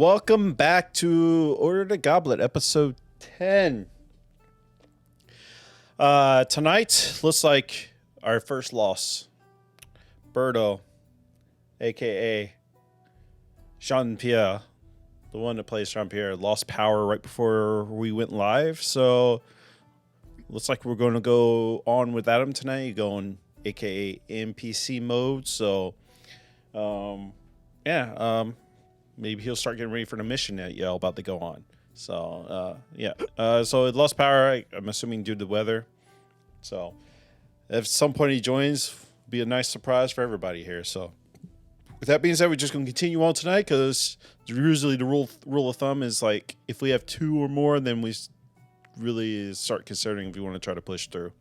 Welcome back to Order the Goblet, episode 10. Tonight looks like our first loss. Birdo, aka Jean-Pierre, the one that plays Jean-Pierre, lost power right before we went live. So looks like we're going to go on without him tonight, going aka NPC mode. So, maybe he'll start getting ready for the mission that y'all about to go on. So, so it lost power, I'm assuming due to the weather. So, if at some point he joins, it'll be a nice surprise for everybody here. So, with that being said, we're just going to continue on tonight because usually the rule of thumb is like if we have two or more, then we really start considering if we want to try to push through.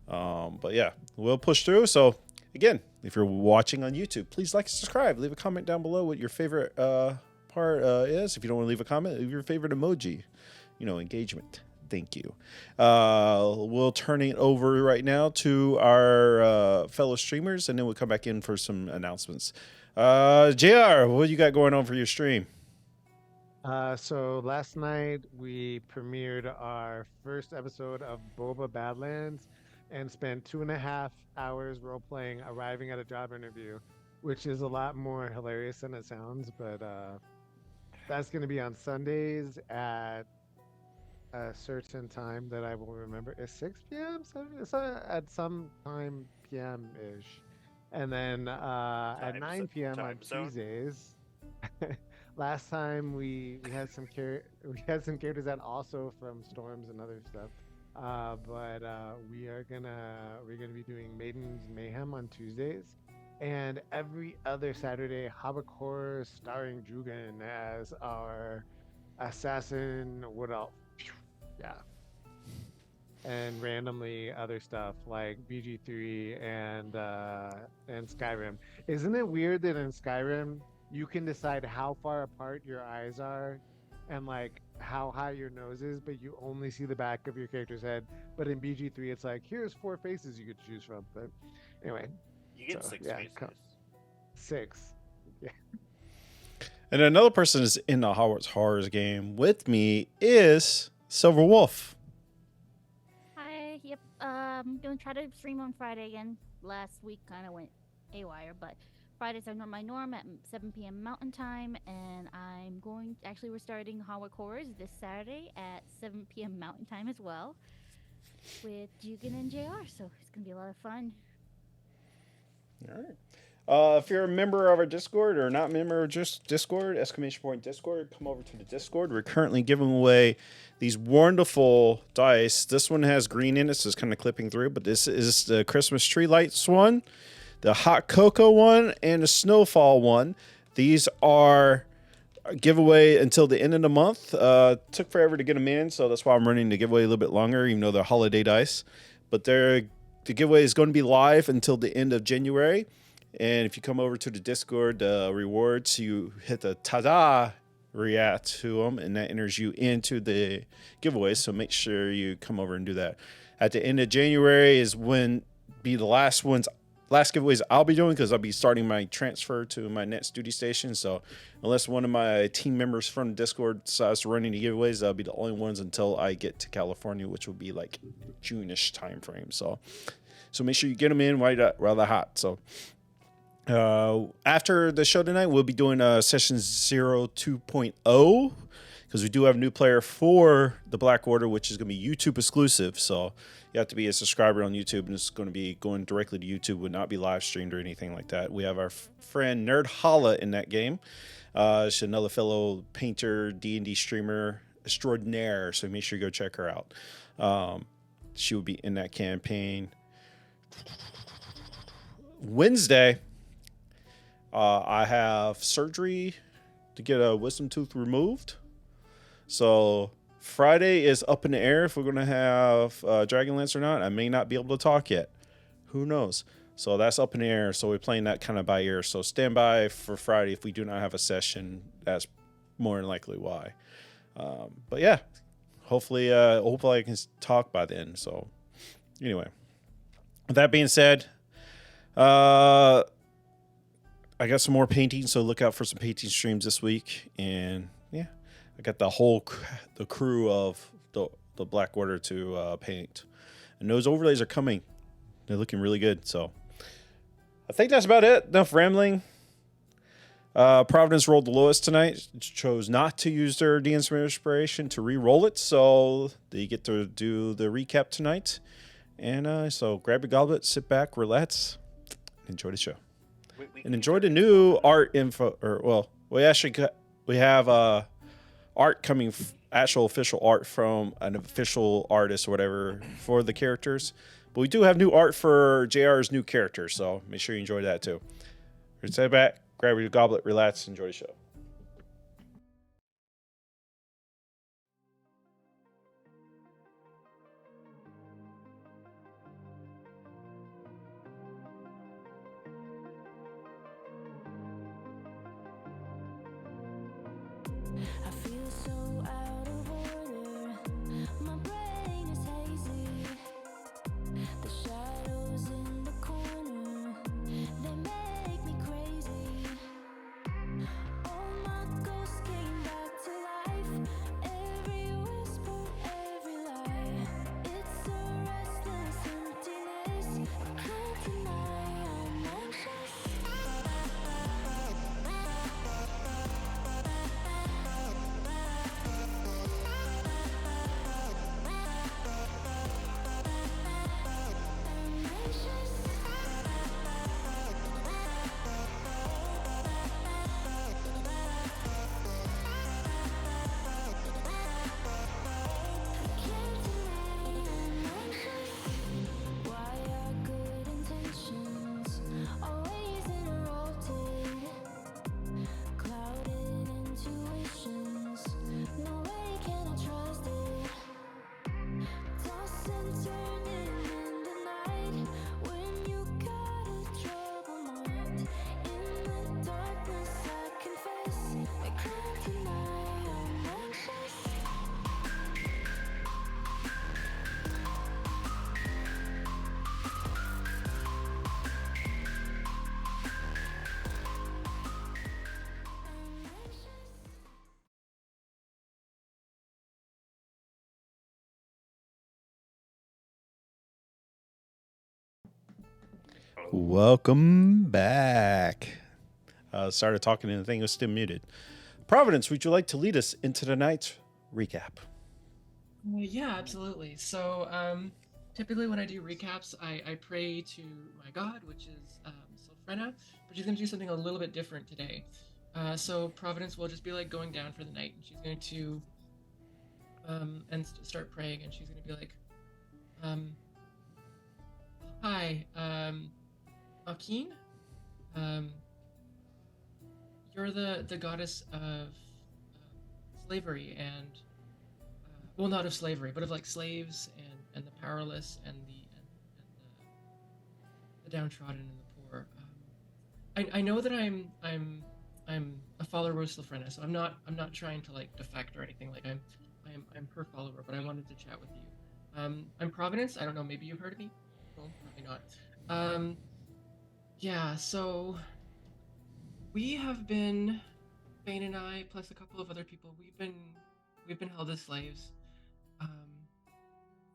But yeah, we'll push through. So, again, if you're watching on YouTube, please like and subscribe. Leave a comment down below what your favorite part is. If you don't want to leave a comment, leave your favorite emoji. Engagement. Thank you. We'll turn it over right now to our fellow streamers, and then we'll come back in for some announcements. JR, what you got going on for your stream? So last night we premiered our first episode of Boba Badlands and spent 2.5 hours role-playing arriving at a job interview, which is a lot more hilarious than it sounds, but that's going to be on Sundays at a certain time that I will remember. It's 6 p.m.? It's at some time p.m.-ish. And then at 9 p.m. on Tuesdays. Last time we had some characters that also from Storms and other stuff. But we're gonna be doing Maiden's Mayhem on Tuesdays, and every other Saturday, Havoc Horror starring Jugan as our assassin. What else? Yeah, and randomly other stuff like BG3 and Skyrim. Isn't it weird that in Skyrim you can decide how far apart your eyes are and like how high your nose is, but you only see the back of your character's head. But in BG3, it's like, here's 4 faces you could choose from. But anyway, you get 6 faces. 6. Yeah. And another person is in the Hogwarts Horrors game with me is Silver Wolf. Hi. Yep. Gonna try to stream on Friday again. Last week kind of went haywire, but Fridays are my norm at 7 p.m. Mountain Time, and we're starting Howard Horrors this Saturday at 7 p.m. Mountain Time as well with Jugan and JR, so it's going to be a lot of fun. All right. If you're a member of our Discord or not a member of just Discord, ! Discord, come over to the Discord. We're currently giving away these wonderful dice. This one has green in it, so it's kind of clipping through, but this is the Christmas tree lights one, the hot cocoa one, and the snowfall one. These are a giveaway until the end of the month. Took forever to get them in, so that's why I'm running the giveaway a little bit longer, even though they're holiday dice. But the giveaway is going to be live until the end of January. And if you come over to the Discord, rewards, you hit the ta-da react to them, and that enters you into the giveaway. So make sure you come over and do that. At the end of January is when be the last giveaways I'll be doing, because I'll be starting my transfer to my next duty station. So unless one of my team members from the Discord decides to run any giveaways, that'll be the only ones until I get to California, which will be like June-ish time frame. So make sure you get them in rather hot. So after the show tonight, we'll be doing session 2.0, because we do have a new player for the Black Order, which is going to be YouTube exclusive. So you have to be a subscriber on YouTube, and it's going to be going directly to YouTube, would not be live streamed or anything like that. We have our friend Nerd Holla in that game. She's another fellow painter, D&D streamer extraordinaire, so make sure you go check her out. She will be in that campaign. Wednesday, I have surgery to get a wisdom tooth removed. So Friday is up in the air if we're going to have Dragonlance or not. I may not be able to talk yet. Who knows? So that's up in the air. So we're playing that kind of by ear. So stand by for Friday. If we do not have a session, that's more than likely why. But yeah, hopefully I can talk by then. So anyway, with that being said, I got some more painting, so look out for some painting streams this week. And yeah, I got the crew of the Black Order to paint, and those overlays are coming. They're looking really good. So I think that's about it. Enough rambling. Providence rolled the lowest tonight. Chose not to use their DnD inspiration to re-roll it, so they get to do the recap tonight. And so grab your goblet, sit back, relax, enjoy the show, and enjoy the new art info. We have art coming, actual official art from an official artist or whatever for the characters. But we do have new art for JR's new character, so make sure you enjoy that too. Sit back, grab your goblet, relax, enjoy the show. I feel so out of order. My brain is hazy. The shadows in the corner, they make me crazy. All my ghosts came back to life. Every whisper, every lie. It's a restless emptiness. I can't deny I'm anxious. Why are good intentions always interrupted? Clouded intuitions, no way can I trust it. Toss and turning in the night when you got a troubled mind. In the darkness I confess, I can't deny I'm anxious. Welcome back. Started talking and the thing was still muted. Providence, would you like to lead us into tonight's recap? Yeah, absolutely. So, typically when I do recaps, I pray to my god, which is Sylphrena, but she's going to do something a little bit different today. So Providence will just be like going down for the night, and she's going to start praying, and she's going to be like, hi, Akeen, you're the goddess of slavery and well, not of slavery, but of like slaves and the powerless and the downtrodden and the poor. I know that I'm a follower of Sylphrena, so I'm not trying to like defect or anything. Like I'm her follower, but I wanted to chat with you. I'm Providence. I don't know. Maybe you've heard of me. Well, probably not. Yeah. So we have been, Bane and I, plus a couple of other people. We've been held as slaves.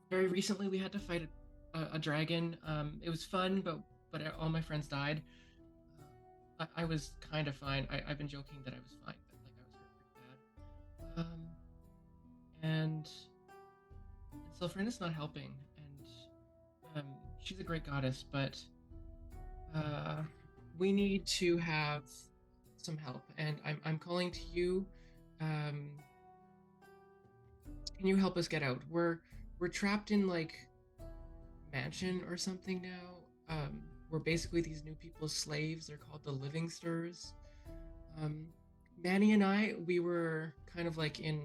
Very recently, we had to fight a dragon. It was fun, but all my friends died. I was kind of fine. I've been joking that I was fine, but like I was hurt pretty bad. And Sylphrena's not helping, and she's a great goddess, but we need to have some help. And I'm calling to you. Can you help us get out? We're trapped in like mansion or something now. We're basically these new people's slaves. They're called the Living Stirs. Manny and I, we were kind of like in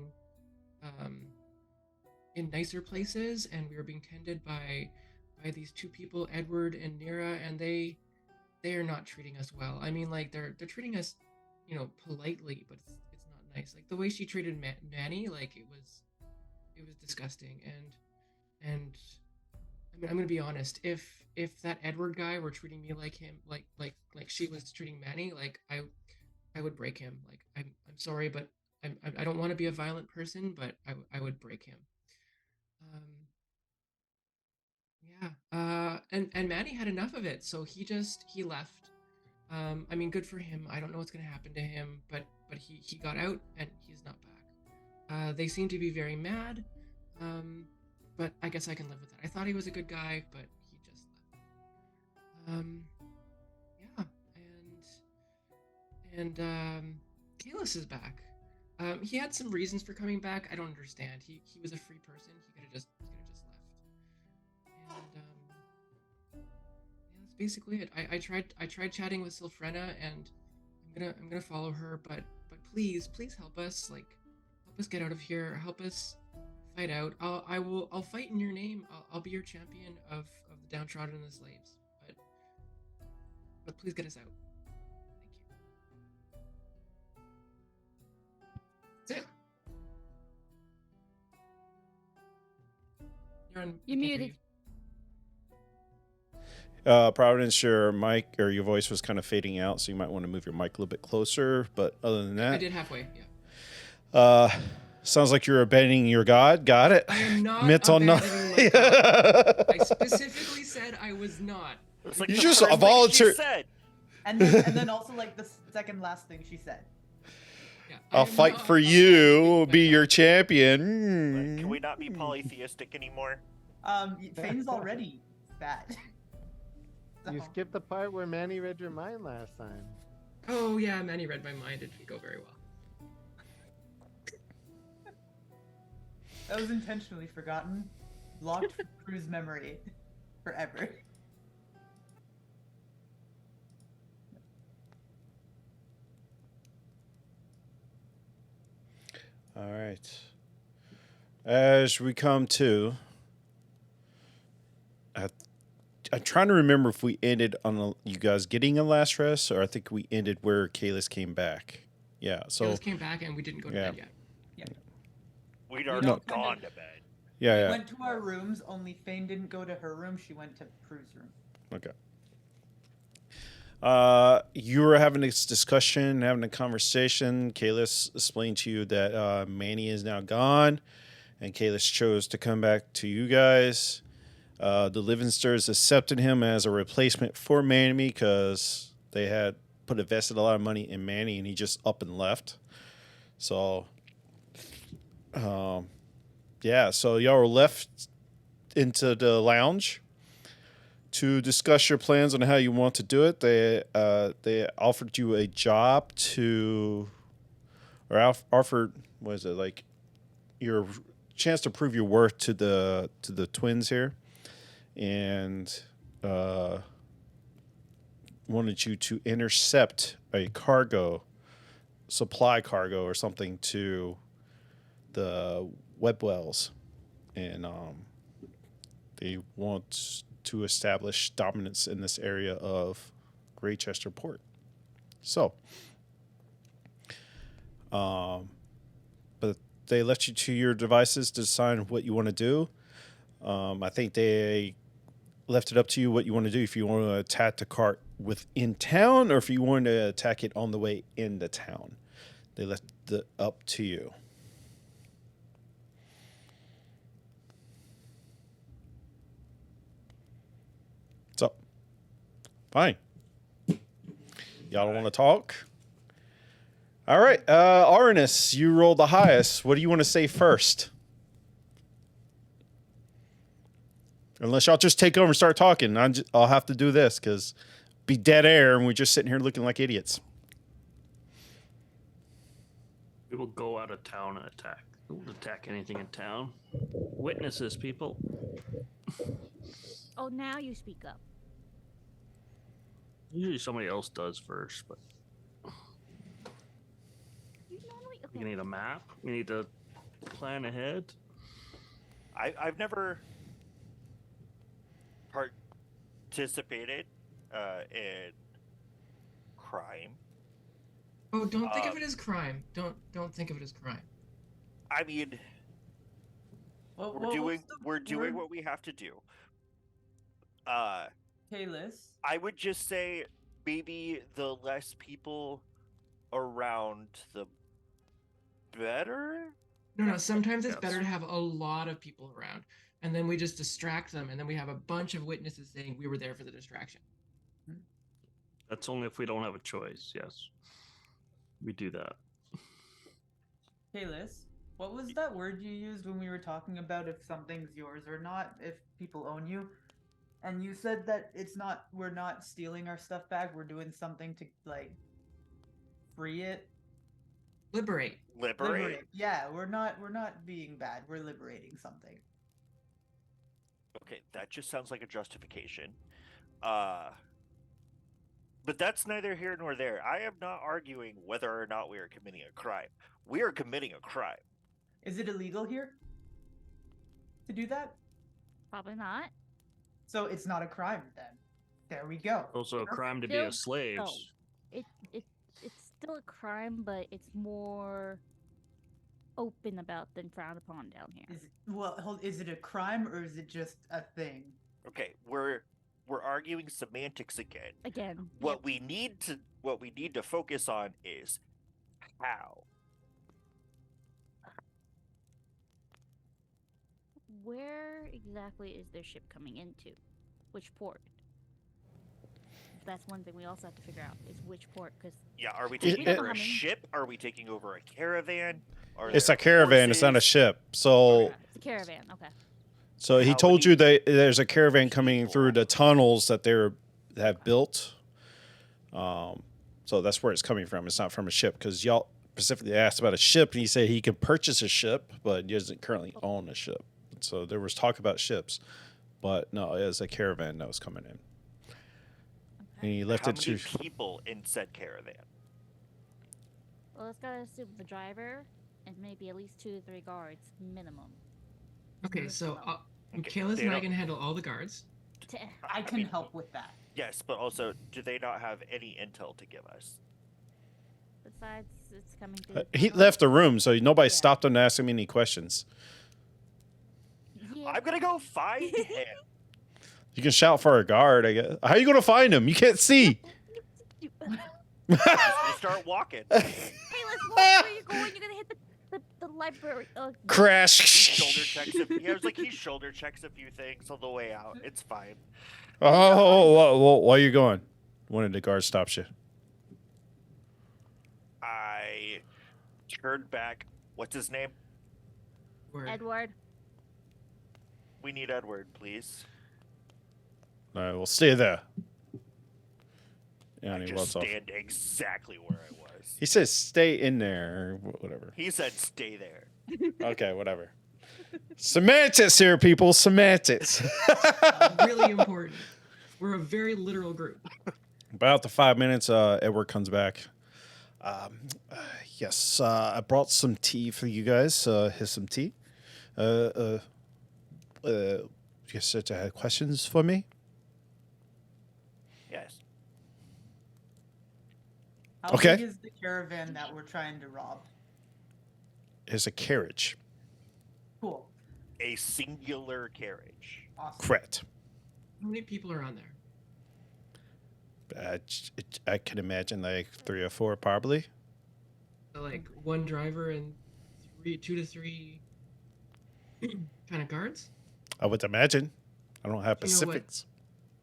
nicer places, and we were being tended by these two people, Edward and Nira, and they are not treating us well. I mean, like they're treating us, politely, but it's not nice. Like the way she treated Manny, like it was disgusting, and I mean, I'm gonna be honest. If that Edward guy were treating me like him, like she was treating Manny, like I would break him. Like I'm sorry, but I don't want to be a violent person, but I would break him. Um, yeah. And Manny had enough of it, so he left. I mean, good for him. I don't know what's gonna happen to him, but he got out and he's not back. They seem to be very mad. But I guess I can live with that. I thought he was a good guy, but he just left. Yeah, and Kalis is back. He had some reasons for coming back. I don't understand. He was a free person. He could have just left. And yeah, that's basically it. I tried chatting with Sylphrena, and I'm gonna follow her, but please help us, like help us get out of here. Help us fight out. I'll fight in your name. I'll be your champion of the downtrodden and the slaves. But please get us out. Thank you. That's it. You're on. You're muted. Providence, your mic or your voice was kind of fading out, so you might want to move your mic a little bit closer. But other than that, I did halfway. Yeah. Sounds like you're abandoning your god. Got it. I am not abandoning my god. I specifically said I was not. It's like You the just first thing volunteer- she said. And then also like the second last thing she said. Yeah, I'll fight for you, be your champion. Can we not be polytheistic anymore? Fane's already bad. You So, skipped the part where Manny read your mind last time. Oh yeah, Manny read my mind. It didn't go very well. that was intentionally forgotten. Blocked from Crew's memory. Forever. All right. As we come to, I'm trying to remember if we ended on you guys getting a last rest, or I think we ended where Kalis came back. Yeah. So Kalis came back and we didn't go to bed yet. We'd already No. gone to bed. We yeah. went to our rooms, only Fane didn't go to her room, she went to Crew's room. Okay. You were having this discussion, having a conversation. Kalis explained to you that Manny is now gone, and Kalis chose to come back to you guys. The Livinsters accepted him as a replacement for Manny because they had invested a lot of money in Manny, and he just up and left. So, yeah. So y'all were left into the lounge to discuss your plans on how you want to do it. They offered you a job offered, what is it, like your chance to prove your worth to the twins here, and wanted you to intercept a supply cargo or something to the Webwells, and they want to establish dominance in this area of Greychester Port. So, but they left you to your devices to decide what you want to do. I think they left it up to you what you want to do. If you want to attack the cart within town, or if you want to attack it on the way into town, they left it up to you. What's up? Fine. Y'all don't want to talk? All right. Arnis, you rolled the highest. What do you want to say first? Unless y'all just take over and start talking. I'll have to do this because be dead air and we're just sitting here looking like idiots. We will go out of town and attack. We won't attack anything in town. Witnesses, people. Oh, now you speak up. Usually somebody else does first, but You normally we okay. need a map. We need to plan ahead. I've never participated in crime. Oh, don't think of it as crime. Don't think of it as crime. I mean, we're doing what we have to do. Kalis. I would just say maybe the less people around, the better. No. Sometimes it's better to Yes. have a lot of people around, and then we just distract them, and then we have a bunch of witnesses saying we were there for the distraction. That's only if we don't have a choice. Yes, we do that. Kalis, what was that word you used when we were talking about if something's yours or not, if people own you? And you said that we're not stealing our stuff back, we're doing something to, like, free it. Liberate. Liberate. Yeah, we're not being bad, we're liberating something. Okay, that just sounds like a justification. But that's neither here nor there. I am not arguing whether or not we are committing a crime. We are committing a crime. Is it illegal here to do that? Probably not. So it's not a crime then. There we go. Also, a crime to be Still- a slave. no. It's still a crime, but it's more open about than frowned upon down here. Is it a crime or is it just a thing? Okay, we're arguing semantics again. Again, What yep. we need to focus on is how. Where exactly is their ship coming into? Which port? That's one thing we also have to figure out is which port, because Yeah, are we It- taking it- over a Humming. ship? Are we taking over a caravan? Are It's there a caravan. It's not a horses? ship. So, it's a caravan. Okay. so he How told many you that there's a caravan coming people? through the tunnels that they have built. So that's where it's coming from. It's not from a ship because y'all specifically asked about a ship, and he said he can purchase a ship, but he doesn't currently own a ship. So there was talk about ships, but no, it was a caravan that was coming in. And he left How it many to. people in said caravan? Well, let's gotta assume the driver and maybe at least 2 to 3 guards minimum. Okay, Let's so go. Kayla's they and I don't- can handle all the guards. I can mean, help with that. Yes, but also, do they not have any intel to give us? Besides, it's coming through. the He tunnel. left the room, so nobody Yeah. stopped him to ask him any questions. Yeah. I'm gonna go find him. You can shout for a guard, I guess. How are you going to find him? You can't see. I'm just gonna start walking. Hey, let's walk where you're going. You're gonna hit the library. Crash. Shoulder checks. He shoulder checks a few things on the way out. It's fine. Oh, why are you going? One of the guards stops you. I turned back. What's his name? Word. Edward. We need Edward, please. All right, we'll stay there. Yeah, I and he just walks off. stand exactly where I was. He says stay in there or whatever. He said, "Stay there." Okay, whatever. Semantics here, people. Semantics. Really important. We're a very literal group. About the 5 minutes, Edward comes back. Yes, I brought some tea for you guys. Here's some tea. You said you had questions for me? Yes. How Okay. big is the caravan that we're trying to rob? Here's a carriage. Cool. A singular carriage. Awesome. Correct. How many people are on there? I can imagine like 3 or 4 probably. So, like one driver and 2 to 3 kind of guards? I would imagine. I don't have You know what? specifics.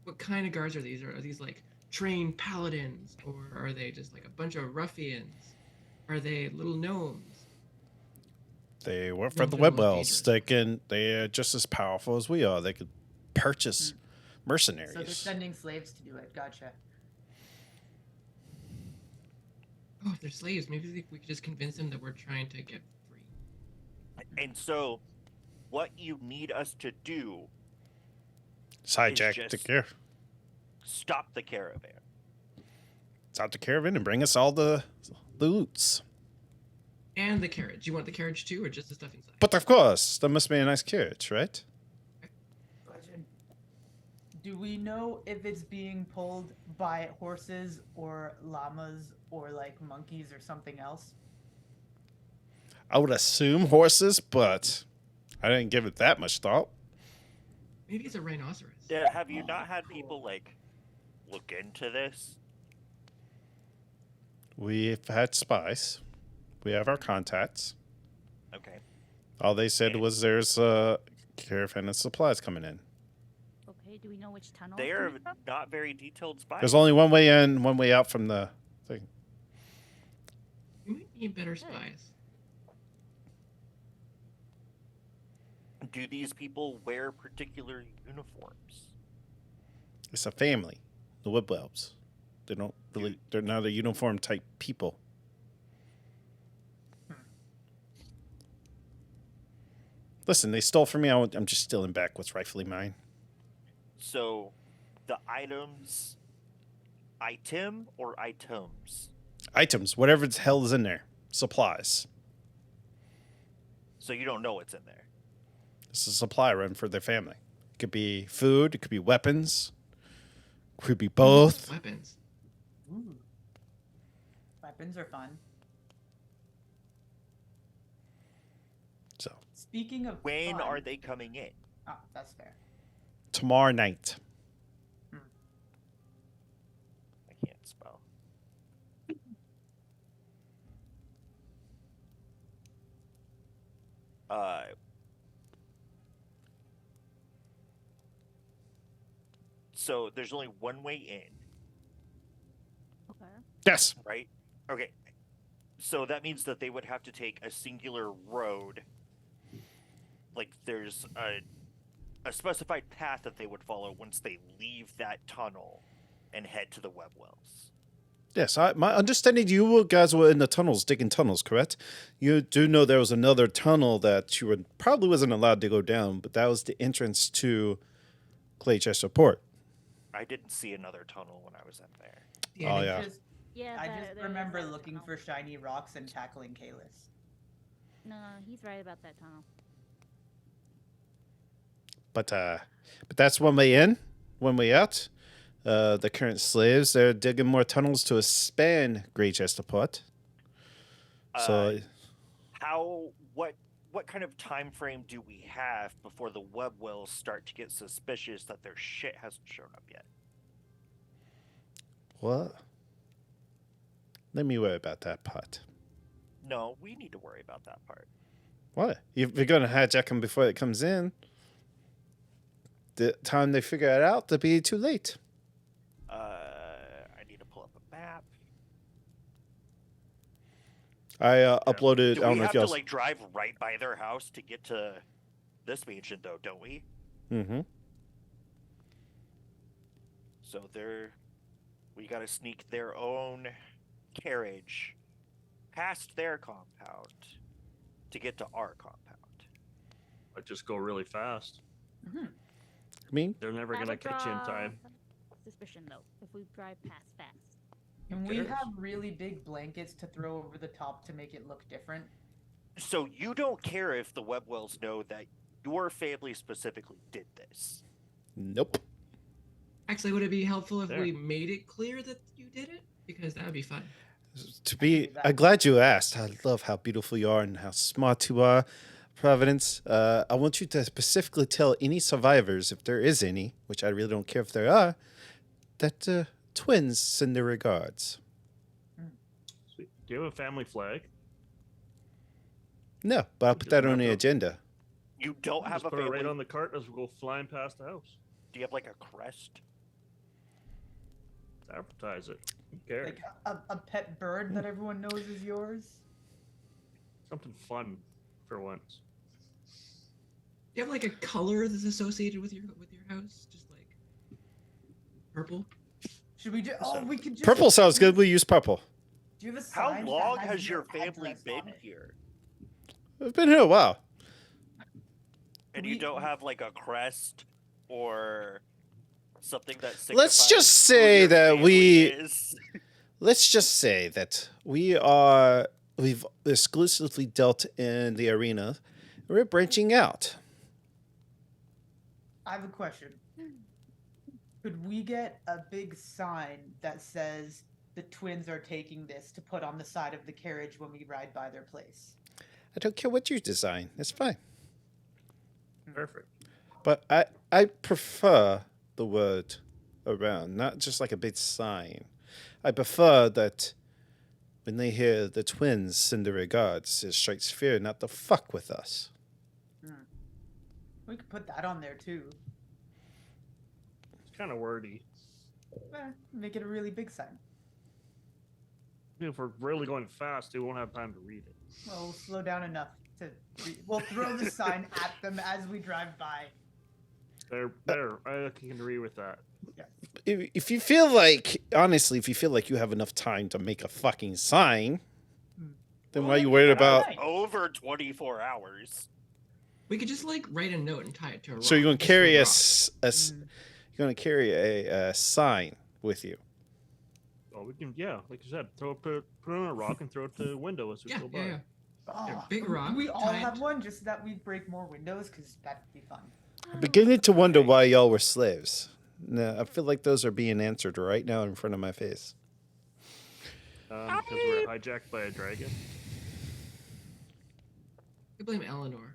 What kind of guards are these? Are these like trained paladins, or are they just like a bunch of ruffians? Are they little gnomes? They work for Don't the feel most Webwells. dangerous. They're just as powerful as we are. They could purchase So they're mercenaries. sending slaves to do it. Gotcha. Oh, if they're slaves, maybe we could just convince them that we're trying to get free. And so, what you need us to do, It's hijack the just- car. stop the caravan. Stop the caravan and bring us all the loots. And the carriage. You want the carriage too, or just the stuff inside? But of course, that must be a nice carriage, right? Question. Do we know if it's being pulled by horses or llamas or like monkeys or something else? I would assume horses, but I didn't give it that much thought. Maybe it's a rhinoceros. Yeah, have you not had people like look into this? We've had spies. We have our contacts. Okay. All they said And was there's a caravan of supplies coming in. Okay, do we know which tunnel? they it's are coming from? not very detailed spies. There's only one way in, one way out from the thing. We might need better spies. Do these people wear particular uniforms? It's a family, the Woodwells. They don't really. They're not a uniform type people. Listen, they stole from me. I'm just stealing back what's rightfully mine. So, the items, item or items? Items, whatever the hell is in there. Supplies. So you don't know what's in there. It's a supply run for their family. It could be food. It could be weapons. It could be both. Weapons. Ooh. Weapons are fun. So Speaking of When fun, are they coming in? Ah, that's fair. tomorrow night. I can't spell. So there's only one way in, Okay. Yes. right? Okay. So that means that they would have to take a singular road. Like there's a specified path that they would follow once they leave that tunnel and head to the web wells. Yes. My understanding, you guys were in the tunnels, digging tunnels, correct? You do know there was another tunnel that you were probably wasn't allowed to go down, but that was the entrance to Claychester Port. I didn't see another tunnel when I was in there. Yeah, Oh, I yeah. Yeah, I there- just there is remember that looking tunnel. for shiny rocks and tackling Kalis. No, he's right about that tunnel. But that's one way in, one way out. The current slaves, they're digging more tunnels to expand Greychester Port. So What kind of time frame do we have before the web wells start to get suspicious that their shit hasn't shown up yet? what? Let me worry about that part. No, we need to worry about that part. What? If you're going to hijack them before it comes in, the time they figure it out, they'll be too late. I need to pull up a map. I uploaded. Do I don't we know have if to y'all. like drive right by their house to get to this mansion, though? Don't we? Mm-hmm. So we got to sneak their own carriage past their compound to get to our compound. I just go really fast. I mean, They're never That gonna would catch you in draw time. Suspicion though, if we drive past fast. Can we cares? have really big blankets to throw over the top to make it look different? So you don't care if the web wells know that your family specifically did this. nope. Actually, would it be helpful if There. we made it clear that you did it? Because that would be fun. I'm glad you asked. I love how beautiful you are and how smart you are, Providence. I want you to specifically tell any survivors, if there is any, which I really don't care if there are, that twins send their regards. Sweet. Do you have a family flag? No, but I'll put that on the agenda. You don't have Just a put it family. right on the cart as we go flying past the house. Do you have like a crest? Advertise it. Who cares? Like a pet bird that everyone knows is yours? Something fun for once. Do you have like a color that's associated with your house? Just like purple? Should we just? Oh, we could just. Purple sounds good. We use purple. Do you have a How sign that long has your family address been on it? here? I've been here a while. And you We- don't have like a crest or something that Let's signifies just who say your that family we- is? Let's just say that we've exclusively dealt in the arena. We're branching out. I have a question. Could we get a big sign that says the twins are taking this to put on the side of the carriage when we ride by their place? I don't care what you design. It's fine. Perfect. But I prefer the word around, not just like a big sign. I prefer that when they hear the twins send their regards, it strikes fear not to fuck with us. We could put that on there too. It's kind of wordy. Make it a really big sign. If we're really going fast, they won't have time to read it. Well, we'll slow down enough to. We'll throw the sign at them as we drive by. There. I can agree with that. If you feel like, honestly, if you feel like you have enough time to make a fucking sign, then why are you worried about? Over 24 hours. We could just like write a note and tie it to a rock. So you're going to just carry a a, rock. you're going to carry a sign with you. Oh, we can, like you said, put it on a rock and throw it to the window as we go by. Yeah. Oh, big rock, We all tie have it. one, just so that we break more windows, because that'd be fun. I'm beginning to wonder why y'all were slaves. No, I feel like those are being answered right now in front of my face. Because we're hijacked by a dragon. I blame Eleanor.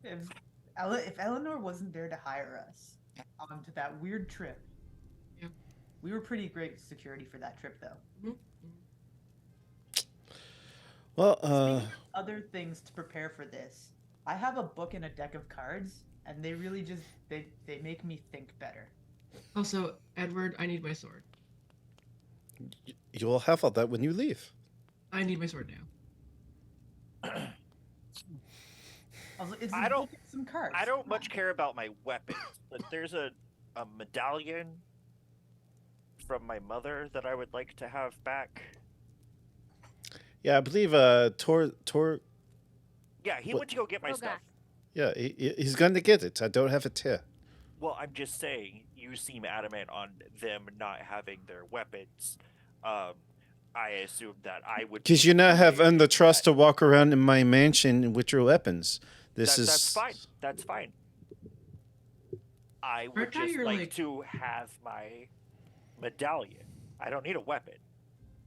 If Eleanor wasn't there to hire us onto that weird trip, Yeah. we were pretty great security for that trip, though. Well, Other things to prepare for this. I have a book and a deck of cards, and they really just they make me think better. Also, Edward, I need my sword. you'll have all that when you leave. I need my sword now. Also, it's I a don't- book and some cards. I don't Come much on. care about my weapons, but there's a medallion from my mother that I would like to have back. Yeah, I believe Tor. Yeah, he What- went to go get my Oh, stuff. Yeah, he's going to get it. I don't have it here. Well, I'm just saying, you seem adamant on them not having their weapons. I assumed that I would. Because be you not have okay earned the with trust that. to walk around in my mansion with your weapons. That's fine. That's fine. I would Aren't I just your, like like- to have my medallion. I don't need a weapon.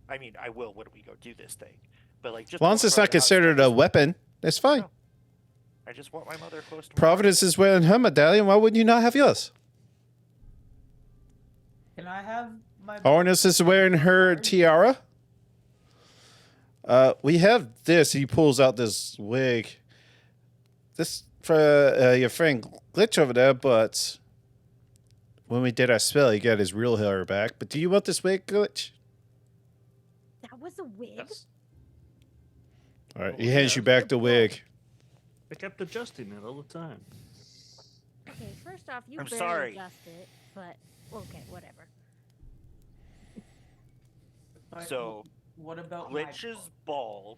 I mean, I will when we go do this thing. But like, just As long as walk it's around not the house, considered a weapon, that's fine. No. I just want my mother close to me. Providence is wearing her medallion. Why wouldn't you not have yours? Can I have my? Ornis is wearing her cards? tiara. We have this. He pulls out this wig. This for your friend Glitch over there, but when we did our spell, he got his real hair back. But do you want this wig, Glitch? That was a wig. Yes. All right, Oh, he hands yeah. you back the wig. I kept adjusting it all the time. Okay, first off, you I'm barely sorry. adjust it, but okay, whatever. But So, what about my Glitch is book? bald.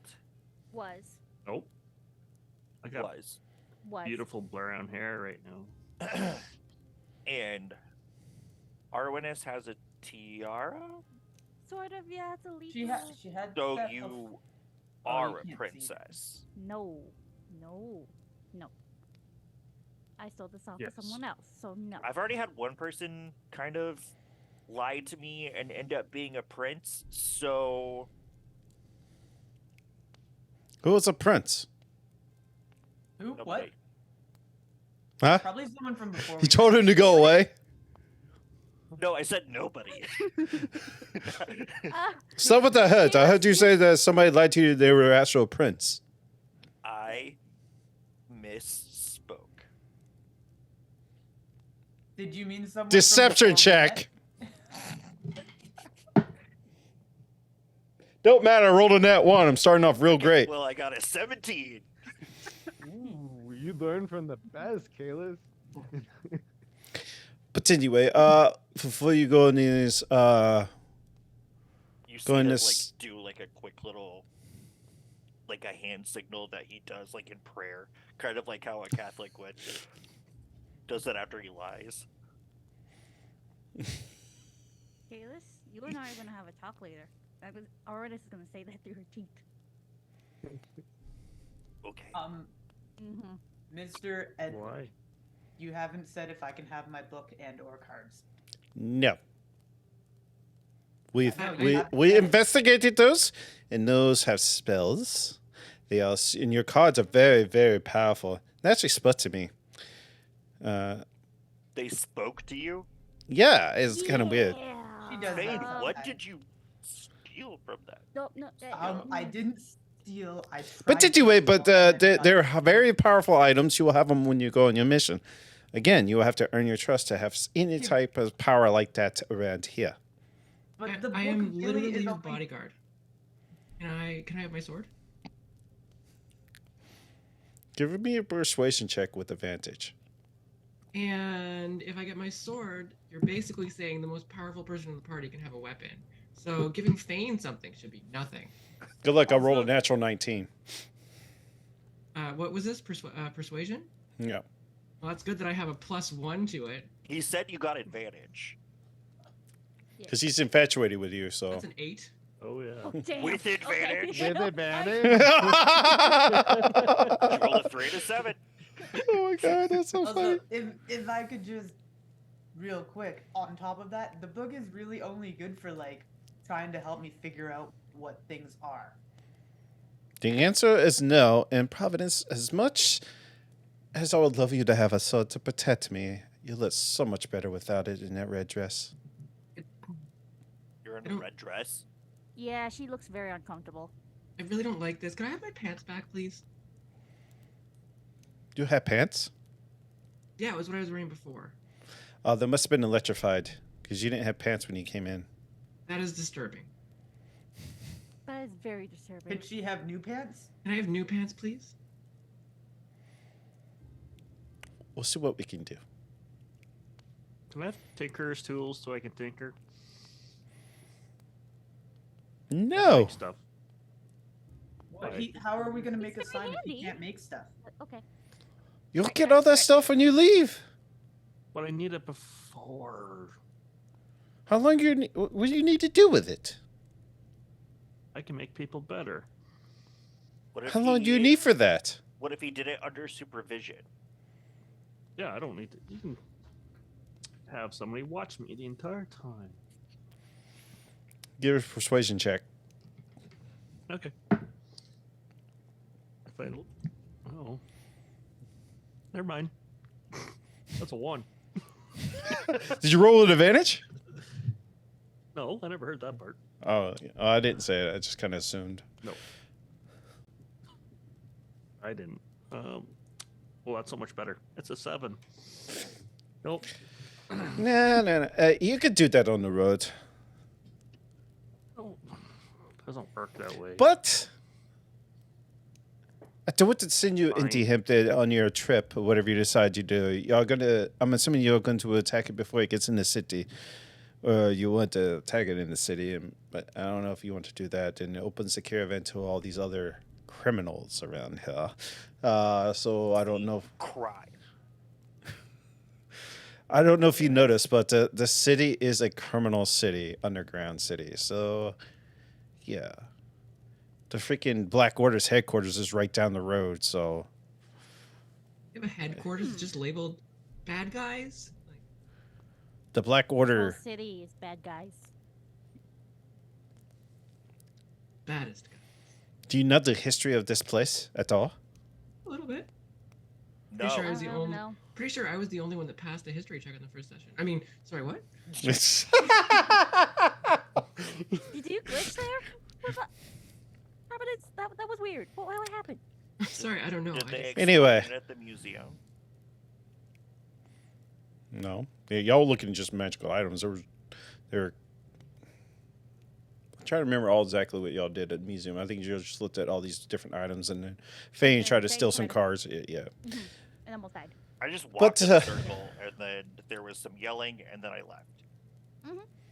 Was Nope. I got Was. beautiful brown hair right now. And Arwinis has a tiara? sort of, yeah, it's a leaf. She had. So that you before. are you a can't see. princess. No. I stole this off Yes. of someone else, so no. I've already had one person kind of lie to me and end up being a prince, so Who was a prince? Who? What? nobody. Huh? Probably someone from before. He told him to go away. No, I said nobody. Ah, Stop with the head. I heard you say that somebody lied to you. They were actual prince. I misspoke. Did you mean someone? Deception from before we check. met? Don't matter. I rolled a nat 1. I'm starting off real great. Well, I got a 17. Ooh, you learn from the best, Kalis. But anyway, before you go in these, You see Going him this- like do like a quick little, like a hand signal that he does like in prayer, kind of like how a Catholic would. Does that after he lies. Kalis, you and I are gonna have a talk later. Auronis is gonna say that through her teeth. Okay. Mm-hmm. Mr. Edward, Why? you haven't said if I can have my book and/or cards. no. We No, you we haven't we said it. investigated those, and those have spells. They are, and your cards are very, very powerful. They actually split to me. They spoke to you? Yeah, it's kind of weird. She does Fane, that what sometimes. did you steal from that? No. I didn't steal. I tried. But did you to wait? But steal and then they're got- very powerful items. You will have them when you go on your mission. Again, you will have to earn your trust to have any type of power like that around here. But the book I am really literally is your only- bodyguard. Can I have my sword? Give me a persuasion check with advantage. And if I get my sword, you're basically saying the most powerful person in the party can have a weapon. So giving Thane something should be nothing. Good luck. I rolled a Also- natural 19. What was this? Persuasion? Yeah. Well, that's good that I have a +1 to it. He said you got advantage. Because he's infatuated with you, so. That's an 8. Oh yeah. Oh, damn. With Okay. advantage. With You advantage. rolled a 3 and a 7. Oh my god, that's so funny. Also, if I could just real quick, on top of that, the book is really only good for like trying to help me figure out what things are. The answer is no, and Providence, as much as I would love you to have a sword to protect me, you look so much better without it in that red dress. You're in I a don't- red dress. Yeah, she looks very uncomfortable. I really don't like this. Can I have my pants back, please? You have pants? Yeah, it was what I was wearing before. Oh, they must have been electrified, because you didn't have pants when you came in. That is disturbing. That is very disturbing. Could she have new pants? Can I have new pants, please? We'll see what we can do. Can I have tinker's tools so I can tinker? No. Make stuff. But Right. how are we gonna make a It's very sign if he handy. can't make stuff? Okay. You'll get all that stuff when you leave. But I need it before. How long what do you need to do with it? I can make people better. What if How long do you he- need for that? What if he did it under supervision? Yeah, I don't need to. You can have somebody watch me the entire time. Give a persuasion check. Okay. If I don't. Oh. Never mind. That's a 1. Did you roll an advantage? No, I never heard that part. Oh, I didn't say it. I just kind of assumed. No. I didn't. Well, that's so much better. It's a 7. Nope. No. You could do that on the road. No. Doesn't work that way. But I don't want to send you Fine. into Hampton on your trip or whatever you decide to do. I'm assuming you're going to attack it before it gets in the city. Or you want to attack it in the city, but I don't know if you want to do that. And it opens the caravan to all these other criminals around here. So I don't know. Crime. I don't know if you noticed, but the city is a criminal city, underground city. So, yeah. The freaking Black Order's headquarters is right down the road, so... You have a headquarters that's just labeled bad guys? Like, The Black Whole Order... city is bad guys. baddest guys. Do you know the history of this place at all? A little bit. No. Pretty sure I was the I don't only. know. Pretty sure I was the only one that passed the history check on the first session. I mean, sorry, what? Did you glitch there? What the- Providence, that was weird. What happened? Sorry, I don't know. Did I they just- explain Anyway. it at the museum? No. Yeah, y'all looking at just magical items. There. I'm trying to remember all exactly what y'all did at the museum. I think you just looked at all these different items, and then Fane Okay, tried to Fane steal some tried to- cars. Yeah. And almost died. I just But, walked in a circle, and then there was some yelling, and then I left.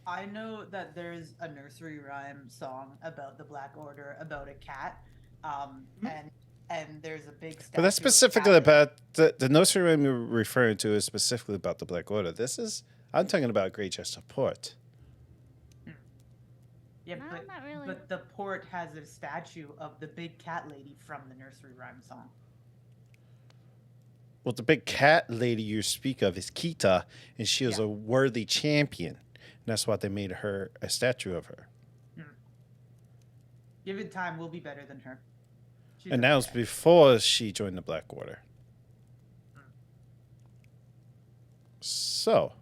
I know that there's a nursery rhyme song about the Black Order about a cat, and there's a big. But that's statue of specifically cat. about the nursery rhyme you're referring to is specifically about the Black Order. I'm talking about Great Chester Port. Yeah, No, but, not really. but the port has a statue of the big cat lady from the nursery rhyme song. Well, the big cat lady you speak of is Kita, and she was Yeah. a worthy champion. And that's why they made her a statue of her. Given time, we'll be better than her. She's And a that was badass. before she joined the Black Order. So,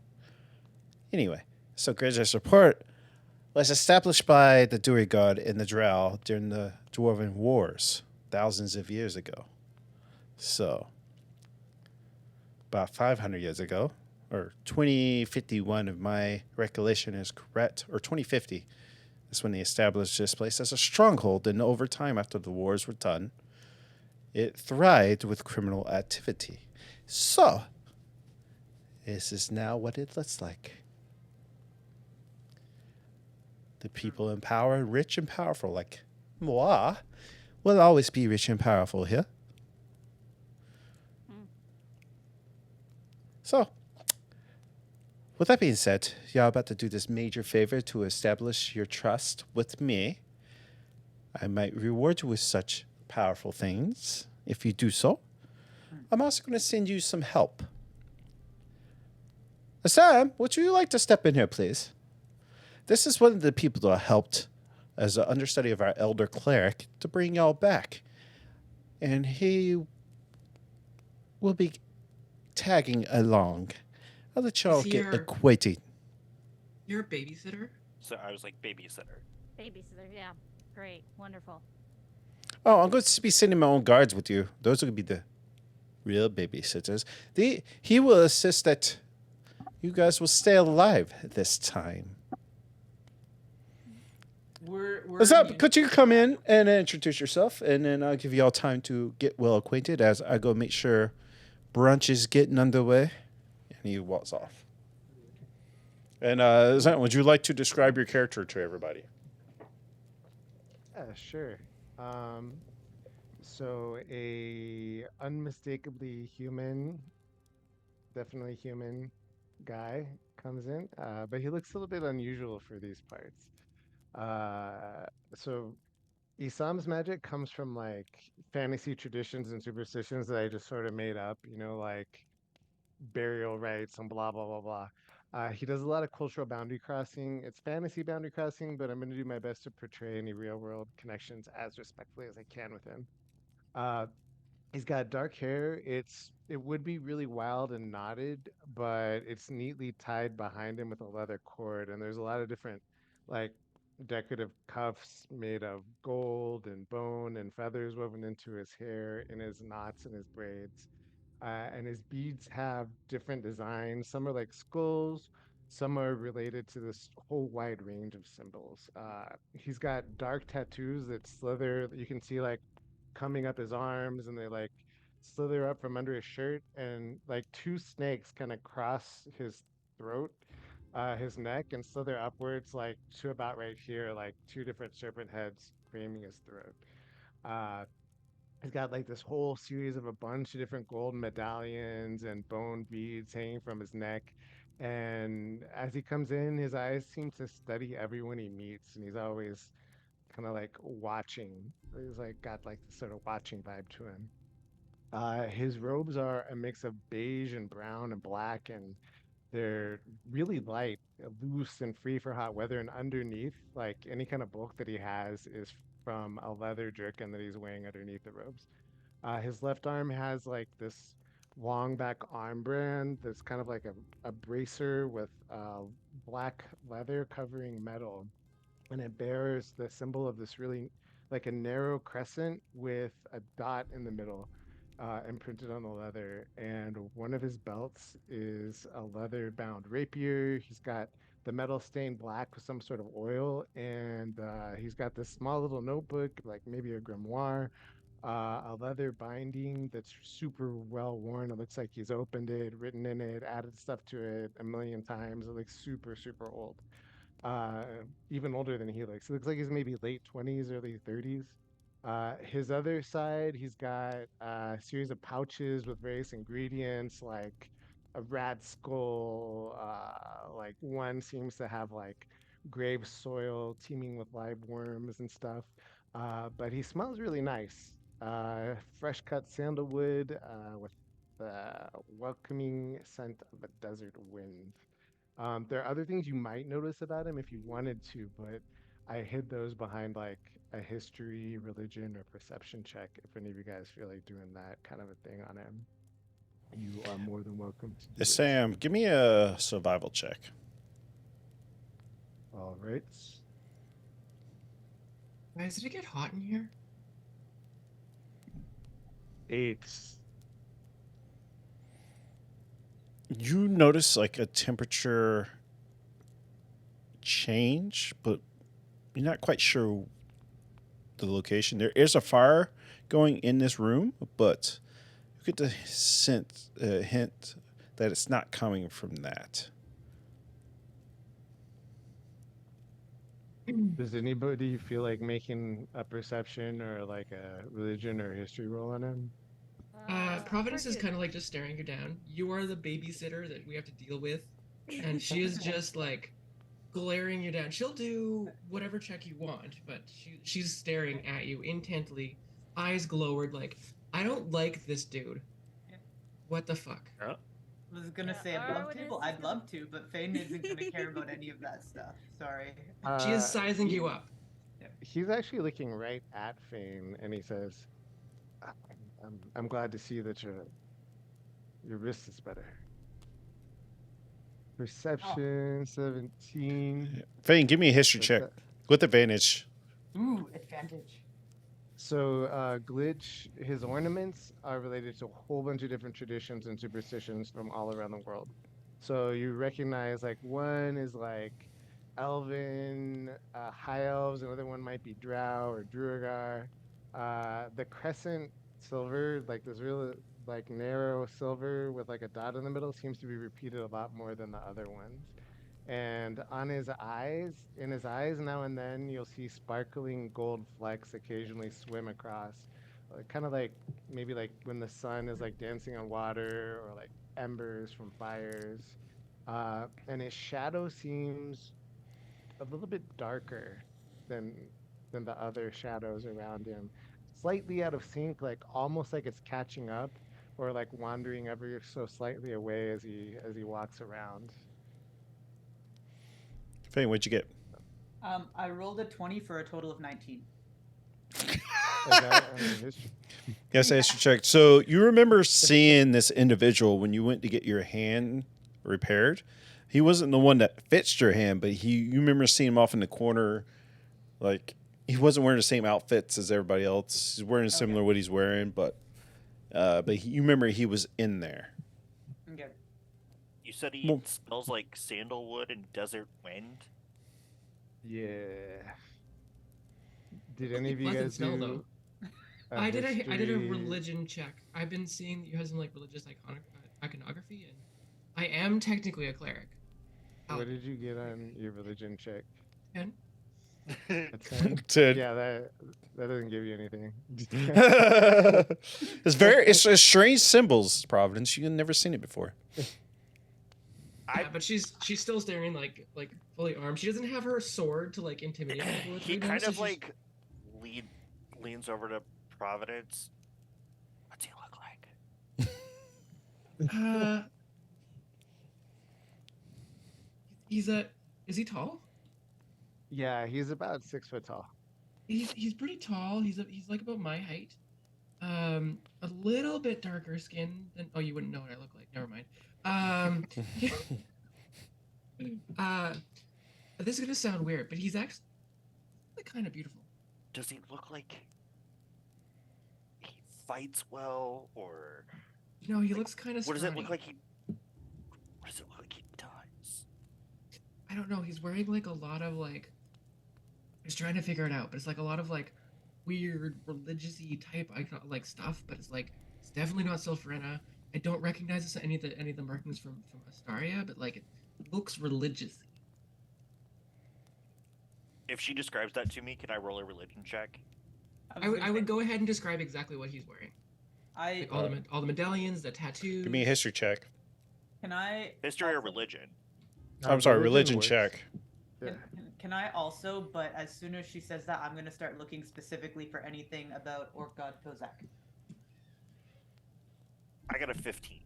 anyway, so Gridger's report was established by the Dewey God in the Drow during the Dwarven Wars thousands of years ago. So, about 500 years ago, or 2051 if my recollection is correct, or 2050, that's when they established this place as a stronghold, and over time after the wars were done, it thrived with criminal activity. So, this is now what it looks like. The people in power, rich and powerful, like moi, will always be rich and powerful here. So, with that being said, y'all about to do this major favor to establish your trust with me. I might reward you with such powerful things if you do so. I'm also going to send you some help. Sam, would you like to step in here, please? This is one of the people that helped as an understudy of our elder cleric to bring y'all back. And he will be tagging along. I'll let y'all get Here. acquainted. You're a babysitter? So I was like babysitter. Babysitter, yeah. Great. Wonderful. Oh, I'm going to be sending my own guards with you. Those will be the real babysitters. He will assist that you guys will stay alive this time. Could you come in and introduce yourself, and then I'll give you all time to get well acquainted as I go make sure brunch is getting underway. And he walks off. And Zan, would you like to describe your character to everybody? Yeah, sure. So a unmistakably human, definitely human guy comes in, but he looks a little bit unusual for these parts. So Isam's magic comes from like fantasy traditions and superstitions that I just sort of made up, like burial rites and blah blah blah blah. He does a lot of cultural boundary crossing. It's fantasy boundary crossing, but I'm going to do my best to portray any real world connections as respectfully as I can with him. Uh, he's got dark hair. It would be really wild and knotted, but it's neatly tied behind him with a leather cord. And there's a lot of different like decorative cuffs made of gold and bone and feathers woven into his hair, in his knots and his braids. And his beads have different designs. Some are like skulls, some are related to this whole wide range of symbols. He's got dark tattoos that slither, that you can see like coming up his arms, and they like slither up from under his shirt, and like two snakes kind of cross his throat, his neck, and slither upwards like to about right here, like two different serpent heads framing his throat. Uh, He's got like this whole series of a bunch of different gold medallions and bone beads hanging from his neck. And as he comes in, his eyes seem to study everyone he meets, and he's always kind of like watching. He's like got like this sort of watching vibe to him. His robes are a mix of beige and brown and black, and they're really light, loose, and free for hot weather. And underneath, like any kind of bulk that he has, is from a leather jerkin that he's wearing underneath the robes. His left arm has like this long back armband that's kind of like a bracer with black leather covering metal, and it bears the symbol of this really like a narrow crescent with a dot in the middle, imprinted on the leather. And one of his belts is a leather bound rapier. He's got the metal stained black with some sort of oil, and he's got this small little notebook, like maybe a grimoire, a leather binding that's super well worn. It looks like he's opened it, written in it, added stuff to it a million times. It looks super, super old, uh, even older than he looks. It looks like he's maybe late 20s, early 30s. His other side, he's got a series of pouches with various ingredients, like a rat skull. Like one seems to have like grave soil teeming with live worms and stuff. But he smells really nice. Fresh cut sandalwood, with the welcoming scent of a desert wind. There are other things you might notice about him if you wanted to, but I hid those behind like a history, religion, or perception check if any of you guys feel like doing that kind of a thing on him. You are more than welcome to do it. Sam, give me a survival check. All right. Guys, did it get hot in here? 8. You notice like a temperature change, but you're not quite sure the location. There is a fire going in this room, but you get the hint that it's not coming from that. Does anybody feel like making a perception or like a religion or history roll on him? Providence is kind of like just staring you down. You are the babysitter that we have to deal with, and she is just like glaring you down. She'll do whatever check you want, but she's staring at you intently, eyes glowered like, I don't like this dude. What the fuck? Yeah. I was gonna say above table, I'd love to, but Fane isn't gonna care about any of that stuff. Sorry. She is sizing you up. He's actually looking right at Fane, and he says, I'm glad to see that your wrist is better. Perception 17. Fane, give me a history What's check that? with advantage. Ooh, advantage. So, Glitch, his ornaments are related to a whole bunch of different traditions and superstitions from all around the world. So you recognize, like, one is like Elven, High Elves, another one might be Drow or Druagar. The crescent silver, like this real, like, narrow silver with like a dot in the middle, seems to be repeated a lot more than the other ones. And on his eyes, in his eyes, now and then, you'll see sparkling gold flecks occasionally swim across, kind of like maybe like when the sun is like dancing on water or like embers from fires. And his shadow seems a little bit darker than the other shadows around him, slightly out of sync, like almost like it's catching up, or like wandering ever so slightly away as he walks around. Fane, what'd you get? I rolled a 20 for a total of 19. Yes, I history check. So you remember seeing this individual when you went to get your hand repaired. He wasn't the one that fixed your hand, but you remember seeing him off in the corner. Like, he wasn't wearing the same outfits as everybody else. He's wearing similar what he's wearing, but you remember he was in there. Okay. You said he smells like sandalwood and desert wind. Yeah. Did any of you Pleasant guys smell, do? though. I did a religion check. I've been seeing that you have some like religious iconography, and I am technically a cleric. What did you get on your religion check? 10? A 10? 10. Yeah, that doesn't give you anything. It's strange symbols, Providence. You've never seen it before. Yeah, but she's still staring like fully armed. She doesn't have her sword to like intimidate people with. He right now, kind so of she's- like leans over to Providence. What's he look like? Is he tall? Yeah, he's about 6 foot tall. He's pretty tall. He's like about my height. A little bit darker skin than. Oh, you wouldn't know what I look like. Never mind. This is gonna sound weird, but he's actually kind of beautiful. Does he look like he fights well, or No, he looks kind of. what does it look like he? What does it look like he does? I don't know. He's wearing like a lot of like. I was trying to figure it out, but it's like a lot of like weird religious-y type like stuff. But it's like it's definitely not Silverena. I don't recognize any of the markings from Astaria, but like it looks religious. If she describes that to me, can I roll a religion check? I would go ahead and describe exactly what he's wearing. Like all the medallions, the tattoos. Give me a history check. Can I? History or religion? I'm sorry, religion works. check. Yeah. Can I also? But as soon as she says that, I'm gonna start looking specifically for anything about Orc God Kozak. I got a 15.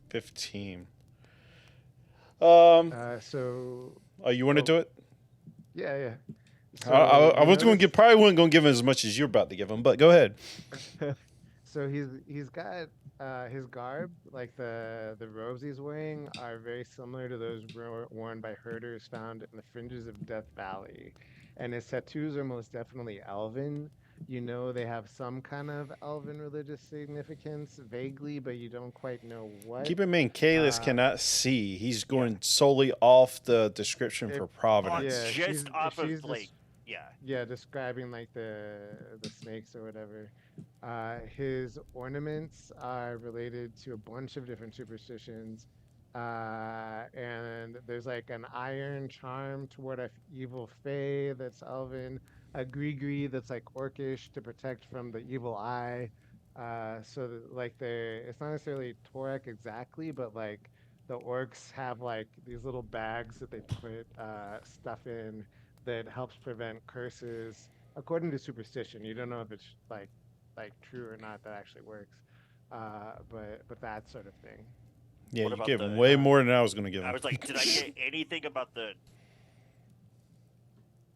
15. So. Oh, you want to do it? Yeah. I was you going to probably wasn't going to give him as much as you're about to give him, but go ahead. So he's got his garb, like the robes he's wearing, are very similar to those worn by herders found in the fringes of Death Valley, and his tattoos are most definitely elven. You know they have some kind of elven religious significance, vaguely, but you don't quite know what. Keep in mind, Kalis Uh, cannot see. He's going solely off the description it, for On Providence. yeah, just off of she's like, just yeah. yeah, describing like the snakes or whatever. His ornaments are related to a bunch of different superstitions. And there's like an iron charm toward a evil fae that's elven, a gree that's like orcish to protect from the evil eye. So that, like it's not necessarily Torek exactly, but like the orcs have like these little bags that they put stuff in that helps prevent curses according to superstition. You don't know if it's like true or not that actually works. But that sort of thing. Yeah, What you about gave him the? way more than I was going to give him. I was like, did I get anything about the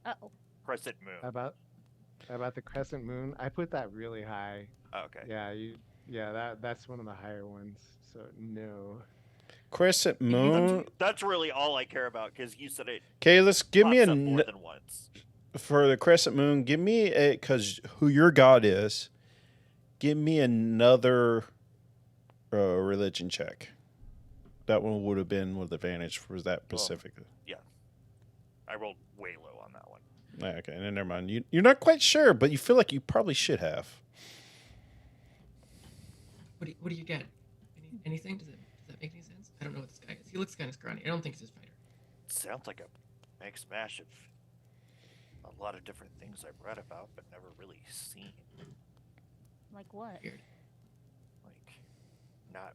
Uh-oh. crescent moon? About the crescent moon, I put that really high. Oh, okay. Yeah, that's one of the higher ones. So no. Crescent Moon. That's really all I care about because you said it Kalis, give me pops up more than once. for the Crescent Moon. Give me a because who your god is. Give me another religion check. That one would have been with advantage for that specifically. Yeah, I rolled way low on that one. Okay, and then never mind. You're not quite sure, but you feel like you probably should have. What do you get? Anything? Does that make any sense? I don't know what this guy is. He looks kind of scrawny. I don't think he's a fighter. Sounds like a mix mash of a lot of different things I've read about but never really seen. Like what? Weird. Like, not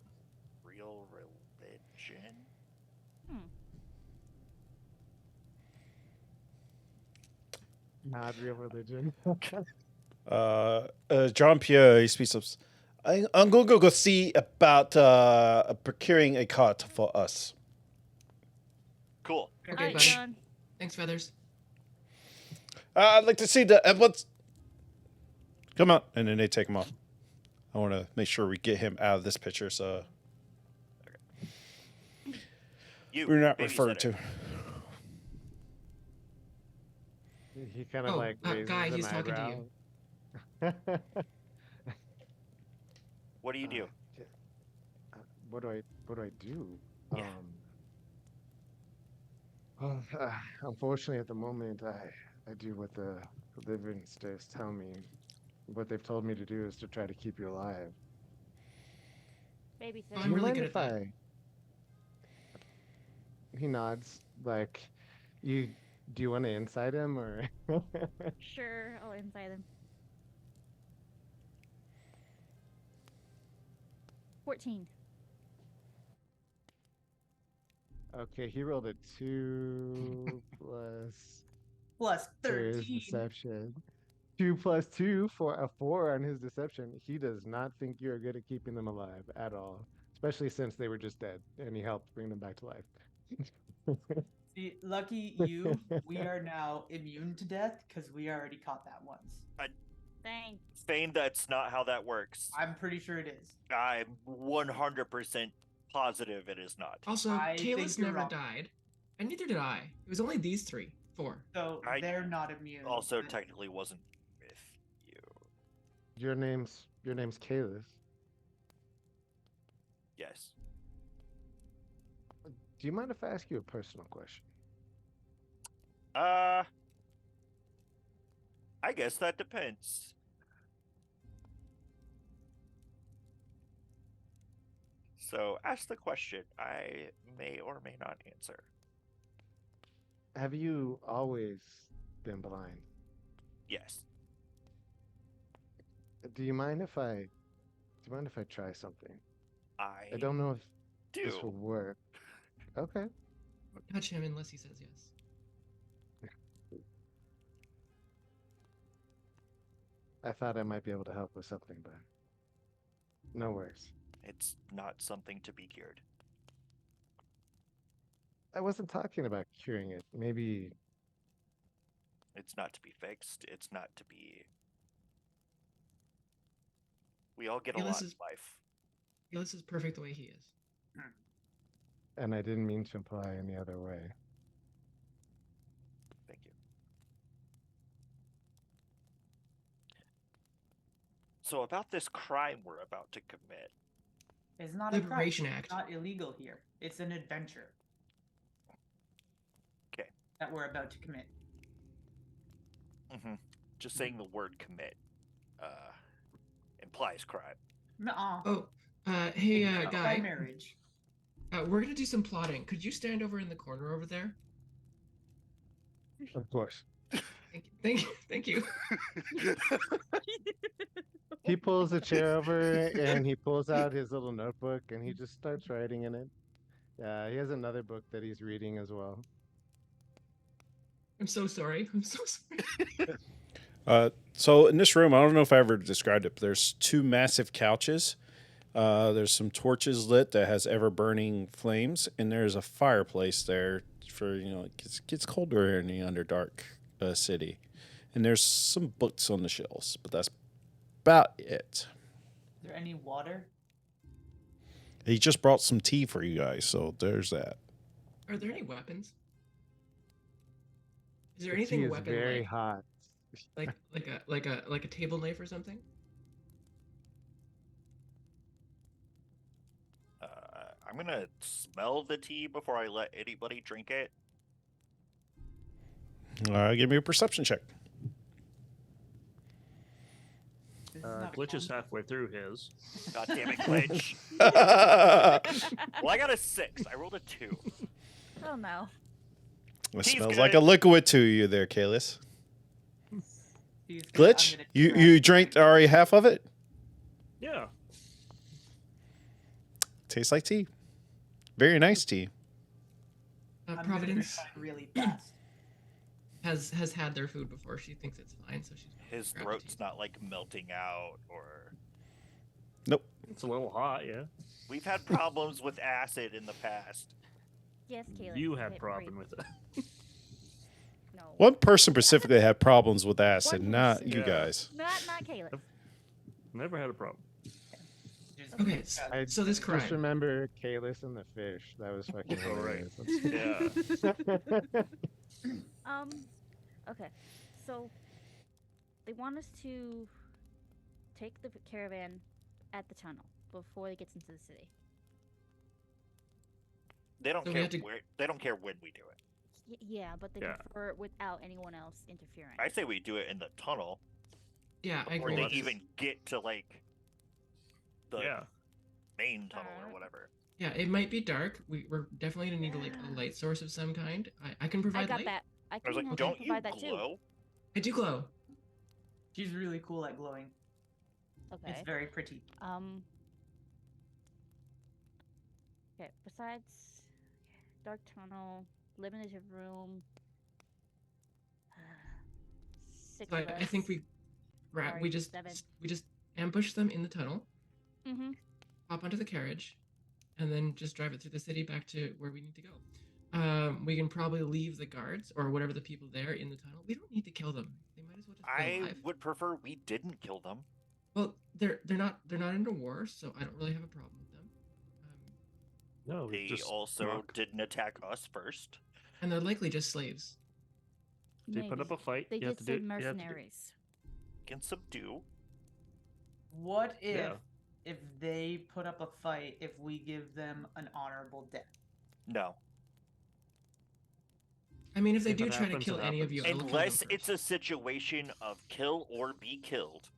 real religion. Not real religion. John Pierre, he speaks up. I'm going to go see about procuring a cart for us. Cool. Okay, Alright, buddy. John. Thanks, Feathers. I'd like to see the what's. Come on, and then they take him off. I want to make sure we get him out of this picture, so we're not referred to. He kind of Oh, like raises guy, an he's talking to eyebrow. What do you do? What do I do? Yeah. Unfortunately, at the moment, I do what the deliverance days tell me. What they've told me to do is to try to keep you alive. Babysitter. I'm Do you really mind good if at that. He nods. Like, do you want to inside him or? Sure, I'll inside him. 14. Okay, he rolled a 2 plus Plus for his 13. deception. 2 plus 2 for a 4 on his deception. He does not think you're good at keeping them alive at all, especially since they were just dead and he helped bring them back to life. See, lucky you, we are now immune to death because we already caught that once. Thanks. Fane, that's not how that works. I'm pretty sure it is. I'm 100% positive it is not. Also, I think Kalis you're never wrong. died, and neither did I. It was only these four. So I they're not immune. Also, but- technically wasn't with you. Your name's Kalis. Yes. Do you mind if I ask you a personal question? I guess that depends. So, ask the question. I may or may not answer. Have you always been blind? Yes. Do you mind if I try something? I I don't know if do. this will work. Okay. Don't touch him unless he says yes. I thought I might be able to help with something, but no worries. It's not something to be cured. I wasn't talking about curing it. Maybe It's not to be fixed. It's not to be We all get a Kalis lot in is- life. Kalis is perfect the way he is. And I didn't mean to imply any other way. Thank you. So about this crime we're about to commit. It's not a crime. Liberation It's Act. not illegal here. It's an adventure. Okay. That we're about to commit. Just saying the word commit implies crime. Nuh-uh. Oh, hey, By guy. marriage. We're gonna do some plotting. Could you stand over in the corner over there? Of course. Thank you. He pulls a chair over and he pulls out his little notebook and he just starts writing in it. Yeah, he has another book that he's reading as well. I'm so sorry. I'm so sorry. So in this room, I don't know if I ever described it, but there's 2 massive couches. There's some torches lit that has ever burning flames, and there's a fireplace there for it gets colder here in the Underdark city. And there's some books on the shelves, but that's about it. Is there any water? He just brought some tea for you guys, so there's that. Are there any weapons? Is there The anything tea is weapon very hot. like a table knife or something? I'm gonna smell the tea before I let anybody drink it. Give me a perception check. This is not a Glitch is con- halfway through his. God damn it, Glitch. Well, I got a 6. I rolled a 2. Oh no. It Tea's smells good. like a liquid to you there, Kalis. He's good. Glitch, I'm gonna you try- drank already half of it? Yeah. Tastes like tea. Very nice tea. I'm gonna Providence drink mine really fast. has had their food before. She thinks it's fine, so she's His grab the throat's tea. not like melting out, or Nope. It's a little hot, yeah. we've had problems with acid in the past. Yes, Caleb. You had Wait, problem with it. No. One person specifically had problems with acid, One not person. you Yeah. guys. Not Caleb. Never had a problem. Just Okay, drink fast. I So this just crime. remember Kalis and the fish. That was fucking Oh, right. hilarious. Yeah. Okay. So they want us to take the caravan at the tunnel before it gets into the city. They don't So we care have to- where. They don't care when we do it. Yeah, but they Yeah. prefer it without anyone else interfering. I say we do it in the tunnel, Yeah, I before agree. they that's- even get to like the Yeah. main tunnel or Alright. whatever. Yeah, it might be dark. We're definitely gonna need like a light source of some kind. I can provide I got light. that. I I can was like, actually don't you provide that too. glow? I do glow. She's really cool at glowing. Okay. It's very pretty. Okay. Besides dark tunnel, limited room. 6 So of I think us. we Sorry, we just 7. ambush them in the tunnel, Mm-hmm. hop onto the carriage, and then just drive it through the city back to where we need to go. We can probably leave the guards or whatever the people there in the tunnel. We don't need to kill them. They might as well just be I alive. would prefer we didn't kill them. Well, they're not into war, so I don't really have a problem with them. No, They just also rock. didn't attack us first. And they're likely just slaves. They put up a fight. They you have just to do. said You have to do. mercenaries. Can subdue. What if Yeah. if they put up a fight if we give them an honorable death? No, I mean, if they If do it try to happens, kill it any of you, happens. I will kill them unless it's a first. situation of kill or be killed.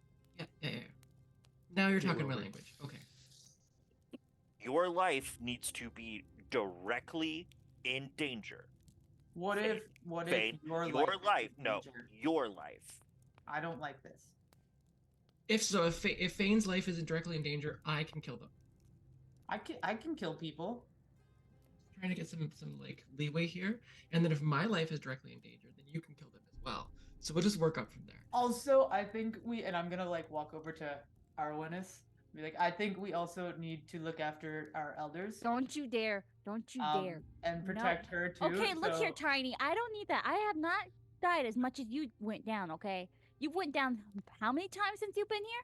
Yeah. Now you're It talking will my be. language. Okay. Your life needs to be directly in danger. What Fane- if Fane, your your life, life, is in no, danger? your life. I don't like this. If Fane's life isn't directly in danger, I can kill them. I can kill people. Trying to get some like leeway here, and then if my life is directly in danger, then you can kill them as well. So we'll just work up from there. Also, I think and I'm gonna like walk over to Arwenis. Be like, I think we also need to look after our elders. Don't you dare! Don't you dare! And No. protect her too. Okay, look here, so- Tiny. I don't need that. I have not died as much as you went down. Okay, you went down how many times since you've been here?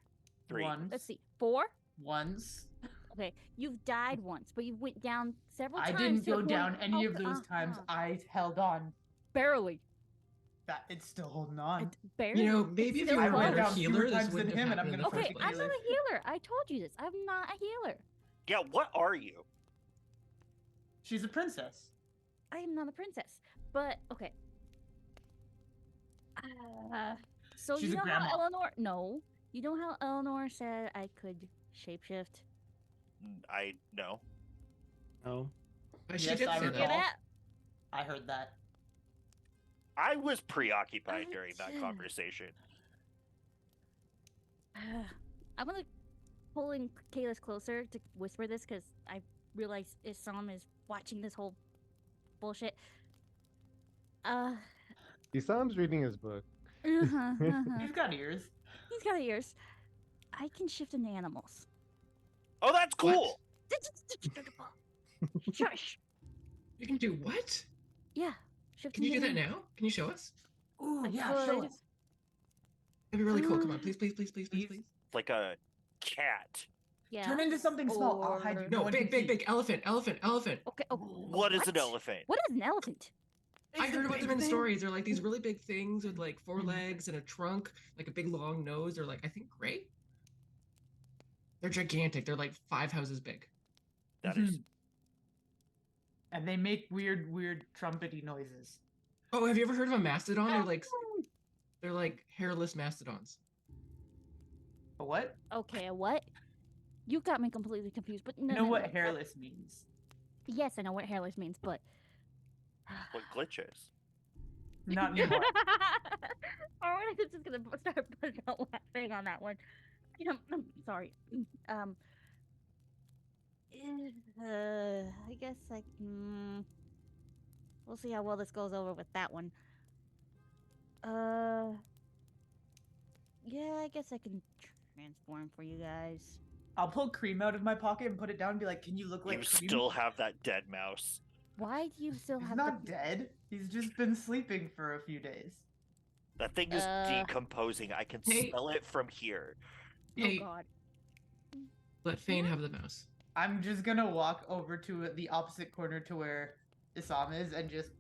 Three. Once. Let's see, 4? Once. Okay, you've died once, but you went down several I times. didn't to the go down point- any of Okay, those times. uh-huh. I held on. Barely. That it's still holding on. Barely. You know, It's maybe if still you I were a went better down fewer healer, this times than wouldn't have him, and I'm happened in the gonna first Okay, fucking I'm place. not a healer. I told you this. I'm not a healer. Yeah, what are you? She's a princess. I am not a princess. But okay. So She's you a know grandma. how Eleanor? No, you know how Eleanor said I could shapeshift. I know. No. She Yes, did I say recall. Hear that. that? I heard that. I was preoccupied during that Gotcha. conversation. I'm gonna pull in Kayla's closer to whisper this because I realize Isam is watching this whole bullshit. Isam's reading his book. You've got ears. He's got ears. I can shift into animals. Oh, that's cool. Shush. You can do what? Yeah. Shift Can you do into that animals. now? Can you show us? Ooh, I yeah, show could. us. That'd be really cool. Come on, Uh, please, please, please, please, please, please. Like a cat. Yeah. Turn into something small. I'll hide you. Or- No, one big, can big, see. big elephant, elephant, elephant. Okay. Oh, What is an elephant? What is an elephant? I It's a heard about big them in thing. stories. They're like these really big things with like 4 legs and a trunk, like a big long nose. They're like, I think, gray. They're gigantic. They're like 5 houses big. That is. And they make weird trumpety noises. Oh, have you ever heard of a mastodon? They're like hairless mastodons. A what? Okay, a what? You got me completely confused. But no, You know no, what no. hairless means? Yes, I know what hairless means, but What glitches? Not Yeah. anymore. Alright, I'm just gonna start putting out laughing on that one. Sorry. I guess we'll see how well this goes over with that one. Yeah, I guess I can transform for you guys. I'll pull cream out of my pocket and put it down and be like, "Can you look like You cream?" still have that dead mouse. Why do you still He's have not the... dead. He's just been sleeping for a few days. That thing is decomposing. I can Hey. smell it from here. Oh Hey, god. let Fane have the mouse. I'm just gonna walk over to the opposite corner to where Isam is and just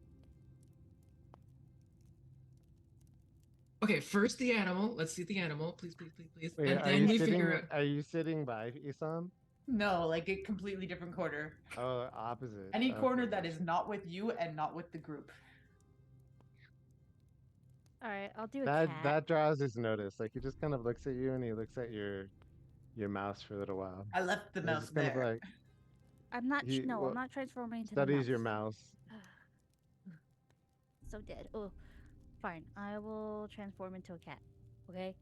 Okay, first the animal. Let's see the animal, please, please, please, please. Wait, And are then you we sitting? figure out. Are you sitting by Isam? no, like a completely different corner. Oh, opposite. Any corner Okay. that is not with you and not with the group. Alright, I'll do a That cat. that draws his notice. Like he just kind of looks at you and he looks at your mouse for a little while. I left the And he's mouse just kind of there. like I'm not he- no, well, I'm not transforming into studies the your mouse. mouse. So dead. Oh, fine. I will transform into a cat. Okay.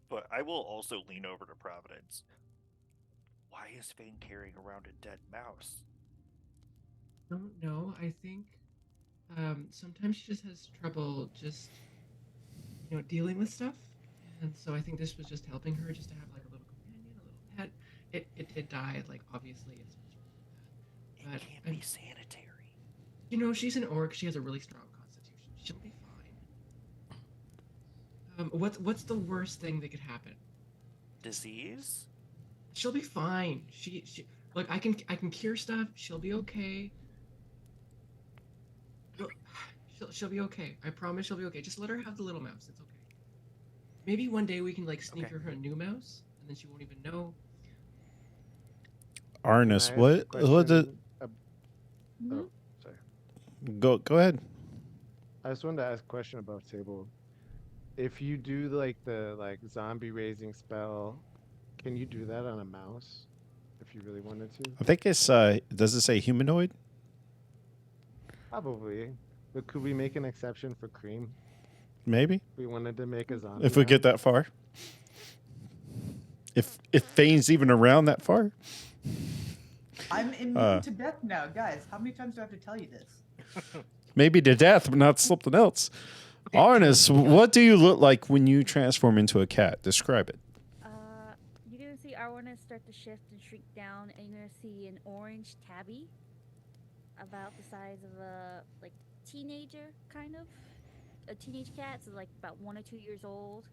But I will also lean over to Providence. Why is Fane carrying around a dead mouse? Don't know. I think sometimes she just has trouble just dealing with stuff, and so I think this was just helping her just to have like a little companion, a little pet. It did die, like obviously as a result of that. It But can't be sanitary. she's an orc. She has a really strong constitution. She'll be fine. What's the worst thing that could happen? Disease? She'll be fine. She look. I can cure stuff. She'll be okay. Look, She'll be okay. I promise she'll be okay. Just let her have the little mouse. It's okay. Maybe one day we can like sneak Okay. her a new mouse, and then she won't even know. Arnis, Can I ask a what the question Mhm. sorry. go ahead. I just wanted to ask a question about Table. If you do the zombie raising spell, can you do that on a mouse? If you really wanted to? I think it's does it say humanoid? Probably. But could we make an exception for Cream? Maybe. If we wanted to make a zombie. If we mouse? get that far. If Fane's even around that far. I'm immune to death now, guys. How many times do I have to tell you this? Maybe to death, but not something else. Arnis, what do you look like when you transform into a cat? Describe it. You're gonna see Arwana start to shift and shrink down, and you're gonna see an orange tabby, about the size of a teenager, kind of, a teenage cat, so like about 1 or 2 years old.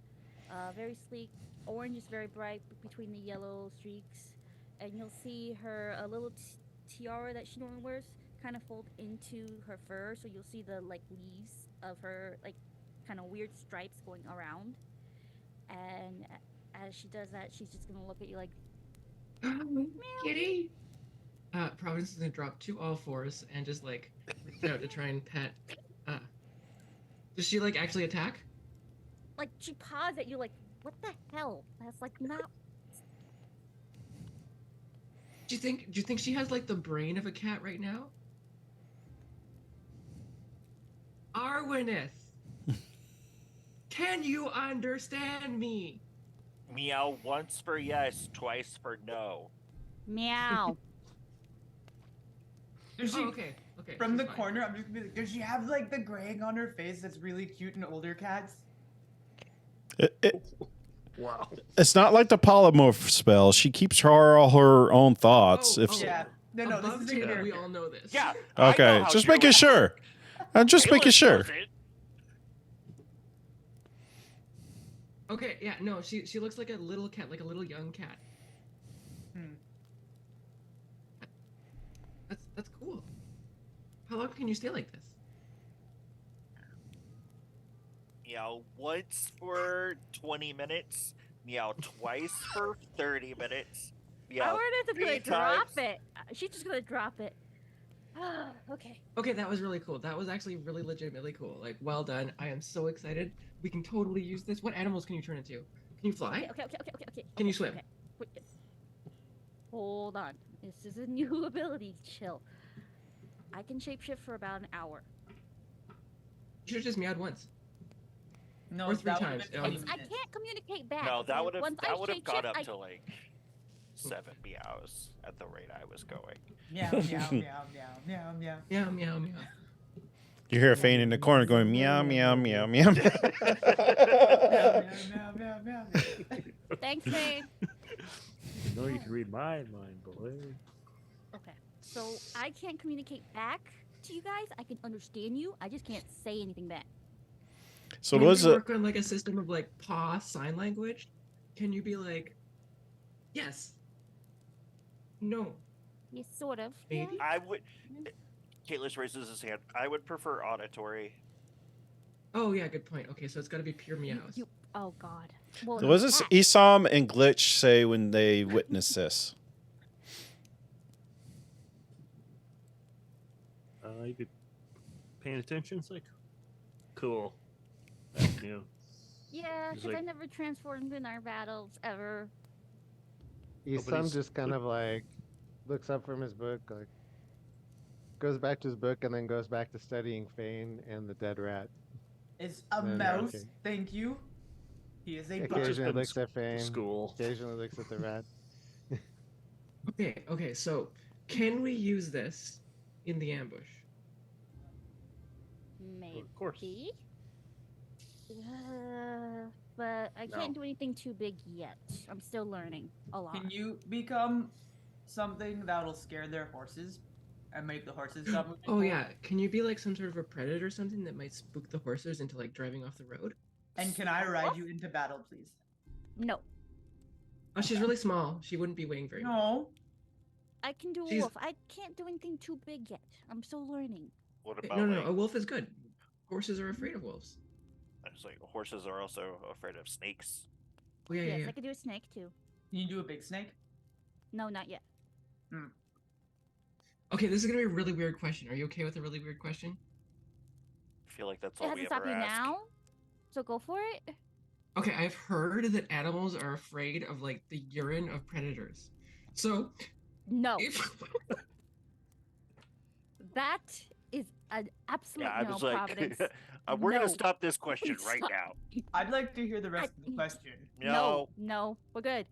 Very sleek, orange is very bright between the yellow streaks, and you'll see her a little tiara that she normally wears kind of fold into her fur, so you'll see the like leaves of her like kind of weird stripes going around. And as she does that, she's just gonna look at you like, Kitty. Providence is gonna drop to all fours and just like reach out to try and pet. Does she like actually attack? like she paws at you like, what the hell? That's like not. Do you think she has like the brain of a cat right now? Arwineth, can you understand me? Meow once for yes, twice for no. Meow. Does she, Oh, okay. Okay. from she's the fine. corner, I'm just gonna be like, does she have like the graying on her face that's really cute in older cats? Wow. It's not like the polymorph spell. She keeps all her own thoughts. Oh, if oh. Yeah. No, this Above is a table, character. we all know this. Yeah. I know Okay, how just you making act. sure. I'm just making Kalis sure. knows it. Okay. Yeah. No. She looks like a little cat, like a little young cat. Hmm. That's cool. How long can you stay like this? Meow once for 20 minutes. Meow twice for 30 minutes. Meow Arwineth is gonna three drop times. it. She's just gonna drop it. Okay. Okay, that was really cool. That was actually really legitimately cool. Like, well done. I am so excited. We can totally use this. What animals can you turn into? Can you fly? Okay. Can you swim? Okay. Wait, hold on. This is a new ability. Chill. I can shapeshift for about an hour. You should have just meowed once. No, Or three that would've times. been Um, 20 I minutes. can't communicate back. No, that so would have once I gone shapeshift, up I- to like 7 meows at the rate I was going. Meow, meow, meow, meow, meow, meow. Meow, meow, meow. You hear a Fane in the corner going meow, meow, meow, meow. Meow, meow, meow, meow, meow. Thanks, Faye. You know you can read my mind, boy. Okay. So I can't communicate back to you guys. I can understand you. I just can't say anything back. So Can was you it? work on like a system of like paw sign language? Can you be like, yes, no, Yes, sort of. maybe? I would. Kalis raises his hand. I would prefer auditory. Oh yeah, good point. Okay, so it's got to be pure meows. Oh God. Well, What was this cat. Isam and Glitch say when they witnessed this? You be paying attention? It's like, cool. That's new. Yeah, He's because I like- never transformed in our battles ever. Isam Nobody's- just kind of like looks up from his book, like goes back to his book, and then goes back to studying Fane and the dead rat. It's a No, no, mouse. okay. Thank you. He is a just bug. Occasionally been looks at Fane. School. Occasionally looks at the rat. Okay, so can we use this in the ambush? Maybe. Of course. But I No. can't do anything too big yet. I'm still learning a lot. Can you become something that'll scare their horses and make the horses stop moving? Oh forward? yeah, can you be like some sort of a predator or something that might spook the horses into like driving off the road? And can I ride you into battle, please? No, Oh, she's really small. She wouldn't be weighing very much. No. I can do a She's- wolf. I can't do anything too big yet. I'm still learning. What Okay, about No, like? a wolf is good. Horses are afraid of wolves. It's like horses are also afraid of snakes. Oh yeah, Yes, yeah. I can do a snake too. Can you do a big snake? No, not yet. Okay, this is gonna be a really weird question. Are you okay with a really weird question? I feel like that's It all we hasn't stopped ever you ask. now, so go for it. Okay, I've heard that animals are afraid of like the urine of predators. So No, if that is an absolute Yeah, I no, was like, Providence. we're gonna No. stop this question right Stop. now. I'd like to hear the rest of the question. No, we're good.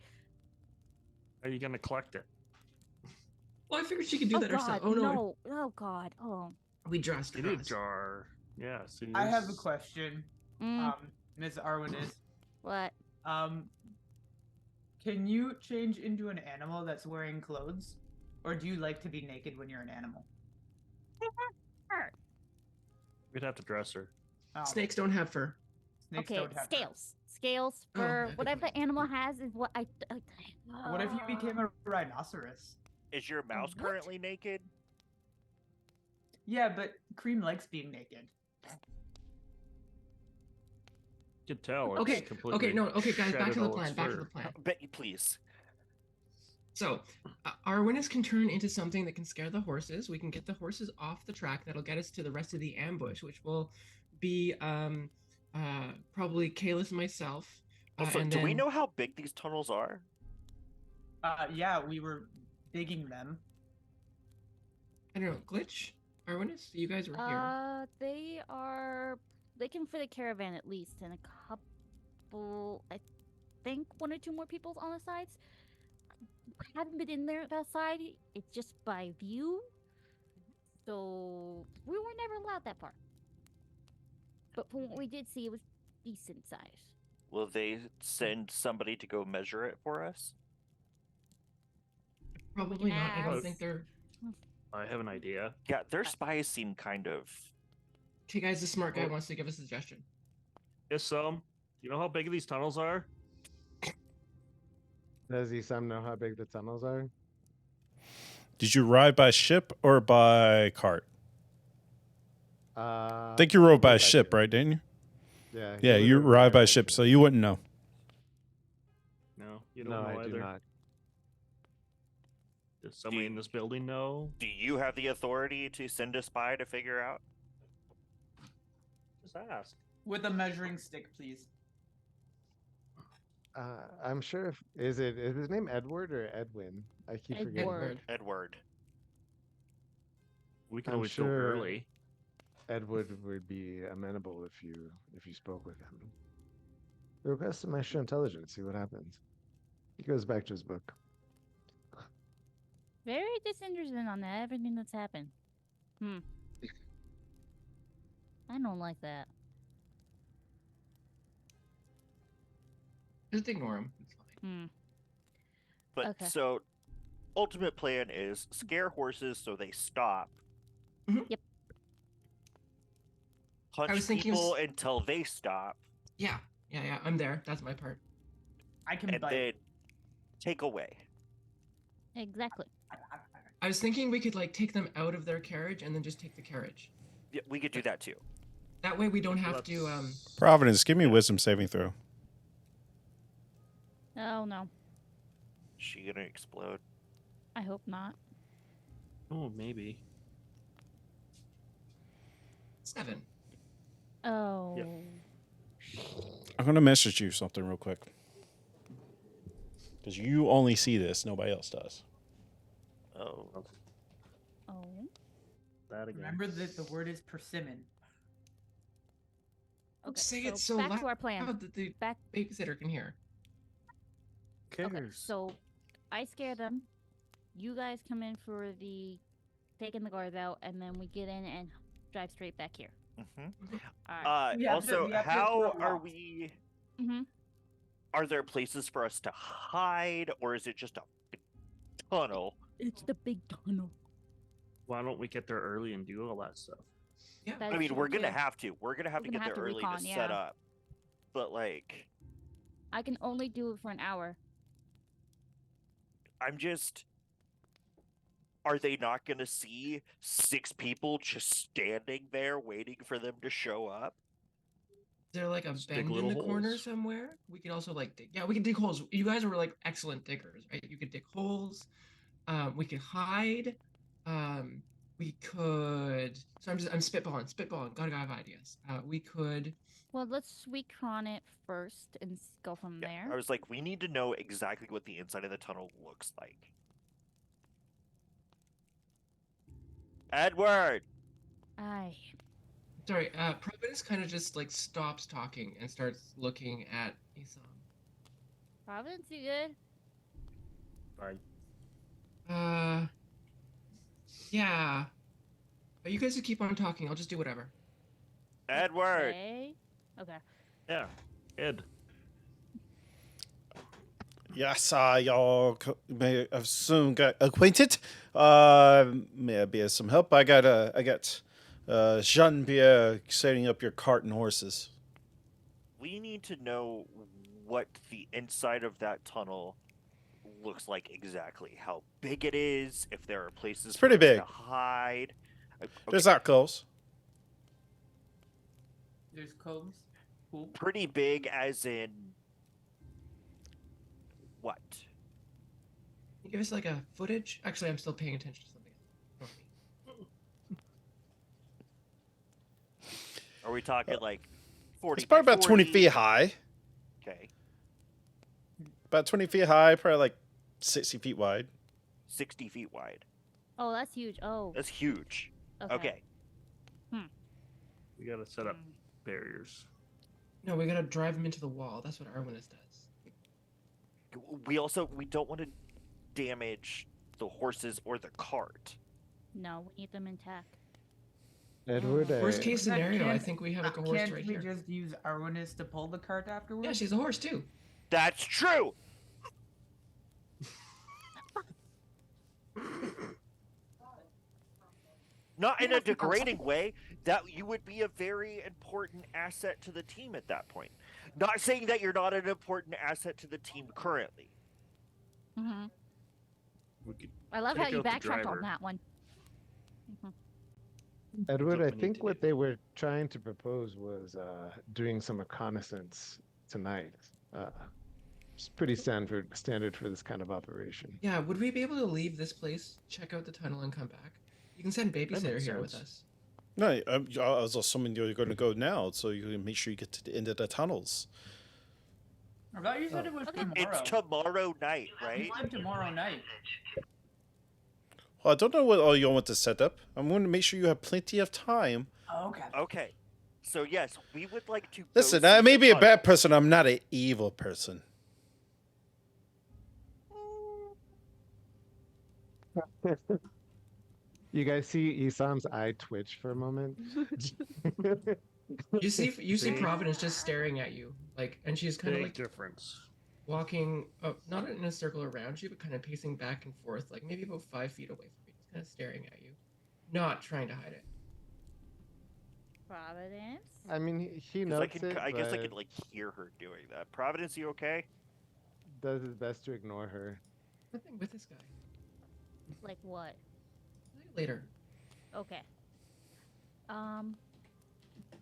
Are you gonna collect it? well, I figured she could do Oh that God, herself. Oh no, no. Oh God. Oh. we draw You need a straws. jar. Yeah. So I have a use- question. Mm, Ms. Arwen is. what? Can you change into an animal that's wearing clothes? Or do you like to be naked when you're an animal? We'd have to dress her. Oh, Snakes don't have fur. Snakes Okay, don't have scales. Scales Oh, for yeah, good whatever point. the animal has is what I. What if you became a rhinoceros? Is your mouse what? currently naked? Yeah, but Cream likes being naked. You can tell. Okay, It's completely okay, no, okay, guys, back shedded to the all its plan. Back to fur. the plan. Betty, please. So, our witness can turn into something that can scare the horses. We can get the horses off the track. That'll get us to the rest of the ambush, which will be probably Kalis and myself. Also, and do we then- know how big these tunnels are? Yeah, we were digging them. I don't know, Glitch? Our witness? You guys were here. They can fit a caravan at least, and a couple. I think 1 or 2 more people on the sides. Haven't been in there that side. It's just by view. So we were never allowed that far. But from what we did see, it was decent size. Will they send somebody to go measure it for us? Probably not. I don't ask. think they're. I have an idea. Yeah, their spies seem kind of. Okay, guys, the smart guy Well- wants to give a suggestion. Yes, you know how big these tunnels are? Does Isam know how big the tunnels are? Did you ride by ship or by cart? I I think you rode by ship, right? Didn't you? Yeah. Yeah, you ride by ship, so you wouldn't know. No, you don't No, know I either. do not. Does somebody in this building know? Do you have the authority to send a spy to figure out? Just ask. With a measuring stick, please. I'm sure. Is his name Edward or Edwin? I keep forgetting. Edward. Edward. We can I'm always go sure- early. Edward would be amenable if you spoke with him. Request some extra intelligence. See what happens. He goes back to his book. Very disinterested on that. Everything that's happened. I don't like that. Just ignore him. It's fine. But Okay. so, ultimate plan is scare horses so they stop. Mhm. Yep. Punch was thinking people until they stop, Yeah, I'm there. That's my part. I can and bite. then take away. Exactly. I was thinking we could like take them out of their carriage and then just take the carriage. Yeah, we could do that too. That way we don't have to. Providence, give me a wisdom saving throw. Oh no. Is she gonna explode? I hope not. Oh, maybe. 7. Oh. I'm gonna message you something real quick because you only see this; nobody else does. Oh, Oh. That again. Remember that the word is persimmon. Don't Okay. say so it so back loud to our plan. that the Back. babysitter can hear. Cares. Okay. So I scare them. You guys come in for the taking the guards out, and then we get in and drive straight back here. hmm All right. We have to- also, we have to how throw are rocks. we? Mm-hmm. Are there places for us to hide, or is it just a big tunnel? It's the big tunnel. Why don't we get there early and do all that stuff? Yeah. That's I mean, true, we're gonna too. have to. We're gonna have We're to gonna get have there to early recon, to set yeah. up. But like, I can only do it for an hour. I'm just. Are they not gonna see 6 people just standing there waiting for them to show up? Is there like a Just dig bend in little the corner holes. somewhere? We could also like dig. Yeah, we can dig holes. You guys were like excellent diggers, right? You could dig holes. We could hide. We could. So I'm spitballing. Gotta have ideas. We could. Well, let's recon it first and go from Yeah, there. I was like, we need to know exactly what the inside of the tunnel looks like. Edward! Aye. Sorry. Providence kind of just like stops talking and starts looking at Isam. Providence, you good? Fine. Yeah. But you guys just keep on talking. I'll just do whatever. Edward! Okay. Okay. Yeah. Ed. Yes, y'all may have soon got acquainted. May I be of some help? I got Jean Pierre setting up your cart and horses. we need to know what the inside of that tunnel looks like exactly. How big it is, if there are places It's pretty for us big. to hide. There's alcoves. There's coves. Cool. Pretty big as in what? Can you give us like a footage? Actually, I'm still paying attention to something. Are we talking like 40? It's probably about 20 40? feet high. Okay. About 20 feet high, probably like 60 feet wide. 60 feet wide. Oh, that's huge. Oh, That's huge. Okay. We gotta set up barriers. No, we gotta drive them into the wall. That's what Arwinis does. We don't want to damage the horses or the cart. No, we need them intact. Edward, Worst case scenario, I Can't- think we have a horse Can't right we here. just use Arwinis to pull the cart afterwards? Yeah, she's a horse too. That's true. Not in a degrading way. That you would be a very important asset to the team at that point. Not saying that you're not an important asset to the team currently. Mm-hmm. We could I love how Take you out the backtracked driver. on that one. Edward, what I we need think to what do. they were trying to propose was doing some reconnaissance tonight. It's pretty standard for this kind of operation. Yeah, would we be able to leave this place, check out the tunnel, and come back? You can send babysitter makes here with sense. us. No, I was assuming you were going to go now, so you can make sure you get to the end of the tunnels. I thought you said it was tomorrow. It's tomorrow night, You right? said tomorrow night. Well, I don't know what all you want to set up. I'm going to make sure you have plenty of time. Oh, okay. Okay. So yes, we would like to. Listen, go I see may the be a tunnel. bad person. I'm not an evil person. You guys see Isam's eye twitch for a moment? You see Big- Providence just staring at you, like, and she's kind of big like difference. walking, not in a circle around you, but kind of pacing back and forth, like maybe about 5 feet away from you, just kind of staring at you, not trying to hide it. Providence. I mean, he 'Cause notes it, I guess I but could like hear her doing that. Providence, you okay? does his best to ignore her. Nothing with this guy. Like what? Later. Okay.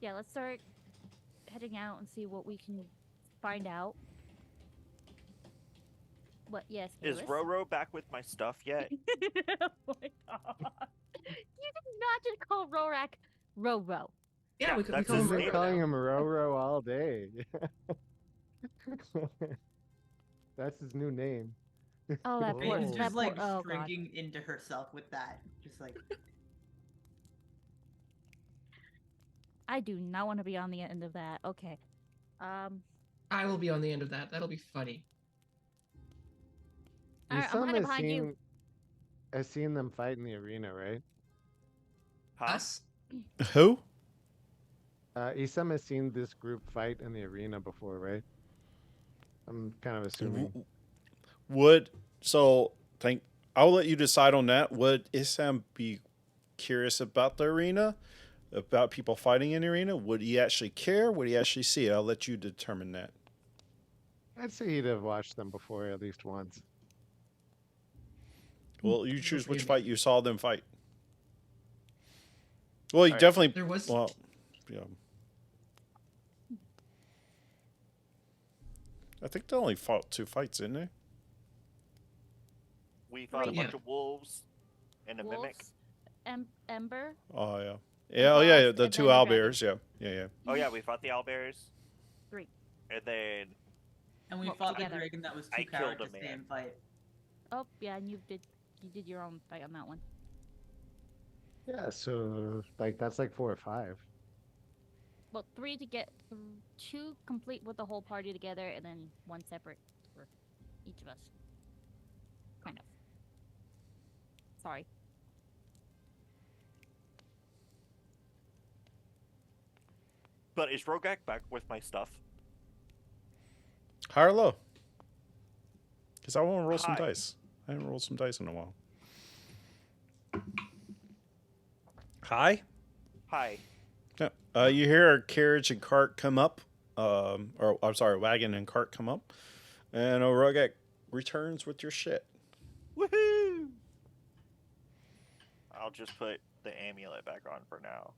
Yeah, let's start heading out and see what we can find out. What? Yes. Is Lewis? Roro back with my stuff yet? Oh my god! You did not just call Rorak Roro. Yeah, we that's call his him I've name been Roro calling now. him Roro all day. That's his new name. Oh, that poor. Raiden's Oh. That just poor. like Oh god. shrinking into herself with that. Just like I do not want to be on the end of that. Okay. I will be on the end of that. That'll be funny. Alright, I'm Isam hiding behind you. has seen them fight in the arena, right? Huh? Us? Who? Isam has seen this group fight in the arena before, right? I'm kind of assuming. I'll let you decide on that. Would Isam be curious about the arena? About people fighting in the arena? Would he actually care? Would he actually see it? I'll let you determine that. I'd say he'd have watched them before at least once. Well, you choose which maybe. fight you saw them fight. Well, you Alright. definitely. There was. Well, yeah. I think they only fought 2 fights, didn't they? We fought a Three. bunch Yeah. of wolves and a mimic. Wolves, Ember. Oh yeah. Yeah. Oh yeah. Boss, The and 2 then the owlbears. Yeah. Yeah. Yeah. Oh yeah, we fought the owlbears. 3. And then and we Well, fought together. the dragon that was too I coward killed to a stay man. and fight. Oh yeah, and you did your own fight on that one. Yeah, so that's like 4 or 5. Well, 3 to get 2 complete with the whole party together, and then 1 separate for each of us. Kind of. Sorry. but is Rogak back with my stuff? High or low? Because I want to roll some High. dice. I haven't rolled some dice in a while. High? Hi. Yeah. You hear a carriage and cart come up or I'm sorry, wagon and cart come up, and Orogak returns with your shit. Woohoo! I'll just put the amulet back on for now.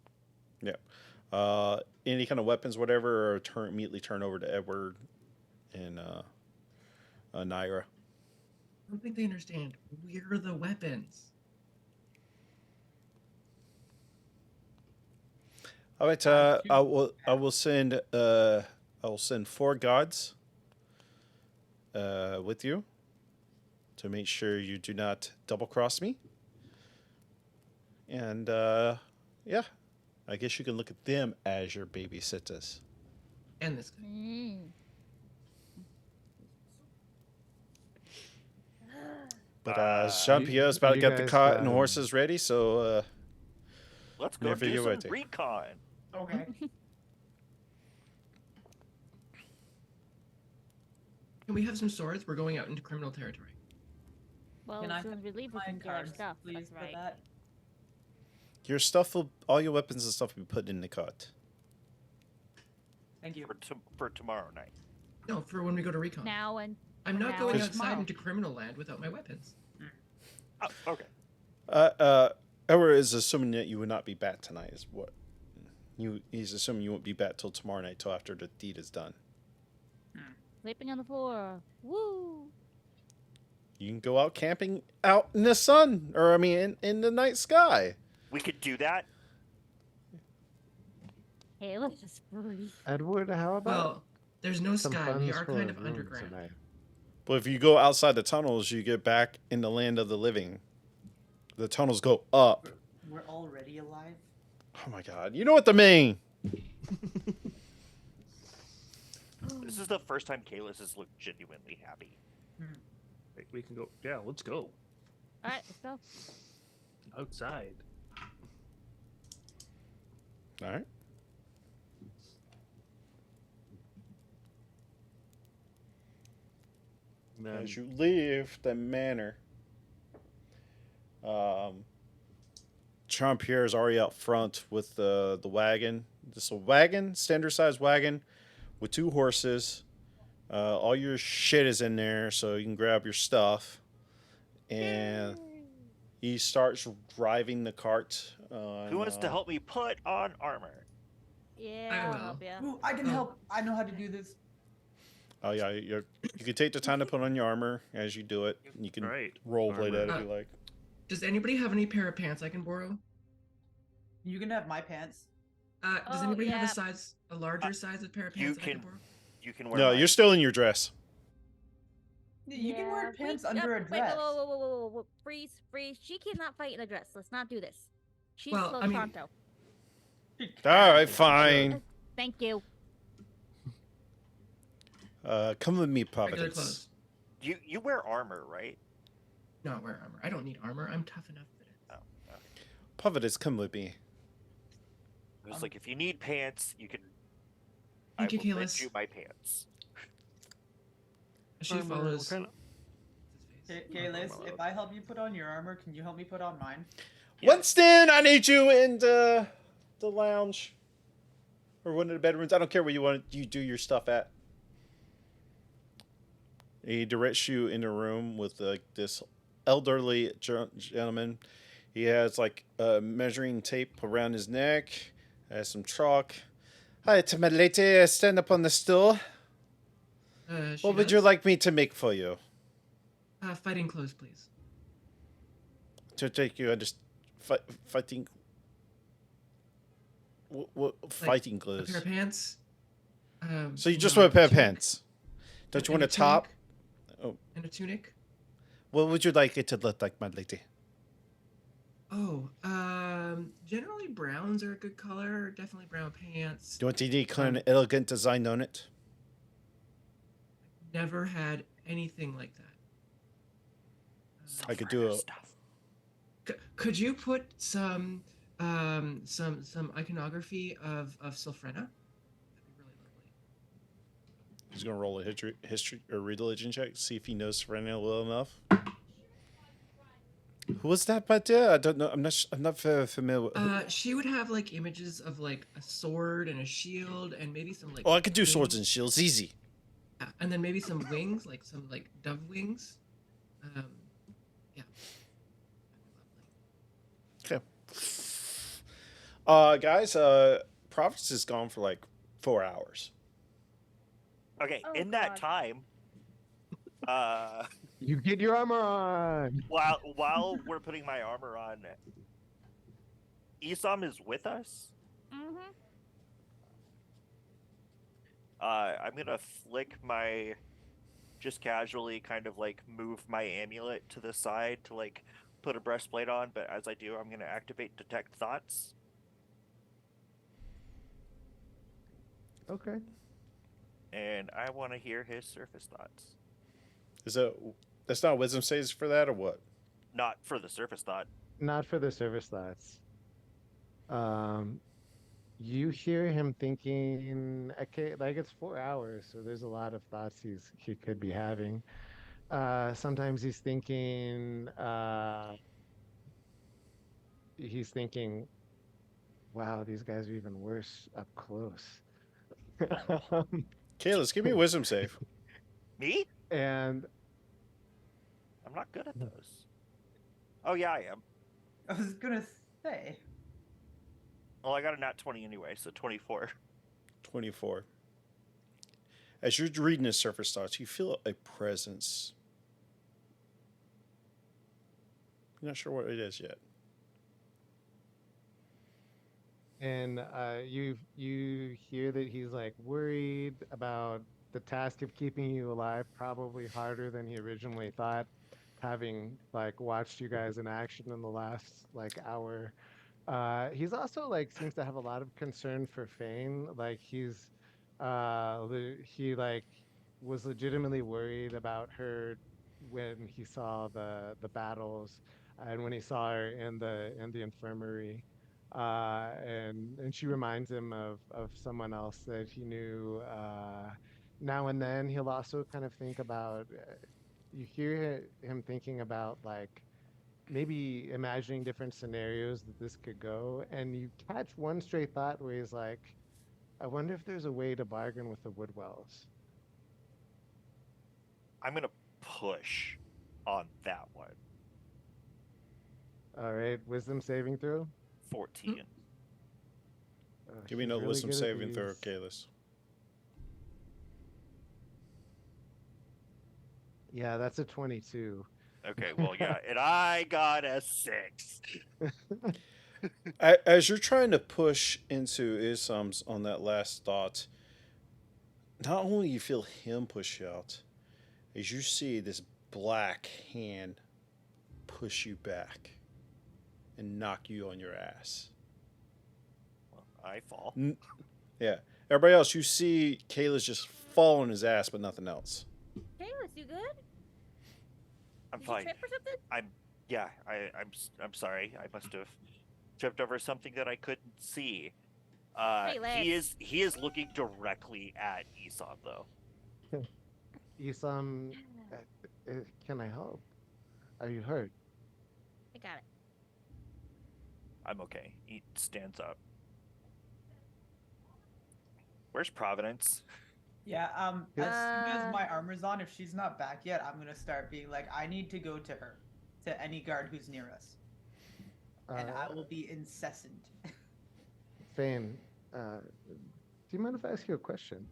Yeah. Any kind of weapons, whatever, or immediately turn over to Edward and Naira. I don't think they understand. We're the weapons. All right. I will send 4 gods with you to make sure you do not double cross me. And yeah, I guess you can look at them as your babysitters. And this guy. But Jean Pierre's about to you get the guys, cart and horses ready, so Let's go Whenever do you're some ready. recon. Okay. Can we have some swords? We're going out into criminal territory. Well, Can I as soon as we leave, we Mine can get our cards, stuff. please, That's for right. that. your stuff all your weapons and stuff will be put in the cart. Thank you. For tomorrow night. No, for when we go to recon. Now and I'm not now going and outside tomorrow. into criminal land without my weapons. Oh, okay. Edward is assuming that you would not be back tonight. Is what he's assuming you won't be back till tomorrow night, till after the deed is done. sleeping on the floor. Woo! You can go out camping out in the sun, or I mean, in the night sky. We could do that. Hey, let's just breathe. Edward, how about Well, there's no some sky. We funds are for kind a of room underground. tonight? But if you go outside the tunnels, you get back in the land of the living. The tunnels go up. We're already alive. Oh my god! You know what I mean? This is the first time Kalis has looked genuinely happy. We can go. Yeah, let's go All right, let's go. outside. All right. And then, As you leave the manor, Jean-Pierre is already out front with the wagon. Just a wagon, standard size wagon, with 2 horses. All your shit is in there, so you can grab your stuff. And he starts driving the cart. Who wants to help me put on armor? Yeah, I I'll will. help ya. Ooh, I can help. I know how to do this. Oh yeah, you can take the time to put on your armor as you do it. You can right. role play that Armor. if you like. Does anybody have any pair of pants I can borrow? You can have my pants. Does Oh, anybody have yeah. a larger size of pair of you pants that I can- can borrow? You can wear. No, mine. you're still in your dress. You can wear Yeah, pants wait, under a wait, dress. whoa. Freeze. She cannot fight in a dress. Let's not do this. She's Well, close I mean- pronto. All right, fine. Thank you. Come with me, Regular Providence. clothes. You wear armor, right? No, I wear armor. I don't need armor. I'm tough enough for it. Providence, come with me. It was like if you need pants, you can. Thank you, I will lend Kalis. you my pants. She Armor, follows. what kind of- Kalis, if I help you put on your armor, can you help me put on mine? Yeah. Winston, I need you in the lounge or one of the bedrooms. I don't care where you do your stuff at. He directs you in a room with this elderly gentleman. He has like measuring tape around his neck. Has some chalk. Hi, to my lady, stand up on the stool. She What would you does. like me to make for you? Fighting clothes, please. To take you under fighting. What fighting A clothes? pair of pants. So you just no, want a pair of tunic, pants? Don't you and want a tunic, top? Oh. And a tunic. What would you like it to look like, my lady? Oh, generally browns are a good color. Definitely brown pants. Do you want any kind of elegant design on it? Never had anything like that. I could do a. Stuff. Could you put some iconography of Sylphrena? That'd be really lovely. He's gonna roll a history or religion check, see if he knows Serena well enough. Who was that? But I don't know. I'm not very familiar. She would have like images of like a sword and a shield and maybe some like. Oh, I could do swords wings. and shields easy. And then maybe some wings, like some like dove wings. Yeah. Okay. Guys, Providence is gone for like 4 hours. Okay, Oh, in that God. time, You get your armor on. while we're putting my armor on, Isam is with us. Mm-hmm. I'm gonna flick my, just casually kind of like move my amulet to the side to like put a breastplate on, but as I do, I'm gonna activate detect thoughts. Okay. And I want to hear his surface thoughts. That's not wisdom saves for that or what? Not for the surface thought. Not for the service thoughts. You hear him thinking, okay, like it's 4 hours, so there's a lot of thoughts he could be having. Sometimes he's thinking, wow, these guys are even worse up close. Kayla's, give me a wisdom save. Me? And I'm not good at those. Oh yeah, I am. I was gonna say. Well, I got a nat 20 anyway, so 24. 24. As you're reading his surface thoughts, you feel a presence. You're not sure what it is yet. and you hear that he's like worried about the task of keeping you alive, probably harder than he originally thought, having like watched you guys in action in the last like hour. He's also like seems to have a lot of concern for Fane. Like he like was legitimately worried about her when he saw the battles and when he saw her in the infirmary. And she reminds him of someone else that he knew. Now and then he'll also kind of think about. You hear him thinking about like maybe imagining different scenarios that this could go, and you catch one stray thought where he's like, "I wonder if there's a way to bargain with the Woodwells." I'm gonna push on that one. All right, wisdom saving throw. 14. Give me She's another really wisdom good at saving throw, these. Kalis. Yeah, that's a 22. Okay, well, yeah, and I got a 6. As you're trying to push into Isam's on that last thought, not only you feel him push out, as you see this black hand push you back and knock you on your ass. Well, I fall. Yeah. Everybody else, you see Kayla's just fall on his ass, but nothing else. Kalis, you good? I'm Did fine. you trip or something? I'm sorry. I must have tripped over something that I couldn't see. Kalis. He is looking directly at Isam though. Isam, can I help? Are you hurt? I got it. I'm okay. He stands up. Where's Providence? Yeah, as soon as Uh, my armor's on, if she's not back yet, I'm gonna start being like, I need to go to her, to any guard who's near us, and I will be incessant. Fane, do you mind if I ask you a question?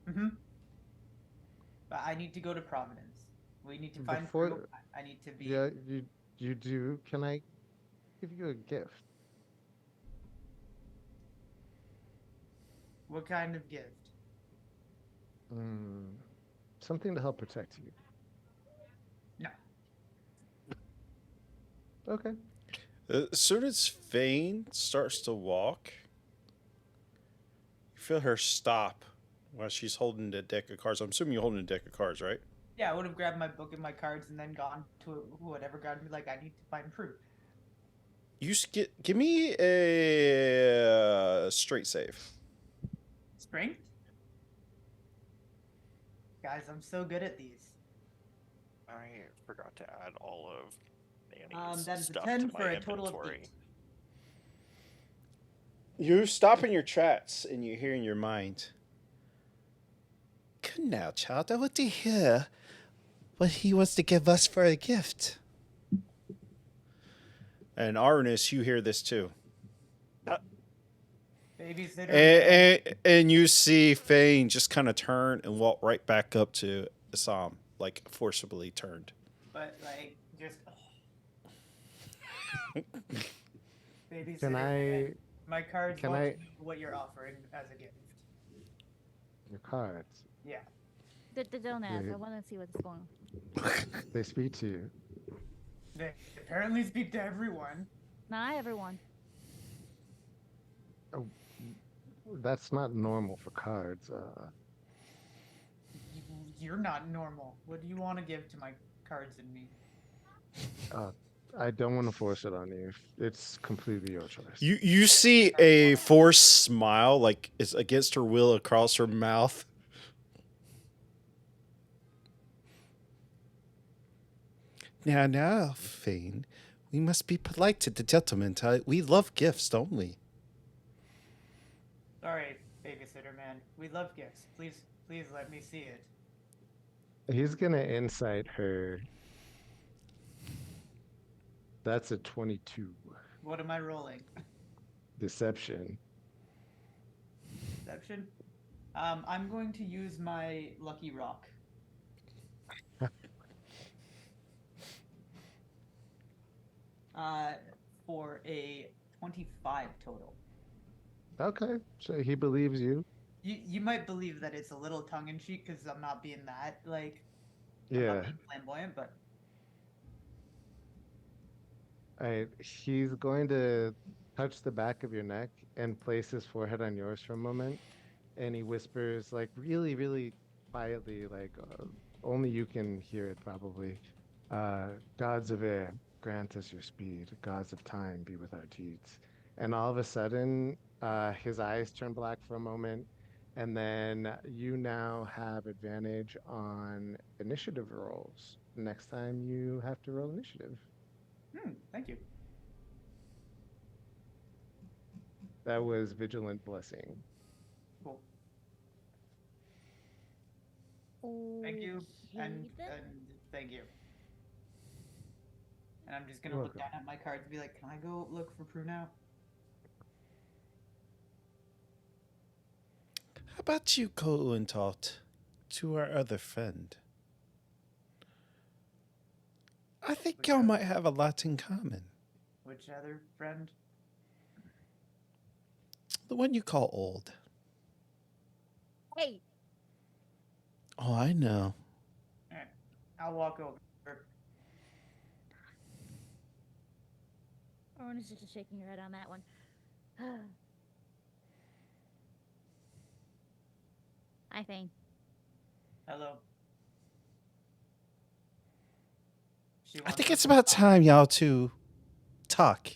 But I need to go to Providence. We need to find Before- Prue. I need to be. Yeah, you do. Can I give you a gift? What kind of gift? Something to help protect you. No. Okay. As soon as Fane starts to walk, you feel her stop while she's holding the deck of cards. I'm assuming you're holding a deck of cards, right? Yeah, I would have grabbed my book and my cards and then gone to whatever guard and be like, I need to find Prue. Give me a straight save. Strength? Guys, I'm so good at these. I forgot to add all of mayonnaise That is a stuff 10 to for my a total of inventory. 8. You stop in your tracks and you hear in your mind, "Come now, child, I want to hear what he wants to give us for a gift." And Arnis, you hear this too. Babysitter. Man. And you see Fane just kind of turn and walk right back up to Assam, like forcibly turned. But like just babysitter. Can Man. My cards can want I- to know what you're offering as a gift. Your cards. Yeah. Don't ask. Yeah. I want to see what's going on. They speak to you. They apparently speak to everyone. Not everyone. That's not normal for cards. You're not normal. What do you want to give to my cards and me? I don't want to force it on you. It's completely your choice. You see a forced smile, like it's against her will, across her mouth. Now, Fane, we must be polite to the gentleman. We love gifts, don't we? Sorry, babysitter man. We love gifts. Please let me see it. He's gonna insight her. That's a 22. What am I rolling? Deception. Deception? I'm going to use my lucky rock. For a 25 total. Okay, so he believes you. You might believe that it's a little tongue in cheek because I'm not being that like I'm Yeah. not being flamboyant, but He's going to touch the back of your neck and place his forehead on yours for a moment, and he whispers, like really, really quietly, like only you can hear it probably. Gods of air, grant us your speed. Gods of time, be with our deeds. And all of a sudden, his eyes turn black for a moment, and then you now have advantage on initiative rolls next time you have to roll initiative. thank you. That was Vigilant Blessing. Cool. Thank you. And thank you. And I'm just gonna You're look welcome. down at my cards and be like, can I go look for Prue now? How about you go and talk to our other friend? I think Which y'all other- might have a lot in common. Which other friend? The one you call old. Hey, Oh, I know. Alright. I'll walk over. Orange is just shaking her head on that one. Hi, Fane. Hello. She I wants think us it's to about talk. time y'all two talk.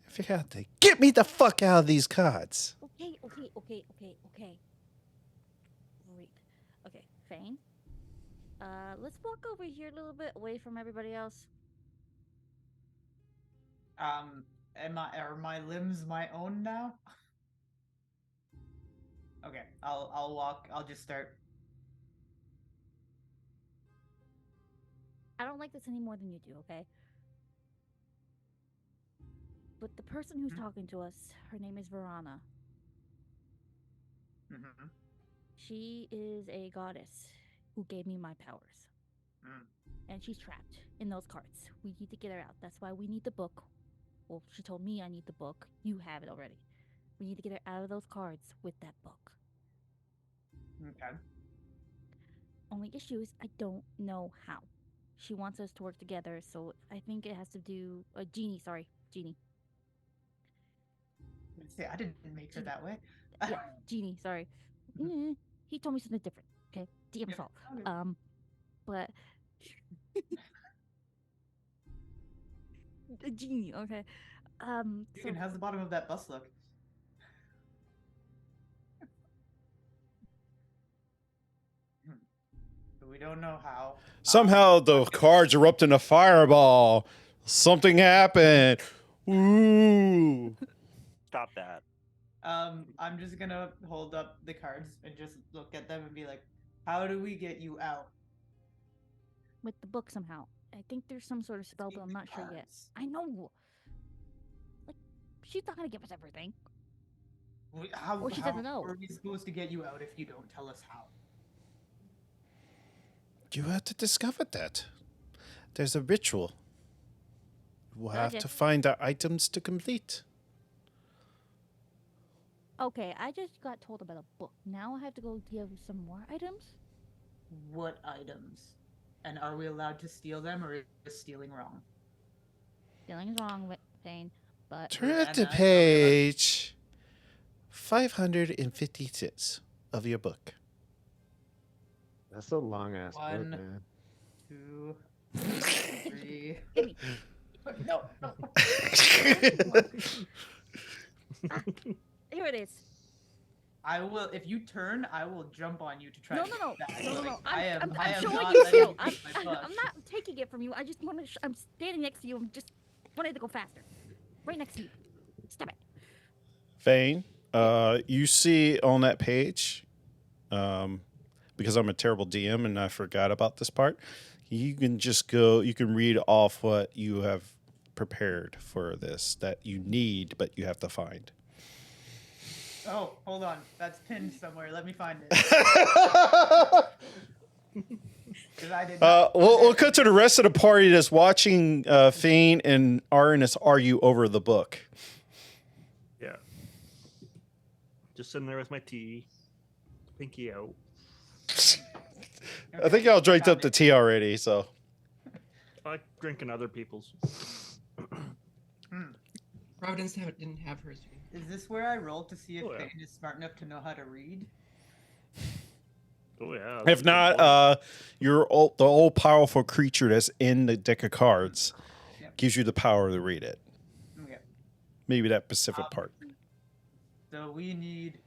I figure out to get me the fuck out of these cards. Okay. Great. Okay, Fane. Let's walk over here a little bit away from everybody else. Are my limbs my own now? Okay, I'll walk. I'll just start. I don't like this any more than you do, okay? But the person who's talking to us, her name is Verana. Mm-hmm. She is a goddess who gave me my powers. And she's trapped in those cards. We need to get her out. That's why we need the book. Well, she told me I need the book. You have it already. We need to get her out of those cards with that book. Okay. Only issue is I don't know how. She wants us to work together, so I think it has to do... Genie. See, I didn't make her that way. Yeah, Genie, sorry. He told me something different, okay? DM Yep, fault. okay. But... A genie, okay. Deacon, how's the bottom of that bus look? So we don't know how. Somehow the cards erupt in a fireball. Something happened. Ooh. Stop that. I'm just gonna hold up the cards and just look at them and be like, "How do we get you out?" With the book somehow. I think there's some sort of spell, but I'm not sure yet. Cards. I know. Like, she's not gonna give us everything. How, Or she how doesn't know. are we supposed to get you out if you don't tell us how? You have to discover that. There's a ritual. We'll have Gotcha. to find the items to complete. Okay, I just got told about a book. Now I have to go give some more items? What items? And are we allowed to steal them, or is stealing wrong? Stealing is wrong, Thane, but Turn And to I know page 556 of your book. That's a long ass book, One. man. 2, 3. give me. No, no. Here it is. I will. If you turn, I will jump on you to try. No, to no, get no, that. no, no, Like, no. I am I'm showing not you letting still. you get my I'm butt. not taking it from you. I just want to. I'm standing next to you. I'm just wanted to go faster. Right next to you. Stop it. Vane, you see on that page, because I'm a terrible DM and I forgot about this part, you can just go, you can read off what you have prepared for this that you need, but you have to find. Oh, hold on. That's pinned somewhere. Let me find it. 'Cause I did not. We'll cut to the rest of the party that's watching Fane and Arnis argue over the book. Yeah. Just sitting there with my tea, pinky out. I think y'all drank Found up the it. tea already, so. I like drinking other people's. Providence didn't have hers. Is this where I roll to see if Oh, yeah. Thane is smart enough to know how to read? Oh yeah. If not, the old powerful creature that's in the deck of cards Yep. gives you the power to read it. Okay. Maybe that specific part. So we need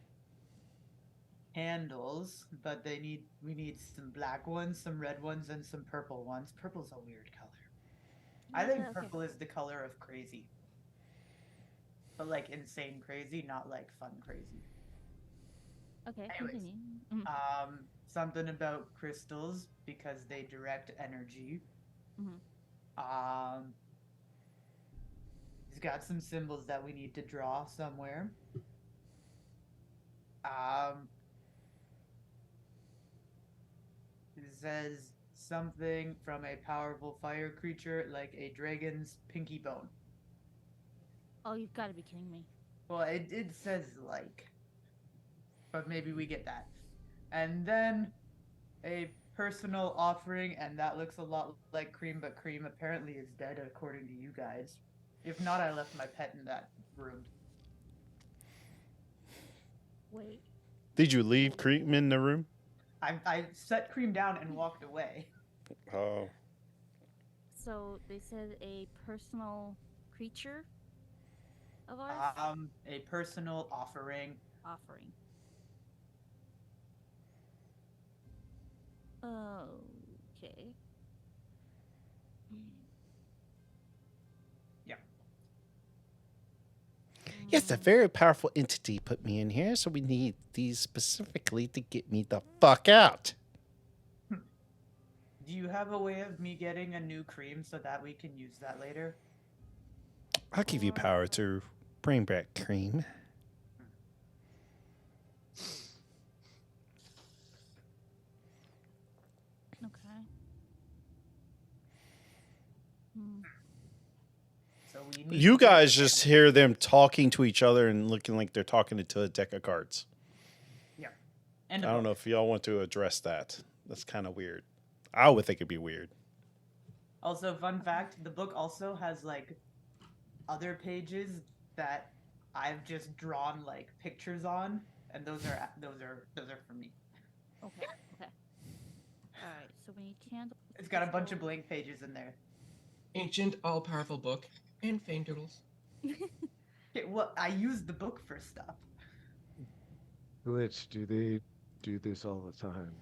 handles, but we need some black ones, some red ones, and some purple ones. Purple's a weird color. I think Okay. purple is the color of crazy. But like insane crazy, not like fun crazy. Okay, Anyways. continue. Mhm. Something about crystals because they direct energy. Mhm. He's got some symbols that we need to draw somewhere. It says something from a powerful fire creature like a dragon's pinky bone. Oh, you've got to be kidding me. Well, it says like, but maybe we get that. And then a personal offering, and that looks a lot like Cream, but Cream apparently is dead according to you guys. If not, I left my pet in that room. Wait. Did you leave Cream in the room? I set Cream down and walked away. Oh. So they said a personal creature of ours A personal offering. offering. Okay. Yeah. Yes, a very powerful entity put me in here, so we need these specifically to get me the fuck out. Do you have a way of me getting a new Cream so that we can use that later? I'll give you power to bring back Cream. Okay. Hmm. So we need You to get guys the just handle. hear them talking to each other and looking like they're talking into a deck of cards. Yeah. And I don't know if y'all want to address that. That's kind of weird. I would think it'd be weird. Also, fun fact: the book also has like other pages that I've just drawn like pictures on, and those are for me. Okay. Okay. All right. So we need candles. It's got a bunch of blank pages in there. Ancient, all-powerful book and Fane doodles. Okay, well, I use the book for stuff. Glitch, do they do this all the time?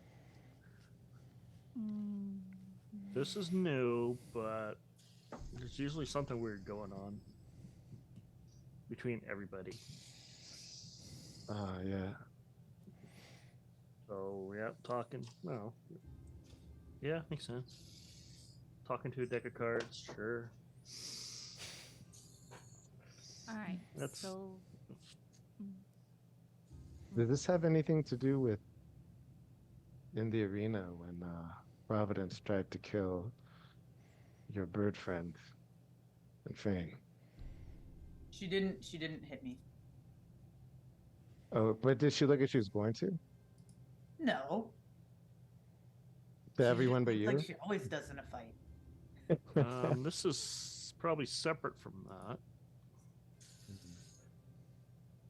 This is new, but There's usually something weird going on between everybody. Yeah. So yeah, talking. Well, yeah, makes sense. Talking to a deck of cards, sure. All right. That's- So Did this have anything to do with in the arena when Providence tried to kill your bird friend and Fang? She didn't hit me. Oh, but did she look like she was going to? No. To She everyone but just you? looked like she always does in a fight. This is probably separate from that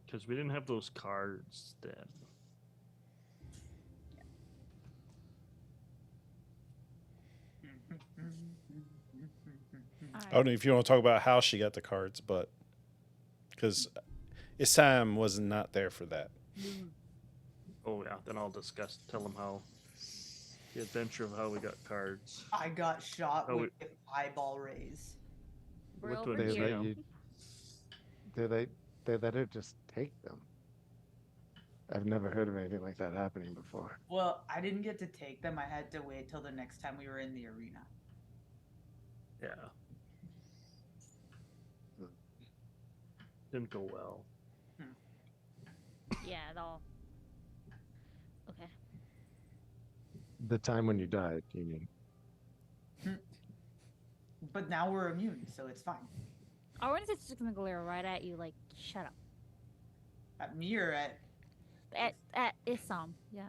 because we didn't have those cards then. all I don't know if you want to talk about how she got the cards, but because Isam was not there for that. Oh yeah, then I'll tell them how the adventure of how we got cards. I got shot Oh, with an eyeball raise. We're What over do I They do? let here. you. They let her just take them. I've never heard of anything like that happening before. Well, I didn't get to take them. I had to wait till the next time we were in the arena. Yeah. Didn't go well. Yeah, it all. Okay. The time when you died, you mean? But now we're immune, so it's fine. Or is it just gonna glare right at you like, shut up? At me or at At Isam, yeah.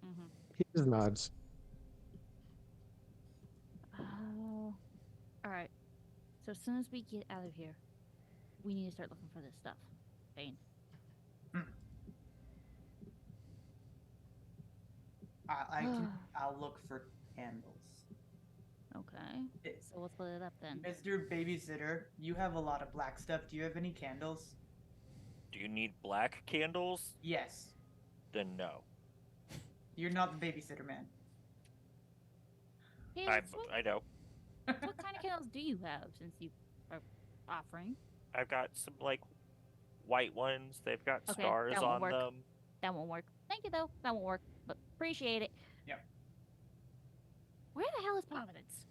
Mm-hmm. He just nods. Oh. All right. So as soon as we get out of here, we need to start looking for this stuff. Bane. I'll look for candles. Okay. It's- So we'll split it up then. Mr. Babysitter, you have a lot of black stuff. Do you have any candles? Do you need black candles? Yes. Then no. You're not the babysitter man. Hey, I know. what kind of candles do you have since you are offering? I've got some like white ones. They've got Okay, stars that won't on work. them. That won't work. Thank you though. That won't work. But appreciate it. Yep. Where the hell is Providence?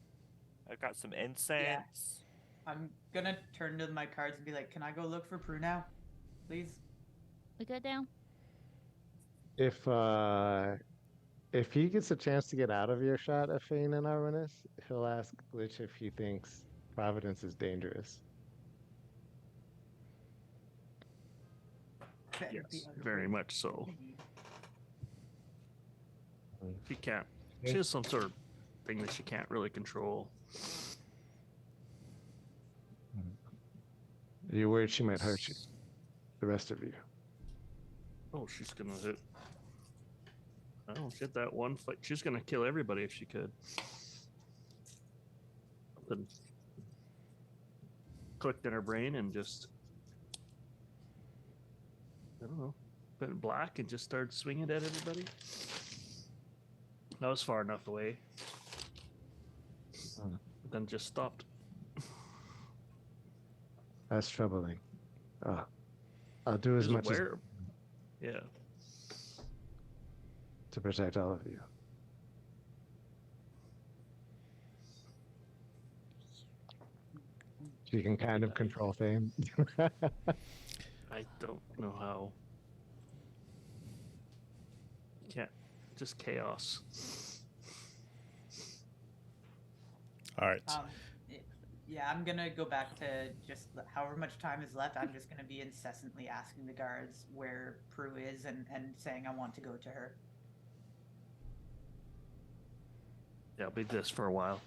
I've got some incense. I'm gonna turn to my cards and be like, "Can I go look for Prue now, please?" We good now? If he gets a chance to get out of earshot of Fane and Arvinus, he'll ask Glitch if he thinks Providence is dangerous. Better Yes, be out of very range. much so. Me. She can't. She has some sort of thing that she can't really control. Are you worried she might hurt you? The rest of you. Oh, she's gonna hit. I don't get that one fight. She's gonna kill everybody if she could. Then clicked in her brain and just, I don't know, went black and just started swinging at everybody. That was far enough away. But then just stopped. That's troubling. I'll do as She's much as aware. Yeah. to protect all of you. You can kind of control Fame. I don't know how. Can't. Just chaos. All right. Yeah, I'm gonna go back to just however much time is left. I'm just gonna be incessantly asking the guards where Prue is and saying I want to go to her. Yeah, I'll be this for a while.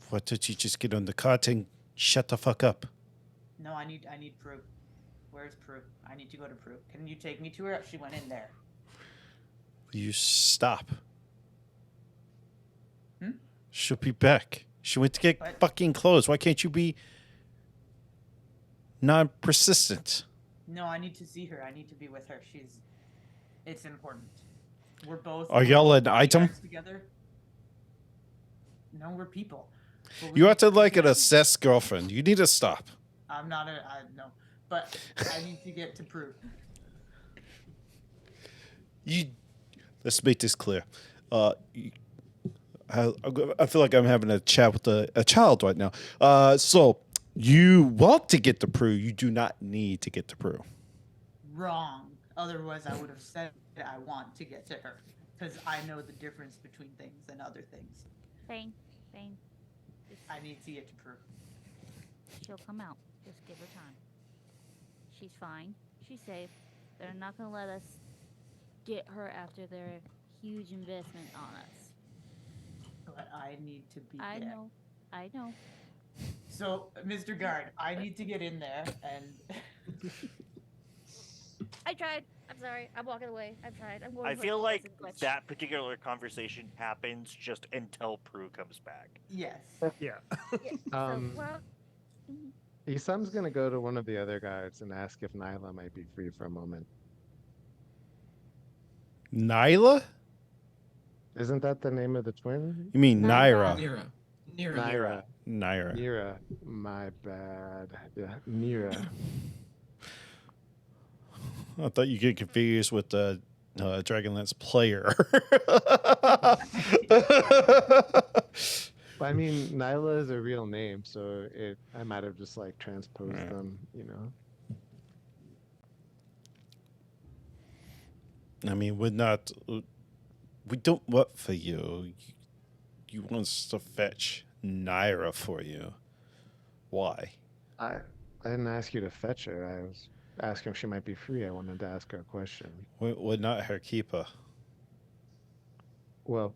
Why don't you just get on the cart and shut the fuck up? No, I need Prue. Where's Prue? I need to go to Prue. Can you take me to her? She went in there. Will you stop? Hmm? She'll be back. She went to get What? fucking clothes. Why can't you be non-persistent? No, I need to see her. I need to be with her. It's important. We're both. Are y'all an bodyguards item? together? No, we're people. But You we- acted like an yeah, obsessed girlfriend. You need to stop. I'm not no, but I need to get to Prue. Let's make this clear. I feel like I'm having a chat with a child right now. So you want to get to Prue. You do not need to get to Prue. Wrong. Otherwise, I would have said I want to get to her because I know the difference between things and other things. Fane. I need to get to Prue. She'll come out. Just give her time. She's fine. She's safe. They're not gonna let us get her after their huge investment on us. But I need to be I there. know. So, Mr. Guard, I need to get in there and. I tried. I'm sorry. I'm walking away. I've tried. I'm going. I for feel it. like It's a glitch. that particular conversation happens just until Prue comes back. Yes. Yeah. Yeah, well, Isam's gonna go to one of the other guards and ask if Nyla might be free for a moment. Nyla? Isn't that the name of the twin? You mean Nyra. Naira? Nira. Nyra. Naira. Nira. My bad. Yeah, Nira. I thought you get confused with the Dragonlance player. I mean, Nyla is a real name, so I might have just like transposed Yeah. them, you know. I mean, we don't work for you. You want us to fetch Naira for you. Why? I didn't ask you to fetch her. I was asking if she might be free. I wanted to ask her a question. We're not her keeper. Well,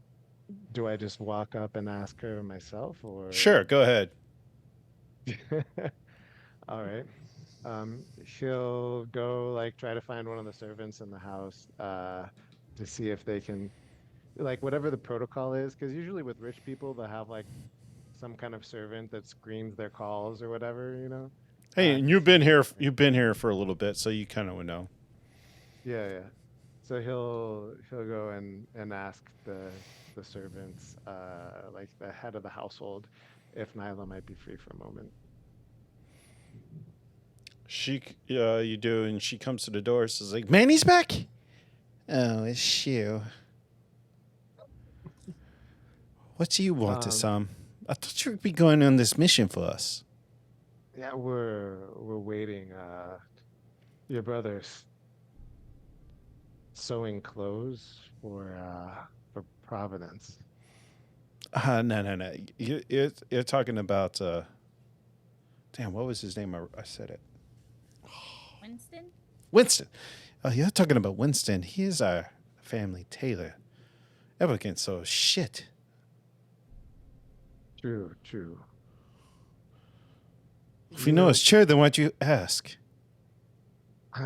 do I just walk up and ask her myself, or? Sure, go ahead. All right. She'll go like try to find one of the servants in the house to see if they can, like whatever the protocol is, because usually with rich people they'll have like some kind of servant that screens their calls or whatever, you know. Hey, and you've been here for a little bit, so you kind of would know. Yeah. So he'll go and ask the servants, like the head of the household, if Nyla might be free for a moment. You do, and she comes to the door. Says like, "Manny's back." Oh, it's you. What do you want, Sam? I thought you would be going on this mission for us. Yeah, we're waiting. Your brother's sewing clothes for Providence. No. You're talking about. Damn, what was his name? I said it. Winston. Oh, you're talking about Winston. He is our family tailor. Elegant, so shit. True. If you know it's true, then why'd you ask?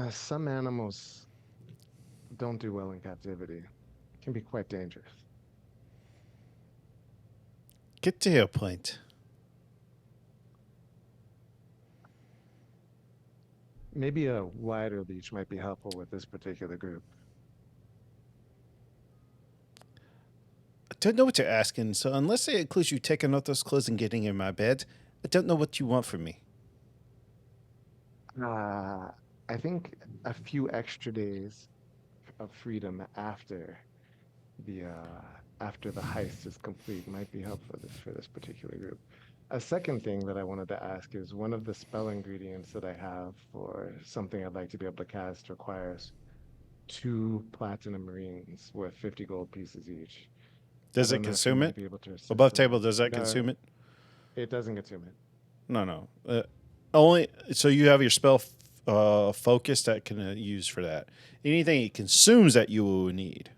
Some animals don't do well in captivity. It can be quite dangerous. Get to your point. Maybe a wider leash might be helpful with this particular group. I don't know what you're asking, so unless it includes you taking off those clothes and getting in my bed, I don't know what you want from me. I think a few extra days of freedom after the heist is complete might be helpful for this particular group. A second thing that I wanted to ask is one of the spell ingredients that I have for something I'd like to be able to cast requires 2 platinum rings worth 50 gold pieces each. Does I it don't know if you consume might it? be able to assist Above in table, that. does that No, consume it? It doesn't consume it. No. Only so you have your spell focus that can use for that. Anything it consumes that you will need.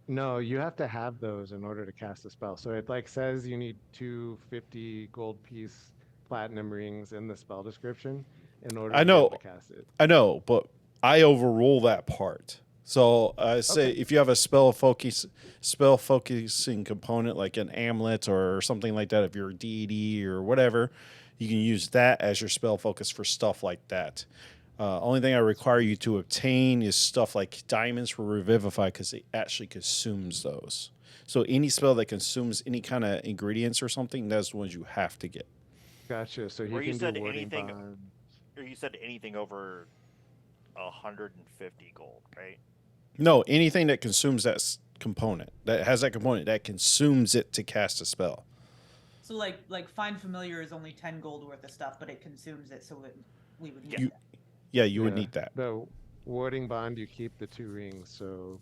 No, you have to have those in order to cast a spell. So it like says you need 250 gold piece platinum rings in the spell description in order I to be know. able to cast it. I know, but I overrule that part. So I say Okay. if you have a spell focusing component like an amulet or something like that, if you're a deity or whatever, you can use that as your spell focus for stuff like that. Only thing I require you to obtain is stuff like diamonds for Revivify because it actually consumes those. So any spell that consumes any kind of ingredients or something, that's the ones you have to get. Gotcha. So he Or you can do said warding anything- bond. Or you said anything over 150 gold, right? No, anything that consumes that component, that has that component, that consumes it to cast a spell. So like Find Familiar is only 10 gold worth of stuff, but it consumes it, so we would need You- that. Yeah, you would Yeah. need that. The warding bond, you keep the 2 rings, so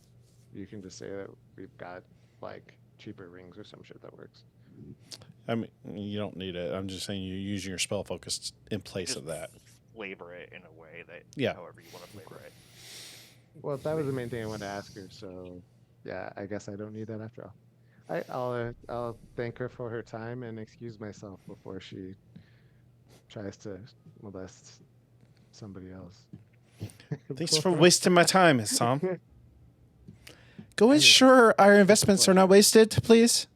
you can just say that we've got like cheaper rings or some shit that works. I mean, you don't need it. I'm just saying you're using your spell focus in place Just of that. flavor it in a way that, Yeah. however you want to flavor it. Well, that was the main thing I wanted to ask her, so yeah, I guess I don't need that after all. I'll thank her for her time and excuse myself before she tries to molest somebody else. Thanks for wasting my time, Sam. Go ensure our investments are not wasted, please.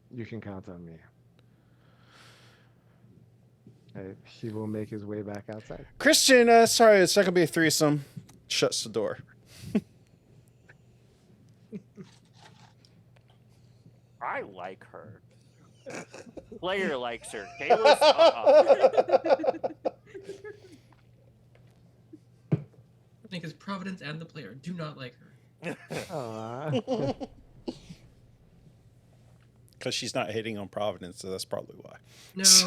You can count on me. He will make his way back outside. Christian, sorry, it's not gonna be a threesome. Shuts the door. I like her. Player likes her. Kayla's, Because Providence and the player do not like her. Aw. Because she's not hitting on Providence, so that's probably why. No, that's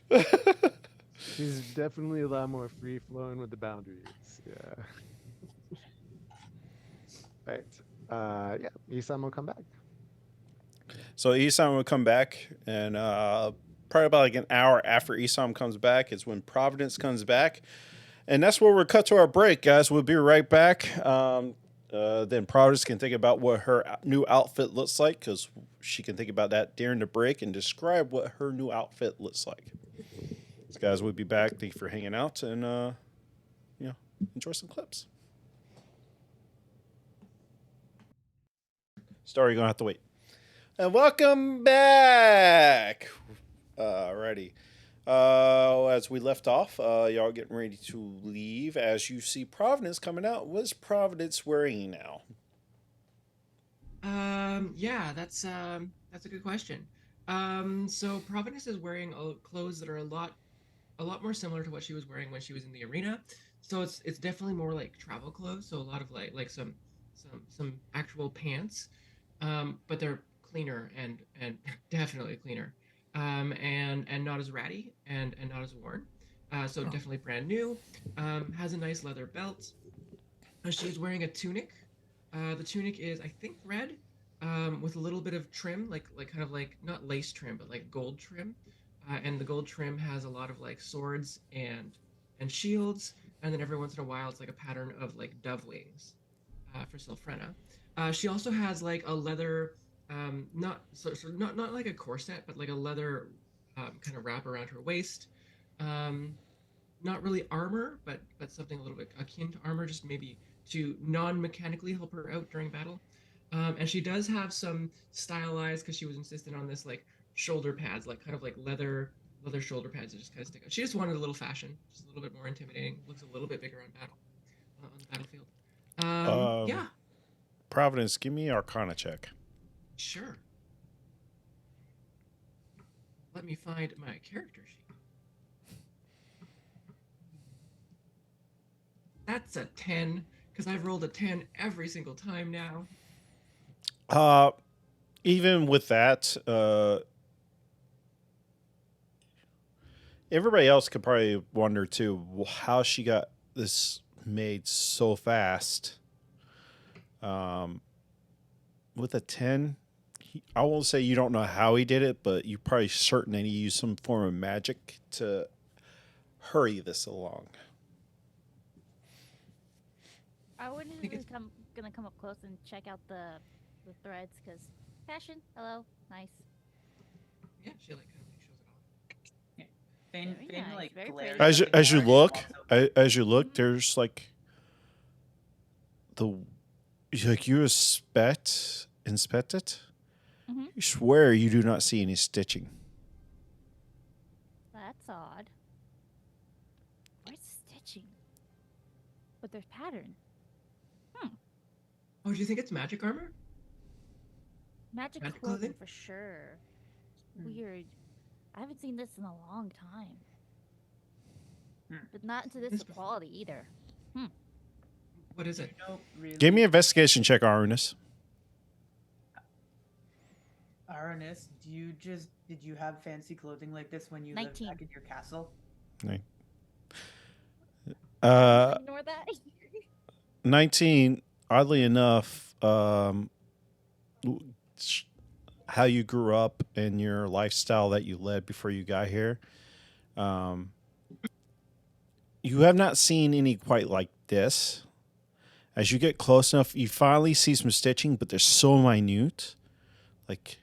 not She's definitely a lot more free flowing with the boundaries. Yeah. Right. Yeah. Isam will come back. So Esam will come back, and probably about like an hour after Esam comes back is when Providence comes back. And that's where we're cut to our break, guys. We'll be right back. Then Providence can think about what her new outfit looks like, because she can think about that during the break and describe what her new outfit looks like. So guys, we'll be back. Thank you for hanging out, and enjoy some clips. Story, you're gonna have to wait. And welcome back. Alrighty. As we left off, y'all getting ready to leave. As you see Providence coming out, what's Providence wearing now? Yeah, that's a good question. So Providence is wearing clothes that are a lot more similar to what she was wearing when she was in the arena. So it's definitely more like travel clothes. So a lot of like some actual pants, but they're cleaner and definitely cleaner. And not as ratty and not as worn. So definitely brand new. Has a nice leather belt. She's wearing a tunic. The tunic is, I think, red, with a little bit of trim, like kind of like not lace trim, but like gold trim. And the gold trim has a lot of like swords and shields, and then every once in a while it's like a pattern of like dove wings for Sylphrena. She also has like a leather, not like a corset, but like a leather kind of wrap around her waist. Not really armor, but something a little bit akin to armor, just maybe to non-mechanically help her out during battle. And she does have some stylized, because she was insistent on this, like shoulder pads, like kind of like leather shoulder pads that just kind of stick out. She just wanted a little fashion, just a little bit more intimidating. Looks a little bit bigger on the battlefield. Yeah, Providence, give me Arcana check. sure. Let me find my character sheet. That's a 10, because I've rolled a 10 every single time now. Even with that, everybody else could probably wonder too how she got this made so fast. With a 10, I won't say you don't know how he did it, but you're probably certain that he used some form of magic to hurry this along. I wouldn't really gonna come up close and check out the threads, because fashion, hello, nice. Yeah, she like kind of like shows it off. Fane, Very Fane nice, like very glares pretty. As you, at the as you guard and look, walks over. as you look, there's like you inspect it. Mhm. You swear you do not see any stitching. That's odd. stitching, but there's pattern. Oh, do you think it's magic armor? Magic Magic clothing clothing? for sure. Hmm. Weird. I haven't seen this in a long time. Hmm. But not to this This- quality either. What is it? You know, really, Give me an investigation check, Arnis. Aranis, did you have fancy clothing like this when you lived 19. back in your castle? Ignore that. 19. Oddly enough, how you grew up and your lifestyle that you led before you got here, you have not seen any quite like this. As you get close enough, you finally see some stitching, but they're so minute. Like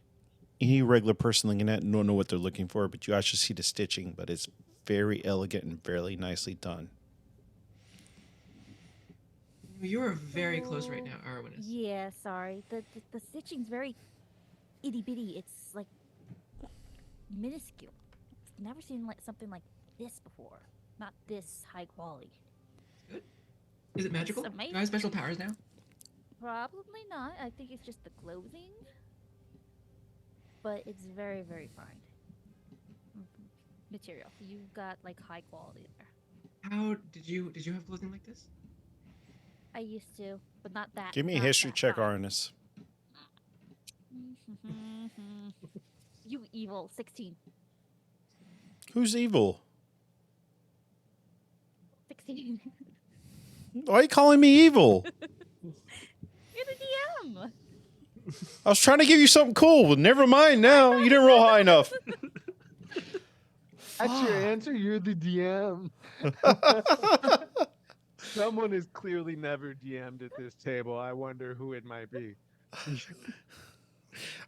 any regular person looking at it don't know what they're looking for, but you actually see the stitching, but it's very elegant and very nicely done. You are very close right now, Arwinis. Yeah, sorry. The stitching's very itty bitty. It's like minuscule. I've never seen like something like this before. Not this high quality. Is it magical? Do amazing. I have special powers now? Probably not. I think it's just the clothing. But it's very, very fine. Material. You got like high quality there. How did you have clothing like this? I used to, but not that. Give me a not history that check, fine. Arnis. You evil 16. Who's evil? 16. Why are you calling me evil? You're the DM. I was trying to give you something cool, but never mind now. You didn't roll high enough. That's your answer. You're the DM. Someone is clearly never DM'd at this table. I wonder who it might be.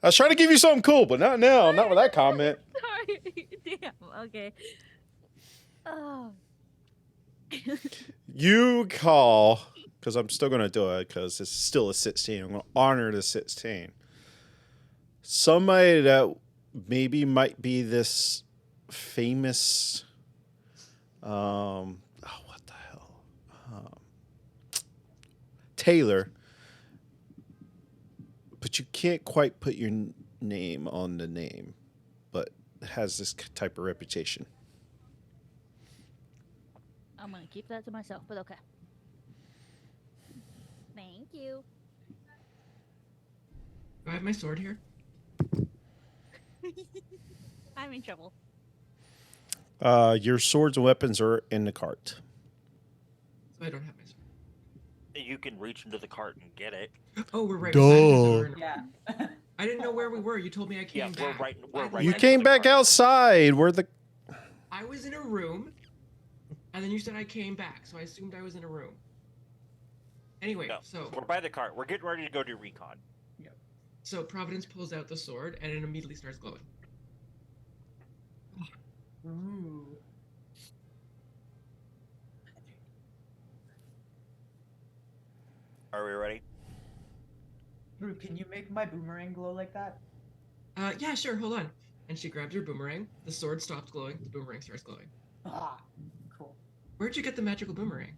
I was trying to give you something cool, but not now. Not with that comment. Sorry. Damn. Okay. Oh. You call, because I'm still going to do it, because it's still a 16. I'm going to honor the 16. Somebody that maybe might be this famous, what the hell? Taylor. But you can't quite put your name on the name, but has this type of reputation. I'm gonna keep that to myself, but okay. Thank you. Do I have my sword here? I'm in trouble. Your swords and weapons are in the cart. So I don't have my sword. You can reach into the cart and get it. Oh, we're right Duh. beside each other. in a- Yeah. I didn't know where we were. You told me I came Yeah, back. we're right You next came to the back cart. outside. Where the I was in a room, and then you said I came back, so I assumed I was in a room. Anyway, No, so we're by the cart. We're getting ready to go do recon. Providence pulls out the sword, and it immediately starts glowing. Ooh. Are we ready? Drew, can you make my boomerang glow like that? Yeah, sure. Hold on. And she grabs your boomerang. The sword stops glowing. The boomerang starts glowing. Ah, cool. Where'd you get the magical boomerang?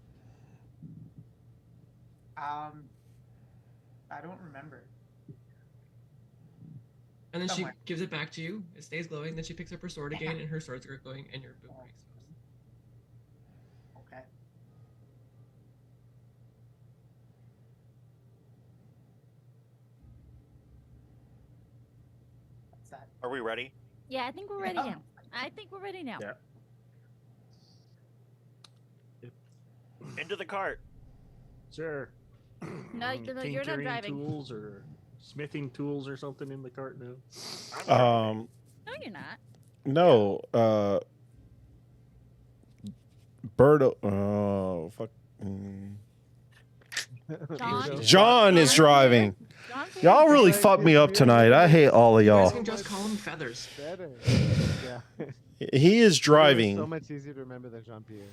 I don't remember. And then Somewhere. she gives it back to you. It stays glowing. Then she picks up her sword again, and her sword's glowing, and your boomerang stops. Okay. What's that? Are we ready? Yeah, I think we're ready Yeah. now. I think we're ready now. Yeah. Into the cart. Sure. No, Any no, you're not tinkering driving. tools or smithing tools or something in the cart now? I'm driving. No, you're not. no Birdo. Oh fuck. John? John is driving. John's here. Y'all really fucked me up tonight. I hate all of You guys y'all. can just call them feathers. Better. Yeah. He is It's so driving, much easier to remember than Jean Pierre.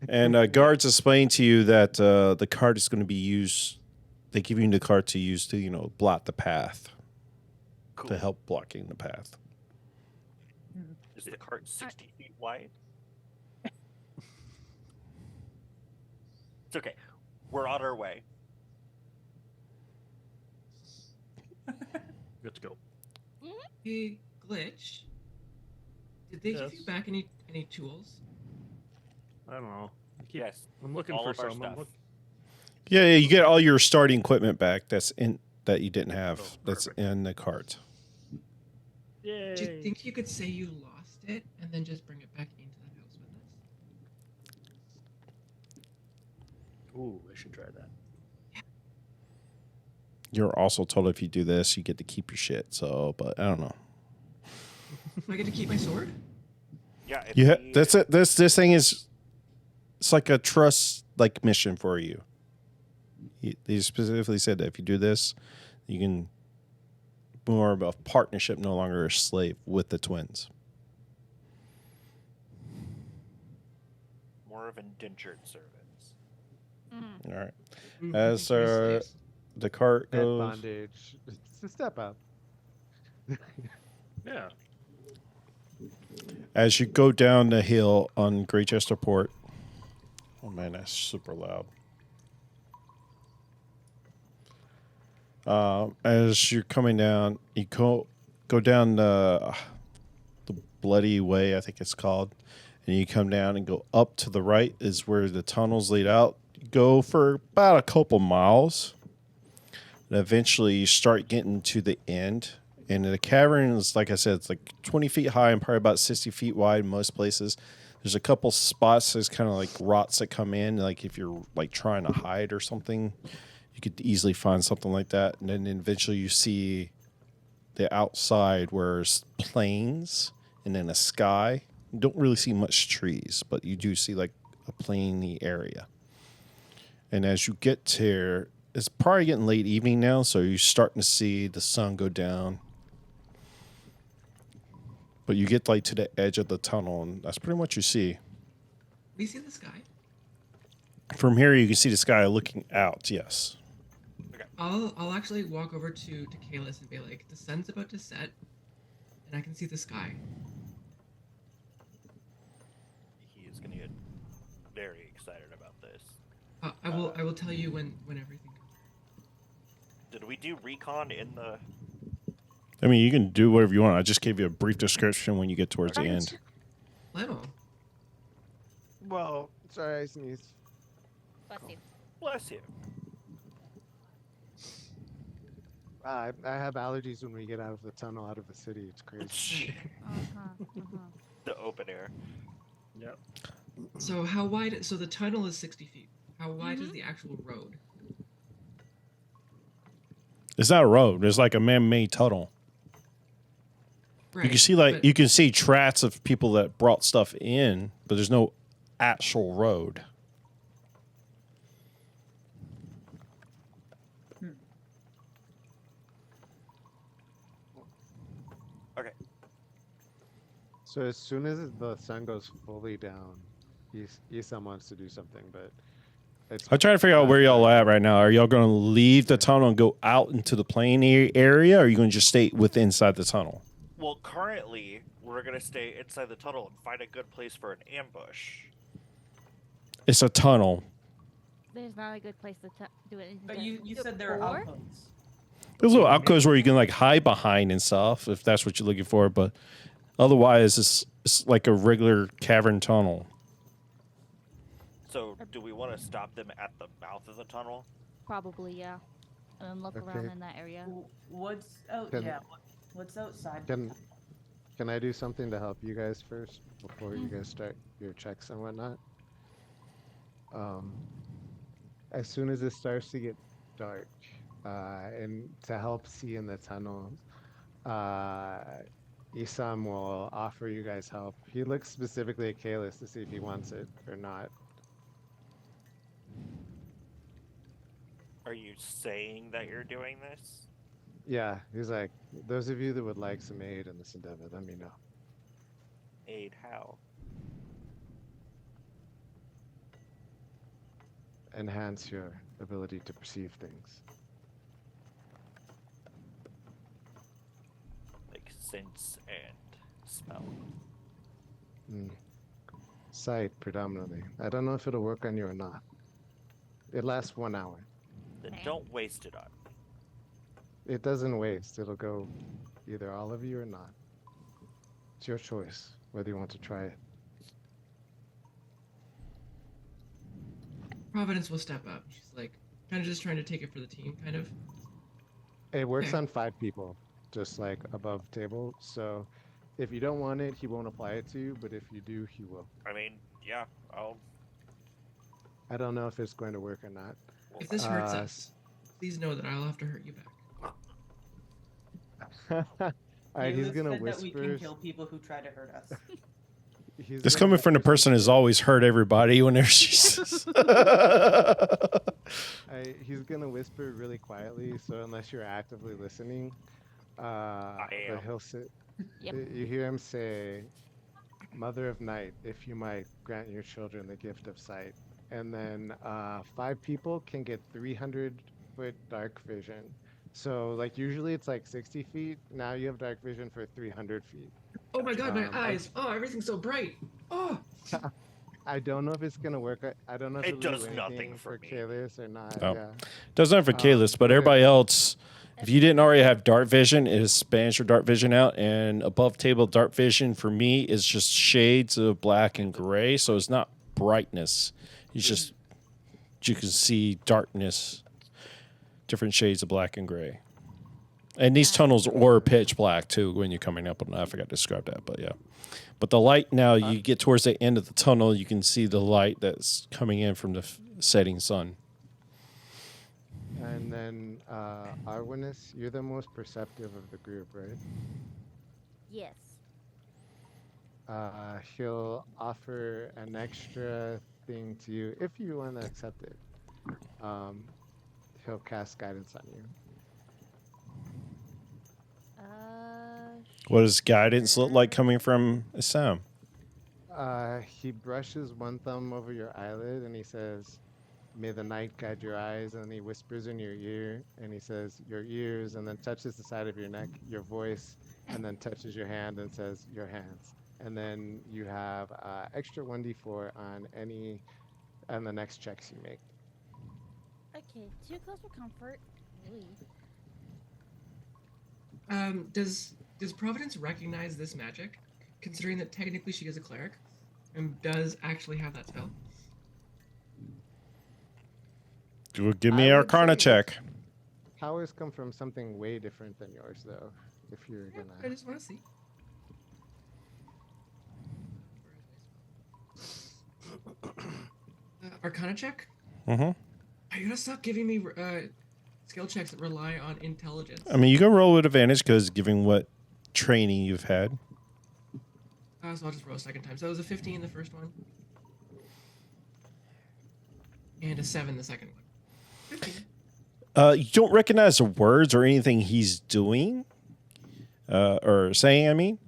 and guards explain to you that the cart is going to be used. They give you the cart to use to block the path, Cool. to help blocking the path. Is the cart 60 feet wide? It's okay. We're on our way. Good to go. Hey, Glitch. Did they give you Yes. back any tools? I don't know. Yes. I'm looking all for of our some. stuff. Yeah, you get all your starting equipment back. That's in that you didn't have. Oh, That's perfect. in the cart. Yay. Do you think you could say you lost it and then just bring it back into the house with us? Ooh, I should try that. You're also told if you do this, you get to keep your shit. So, but I don't know. Do I get to keep my sword? Yeah. If Yeah, we- that's it. This thing is, it's like a trust mission for you. They specifically said that if you do this, you can more of a partnership, no longer a slave with the twins. More of indentured servants. All right. Ooh, As three slaves. the cart Dead goes, bondage. It's a step up. Yeah. as you go down the hill on Great Chester Port. Oh man, that's super loud. As you're coming down, you go down the Bloody Way, I think it's called, and you come down and go up to the right is where the tunnels lead out. You go for about a couple miles, and eventually you start getting to the end. And the cavern is, like I said, it's like 20 feet high and probably about 60 feet wide in most places. There's a couple spots, there's kind of like rots that come in, like if you're like trying to hide or something, you could easily find something like that. And then eventually you see the outside where there's plains and then a sky. You don't really see much trees, but you do see like a plainy area. And as you get there, it's probably getting late evening now, so you're starting to see the sun go down. But you get like to the edge of the tunnel, and that's pretty much you see. We see the sky. From here, you can see the sky looking out. Yes. I'll actually walk over to Kalis and be like, the sun's about to set, and I can see the sky. He is going to get very excited about this. I will tell you when everything comes. Did we do recon in the? I mean, you can do whatever you want. I just gave you a brief description when you get towards the end. Leno. Well, sorry, I sneezed. Bless you. Bless you. I have allergies when we get out of the tunnel, out of the city. It's crazy. The open air. Yep. So how wide? So the tunnel is 60 feet. How wide is the actual road? It's not a road. It's like a man-made tunnel. Right, You can see like but- you can see tracks of people that brought stuff in, but there's no actual road. Okay. So as soon as the sun goes fully down, Isam wants to do something, but it's I'm trying to figure out where y'all at right now. Are y'all going to leave the tunnel and go out into the plain area, or are you going to just stay inside the tunnel? Well, currently we're gonna stay inside the tunnel and find a good place for an ambush. It's a tunnel. There's not a good place to do it. But you said there are Or- outposts. There's little alcoves where you can like hide behind and stuff if that's what you're looking for, but otherwise it's like a regular cavern tunnel. So, do we want to stop them at the mouth of the tunnel? Probably, yeah. And then look around Okay. in that area. What's out? Can- Yeah. What's outside? Can I do something to help you guys first before you guys start your checks and whatnot? As soon as it starts to get dark, and to help see in the tunnel, Isam will offer you guys help. He looks specifically at Kalis to see if he wants it or not. Are you saying that you're doing this? Yeah, he's like, those of you that would like some aid in this endeavor, let me know. Aid how? Enhance your ability to perceive things. Like sense and smell. Sight predominantly. I don't know if it'll work on you or not. It lasts 1 hour. Then Man. don't waste it on. It doesn't waste. It'll go either all of you or not. It's your choice whether you want to try it. Providence will step up. She's like, kind of just trying to take it for the team, kind of. It works Okay. on 5 people, just like above table. So if you don't want it, he won't apply it to you. But if you do, he will. I mean, yeah, I'll. I don't know if it's going to work or not. If this hurts Uh, us, please know that I'll have to hurt you back. All right, he's Caleb gonna said that we whisper. can kill people who try to hurt us. He's This gonna coming from the whisper person who's something. always hurt everybody whenever she's. He's gonna whisper really quietly, so unless you're actively listening, am. but he'll say, Yep. you hear him say, "Mother of Night, if you might grant your children the gift of sight," and then 5 people can get 300-foot dark vision. So like usually it's like 60 feet. Now you have dark vision for 300 feet. Oh my god, my I- eyes! Oh, everything's so bright! Oh! I don't know if it's gonna work. I don't know if It it'll do does nothing anything for me. Kalis or not. Oh. Yeah. Doesn't have for Kalis, but okay. everybody else. If you didn't already have dark vision, it expands your dark vision out. And above table dark vision for me is just shades of black and gray, so it's not brightness. It's just you can see darkness, different shades of black and gray. And these tunnels are pitch black too when you're coming up. I forgot to describe that, but yeah. But the light now, you get towards the end of the tunnel, you can see the light that's coming in from the setting sun. And then Arwinus, you're the most perceptive of the group, right? Yes. He'll offer an extra thing to you if you want to accept it. He'll cast guidance on you. What does guidance look like coming from Sam? He brushes one thumb over your eyelid and he says, "May the night guide your eyes." And then he whispers in your ear and he says, "Your ears," and then touches the side of your neck, your voice, and then touches your hand and says, "Your hands." And then you have extra 1d4 on the next checks you make. Okay, too close for comfort. Really? Does Providence recognize this magic, considering that technically she is a cleric, and does actually have that spell? Give me I an would Arcana say check. Powers come from something way different than yours, though. If you're I gonna, just want to see. Arcana check? Mm-hmm. Are you gonna stop giving me skill checks that rely on intelligence? I mean, you can roll with advantage because given what training you've had. So I'll just roll a second time. So it was a 15 the first one. And a 7 the second one. 15. You don't recognize the words or anything he's doing or saying, I mean.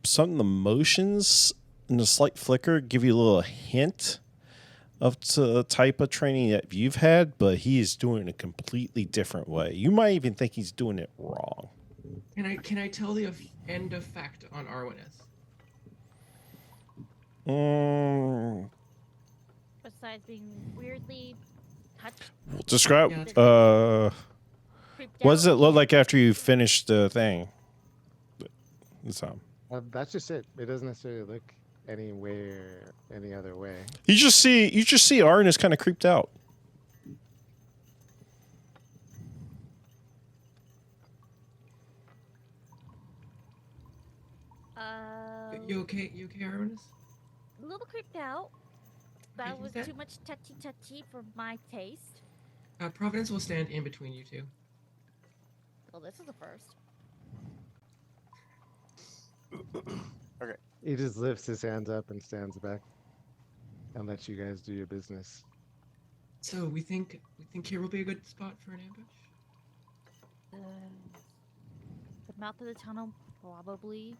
Some of the motions and the slight flicker give you a little hint of the type of training that you've had, but he is doing it a completely different way. You might even think he's doing it wrong. Can I tell the end effect on Arwinus? Besides being weirdly touched. Describe. Yeah, Creeped What does out. it look like after you finish the thing? So that's just it. It doesn't necessarily look any other way. you just see Arn is kind of creeped out. You okay? You okay, Arwinus? A little creeped out. That Okay, was that- too much touchy for my taste. Providence will stand in between you two. Well, this is the first. He just lifts his hands up and stands back and lets you guys do your business. So we think here will be a good spot for an ambush. The mouth of the tunnel, probably,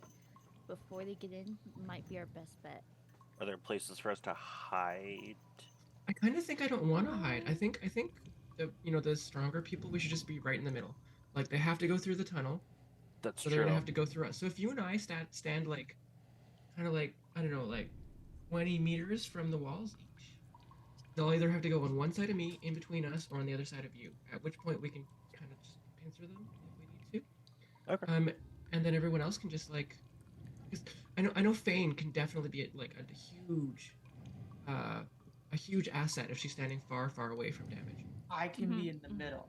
before they get in, might be our best bet. Are there places for us to hide? I kind of think I don't want to hide. I think the stronger people, we should just be right in the middle. Like they have to go through the tunnel, That's so they're true. gonna have to go through us. So if you and I stand like, kind of like I don't know, like 20 meters from the walls each, they'll either have to go on one side of me, in between us, or on the other side of you. At which point we can kind of just pincer them if we need to. Okay. And then everyone else can just like, because I know Fane can definitely be like a huge asset if she's standing far, far away from damage. I can be in the middle.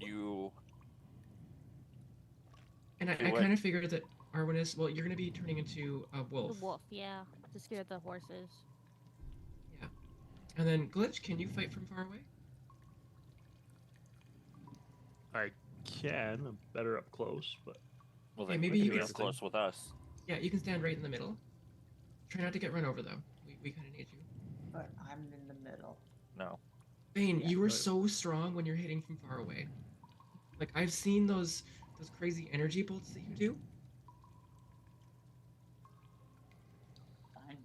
You. And I Do what? kind of figured that Arwinis, well, you're gonna be turning into a wolf. The wolf, yeah, to scare the horses. Yeah. And then Glitch, can you fight from far away? I can. I'm better up close, but Well, Yeah, then maybe you you can can be up close with us. Yeah, you can stand right in the middle. Try not to get run over though. We kind of need you. But I'm in the middle. No. Bane, Yeah. you were Right. so strong when you're hitting from far away. Like I've seen those crazy energy bolts that you do. Fine.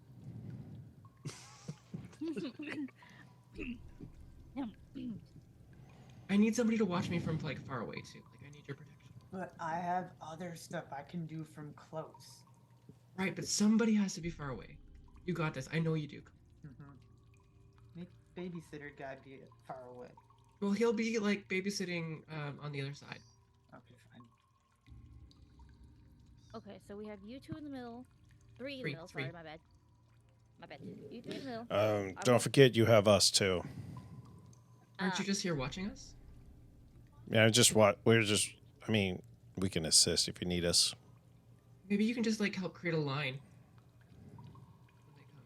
I need somebody to watch me from like far away too. Like I need your protection. But I have other stuff I can do from close. Right, but somebody has to be far away. You got this. I know you do. Make babysitter guy be far away. Well, he'll be like babysitting on the other side. Okay, fine. Okay, so we have you two in the middle, three in the Three, middle. Sorry, three. my bad. My bad. You three in the middle. Don't forget you have us too. Aren't you Uh, just here watching us? Yeah, just what we're just. I mean, we can assist if you need us. Maybe you can just like help create a line. When they come.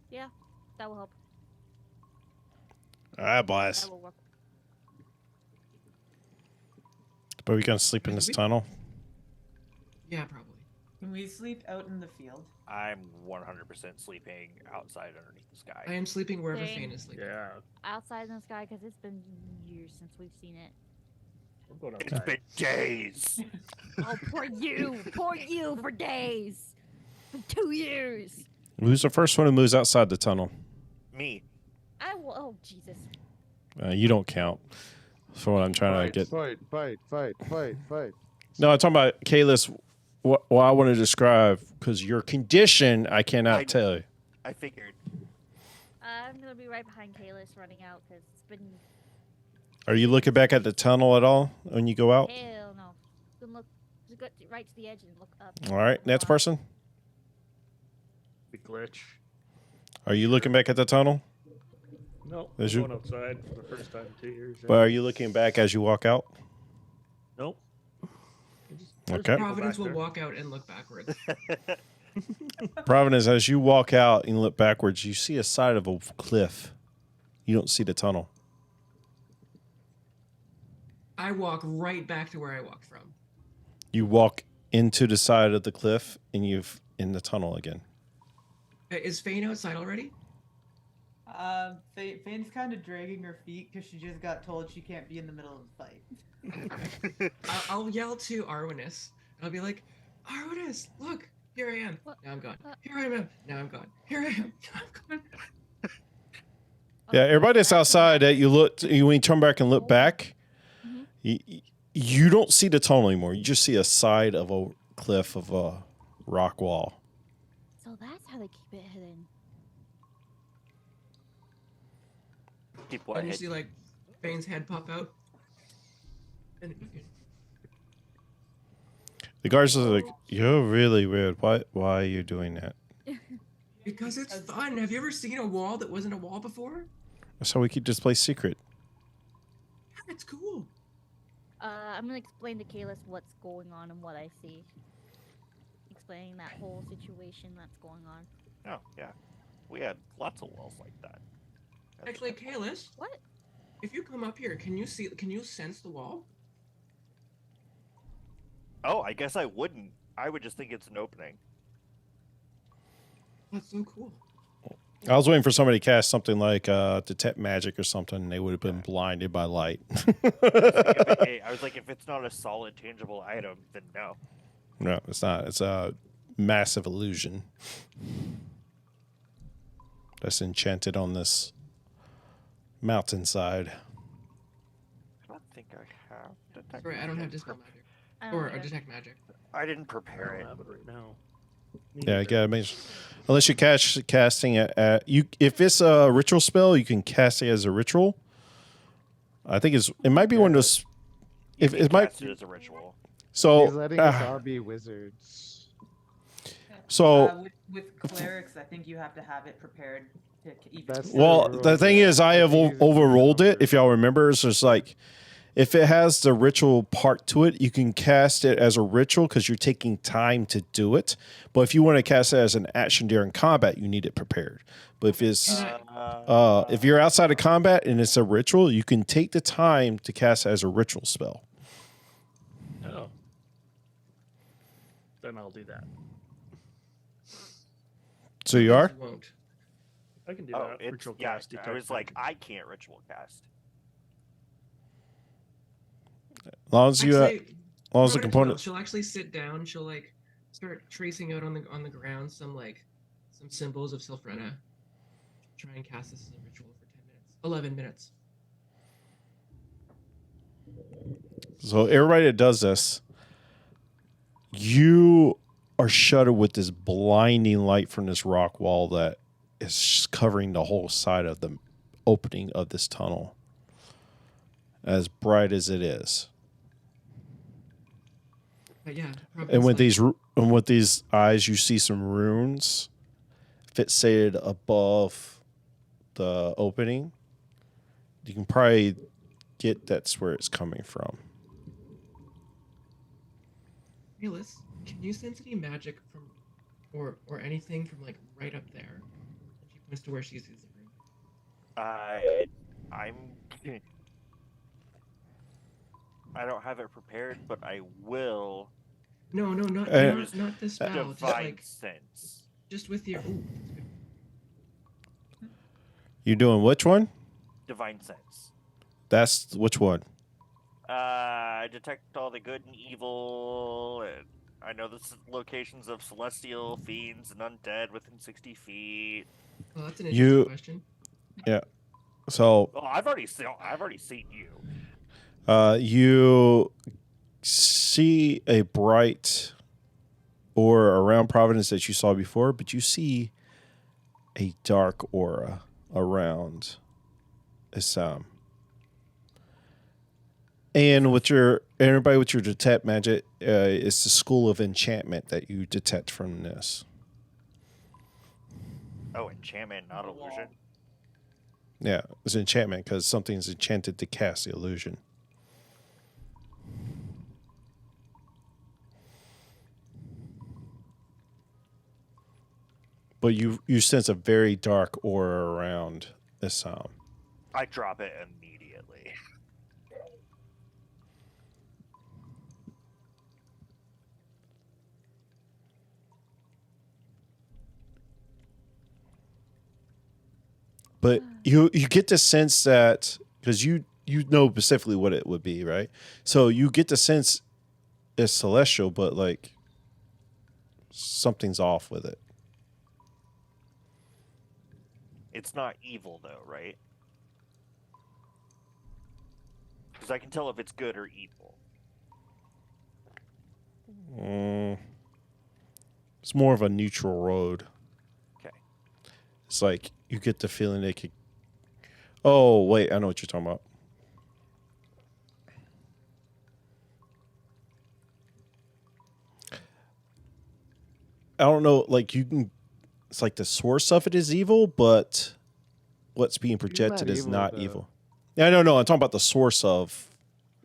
Yeah, that will help. All right, boys. That will work. But we gonna sleep in this tunnel? Yeah, probably. Can we sleep out in the field? I'm 100% sleeping outside underneath the sky. I am sleeping wherever Same. Fane is sleeping. yeah, Outside in the sky, because it's been years since we've seen it. I'm going It's outside. been days. Oh, poor you for days, for 2 years. Who's the first one who moves outside the tunnel? Me. I will. Oh Jesus. You don't count. For what I'm trying to get. Fight. No, I'm talking about Kalis. What I want to describe because your condition I cannot tell you. I figured. I'm gonna be right behind Kalis running out because it's been Are you looking back at the tunnel at all when you go out? hell no. You can look, just go right to the edge and look up. All right, next person. Big glitch. Are you looking back at the tunnel? No, I'm Is you- going outside for the first time in 2 years. But are you looking back as you walk out? Nope. Okay. Providence will walk out and look backwards. Providence, as you walk out and look backwards, you see a side of a cliff. You don't see the tunnel. I walk right back to where I walked from. You walk into the side of the cliff and you've in the tunnel again. Is Fane outside already? Fane's kind of dragging her feet because she just got told she can't be in the middle of the fight. I'll yell to Arwinis. I'll be like, Arwinis, look, here I am. What? Now I'm gone. What? Here I am. Now I'm gone. Here I am. Now I'm gone. Yeah, everybody that's outside that you look when you turn back and look back, Mhm. you don't see the tunnel anymore. You just see a side of a cliff of a rock wall. So that's how they keep it hidden. Keep what? And you see like Fane's head pop out. And The guards are like, "You're really weird. Why are you doing that?" because it's fun. Have you ever seen a wall that wasn't a wall before? So we could just play secret. Yeah, it's cool. I'm gonna explain to Kalis what's going on and what I see. Explaining that whole situation that's going on. Oh, yeah. We had lots of walls like that. That's- Actually, Kalis, What? if you come up here, can you see? Can you sense the wall? Oh, I guess I wouldn't. I would just think it's an opening. That's so cool. I was waiting for somebody to cast something like detect magic or something, and they would have been blinded by light. I was like, if it's not a solid, tangible item, then no. No, it's not. It's a massive illusion that's enchanted on this mountainside. I don't think I have detect Sorry, I don't have magic. dispel magic I don't or either. detect magic. I didn't I prepare don't it. have it right now. Yeah, you gotta make unless you're casting it at you. If it's a ritual spell, you can cast it as a ritual. I think it might be one of those. You If can it might, cast it as a ritual. so He's letting us all be wizards. so With clerics, I think you have to have it prepared to even. That's well, the the rule, thing yeah. is, I I have think he's overrolled it. over- If y'all remember, it's just like if it has the ritual part to it, you can cast it as a ritual because you're taking time to do it. But if you want to cast it as an action during combat, you need it prepared. But if it's if you're outside of combat and it's a ritual, you can take the time to cast it as a ritual spell. Oh. Then I'll do that. So you are? Won't. I can do Oh, that. it's Ritual yeah. cast. I was like, I can't ritual cast. As long as you, Actually, as long as the Rhoda component. she'll actually sit down. She'll like start tracing out on the ground some symbols of Sylphrena. Try and cast this as a ritual for 10 minutes. 11 minutes. So everybody that does this, you are shuttered with this blinding light from this rock wall that is covering the whole side of the opening of this tunnel. As bright as it is. But yeah, And with these eyes, you see some runes fixated above the opening. You can probably get that's where it's coming from. Realis, can you sense any magic from, or anything from like right up there? And she points to where she sees the room. I'm. I don't have it prepared, but I will. No, not this spell. Just Divine like sense. just with your. Ooh, that's good. You doing which one? Divine sense. That's which one? Detect all the good and evil. And I know the locations of celestial fiends and undead within 60 feet. Well, that's an interesting You- question. Yeah. So Oh, I've already seen you. you see a bright aura around Providence that you saw before, but you see a dark aura around Assam. And with everybody with your detect magic, it's the school of enchantment that you detect from this. Oh, enchantment, not illusion. Yeah, it's enchantment because something's enchanted to cast the illusion. But you sense a very dark aura around Assam. I drop it immediately. But you get the sense that because you know specifically what it would be, right? So you get the sense it's celestial, but like something's off with it. It's not evil, though, right? Because I can tell if it's good or evil. It's more of a neutral road. Okay. It's like you get the feeling they could. Oh wait, I know what you're talking about. I don't know. Like you can. It's like the source of it is evil, but what's being projected is evil, not though. evil. Yeah, no. I'm talking about the source of.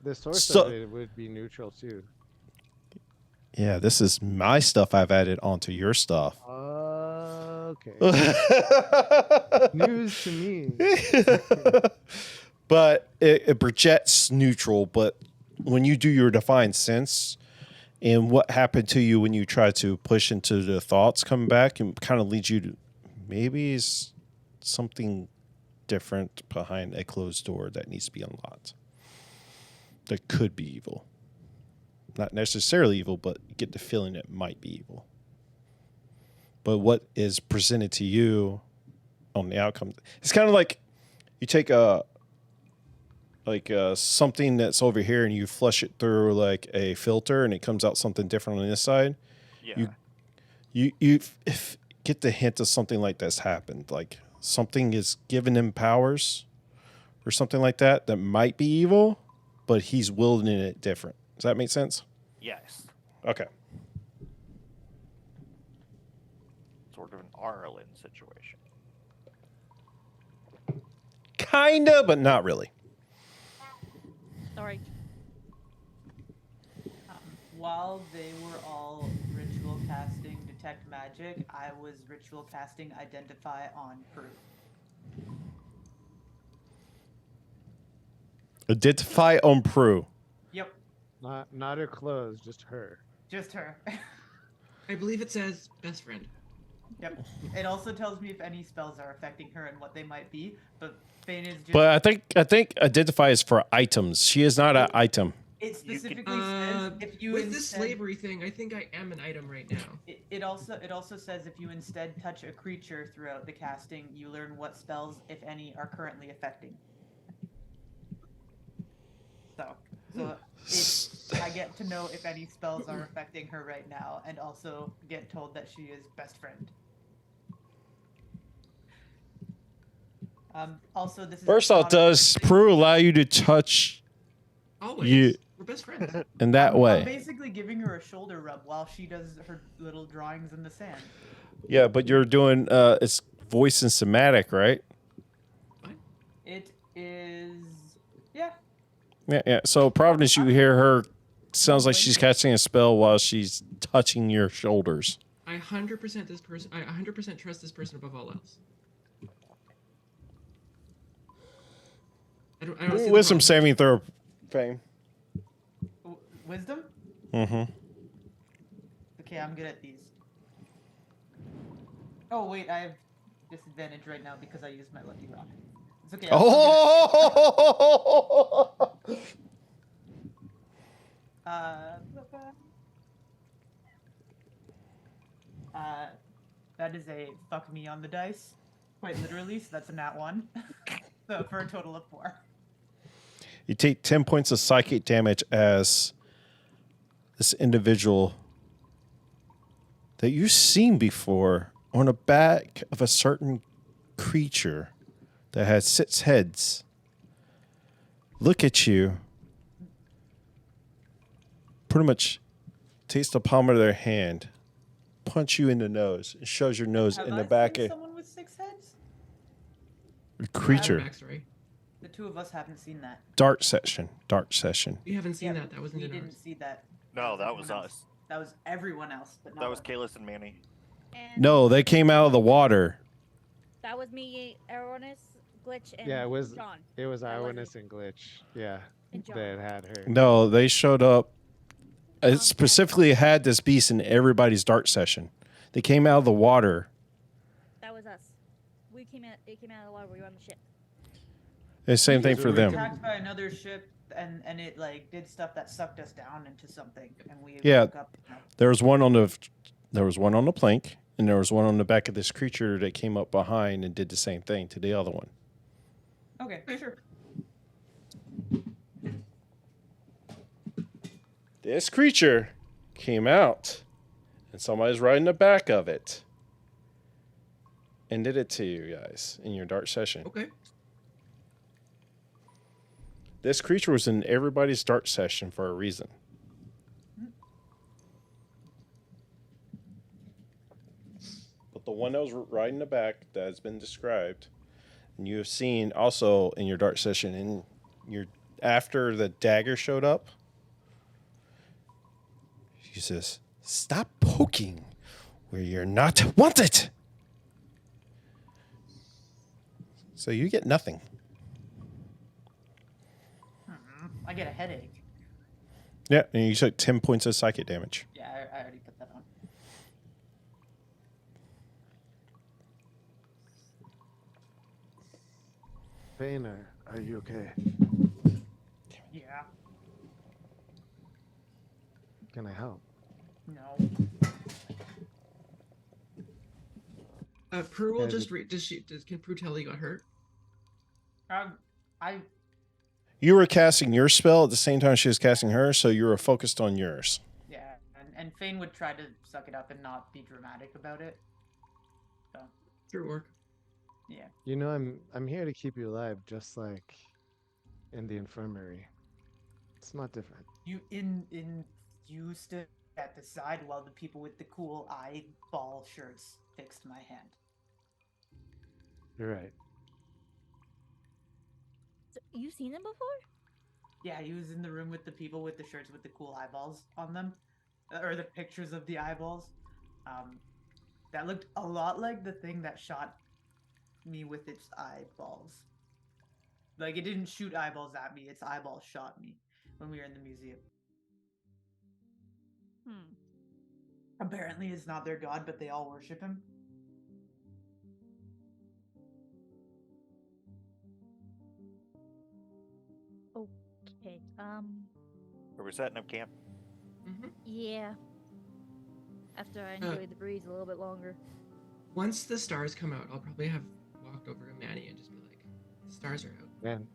The source So- of it would be neutral too. Yeah, this is my stuff I've added onto your stuff. Okay. News to me. But it projects neutral. But when you do your defined sense and what happened to you when you try to push into the thoughts coming back and kind of leads you to maybe it's something different behind a closed door that needs to be unlocked. That could be evil. Not necessarily evil, but you get the feeling it might be evil. But what is presented to you on the outcome, it's kind of like you take something that's over here and you flush it through like a filter and it comes out something different on this side. Yeah. You- You if get the hint of something like this happened, like something is giving him powers or something like that might be evil, but he's wielding it different. Does that make sense? Yes. Okay. Sort of an Arlen situation. Kinda, but not really. Sorry. While they were all ritual casting detect magic, I was ritual casting identify on Prue. Identify on Prue. Yep, Not her clothes, just her. just her. I believe it says best friend. Yep. It also tells me if any spells are affecting her and what they might be, but Fane is just. But I think identify is for items. She is not an item. It specifically says if you with this instead, slavery thing, I think I am an item right now. It also says if you instead touch a creature throughout the casting, you learn what spells, if any, are currently affecting. I get to know if any spells are affecting her right now, and also get told that she is best friend. Also, this is First off, does Prue allow you to touch Always. We're best friends. in that I'm way? basically giving her a shoulder rub while she does her little drawings in the sand. Yeah, but you're doing it's voice and somatic, right? It is, yeah. Yeah. So Providence, you hear her. Sounds like she's casting a spell while she's touching your shoulders. I 100% this person. I 100% trust this person above all else. I don't see the Wisdom problem. saving throw, Fame. Wisdom? Mm-hmm. Okay, I'm good at these. Oh wait, I have disadvantage right now because I used my lucky rock. It's okay. That is a fuck me on the dice, quite literally. So that's a nat 1. So for a total of 4. You take 10 points of psychic damage as this individual that you've seen before on the back of a certain creature that has 6 heads. Look at you. Pretty much takes the palm of their hand, punch you in the nose, and shows your nose Have in I the back seen of someone with 6 heads? the creature. Backstory. The two of us haven't seen that. Dark session. We haven't seen Yeah, that. That wasn't we in didn't ours. see that. No, that was everyone else. us. That was everyone else, but not That was us. Kalis and Manny. And No, they came out of the water. that was me, Aronis, Glitch, and Yeah, it was John. it was That wasn't- Eyewitness and Glitch. Yeah, And John. that had her. No, they showed up. It John specifically had this beast in everybody's dark session. They came out of the water. That was us. We came out. It came out of the water. We were on the ship. The same thing So for we them. Attacked by another ship, and it like did stuff that sucked us down into something, and we Yeah. woke up. There was one on the plank, and there was one on the back of this creature that came up behind and did the same thing to the other one. Okay, sure. This creature came out, and somebody's riding the back of it, and did it to you guys in your dark session. Okay. This creature was in everybody's dark session for a reason. But the one that was riding the back that has been described, and you have seen also in your dark session, and your after the dagger showed up, she says, "Stop poking where you're not wanted." So you get nothing. I get a headache. Yeah, and you took 10 points of psychic damage. Yeah, I already put that on. Painter, are you okay? Yeah. Can I help? No. Prue will Has just it- read. Can Prue tell he got hurt? I You were casting your spell at the same time she was casting hers, so you were focused on yours. yeah, and Fane would try to suck it up and not be dramatic about it. So Through work. yeah. You know, I'm here to keep you alive, just like in the infirmary. It's not different. You stood at the side while the people with the cool eyeball shirts fixed my hand. You're right. So, you seen him before? Yeah, he was in the room with the people with the shirts with the cool eyeballs on them, or the pictures of the eyeballs. That looked a lot like the thing that shot me with its eyeballs. Like, it didn't shoot eyeballs at me; its eyeballs shot me when we were in the museum. Apparently, it's not their god, but they all worship him. Okay. Are we setting up camp? Yeah. After I enjoy the breeze a little bit longer. Once the stars come out, I'll probably have walked over to Manny and just be like, "The stars are out." Man,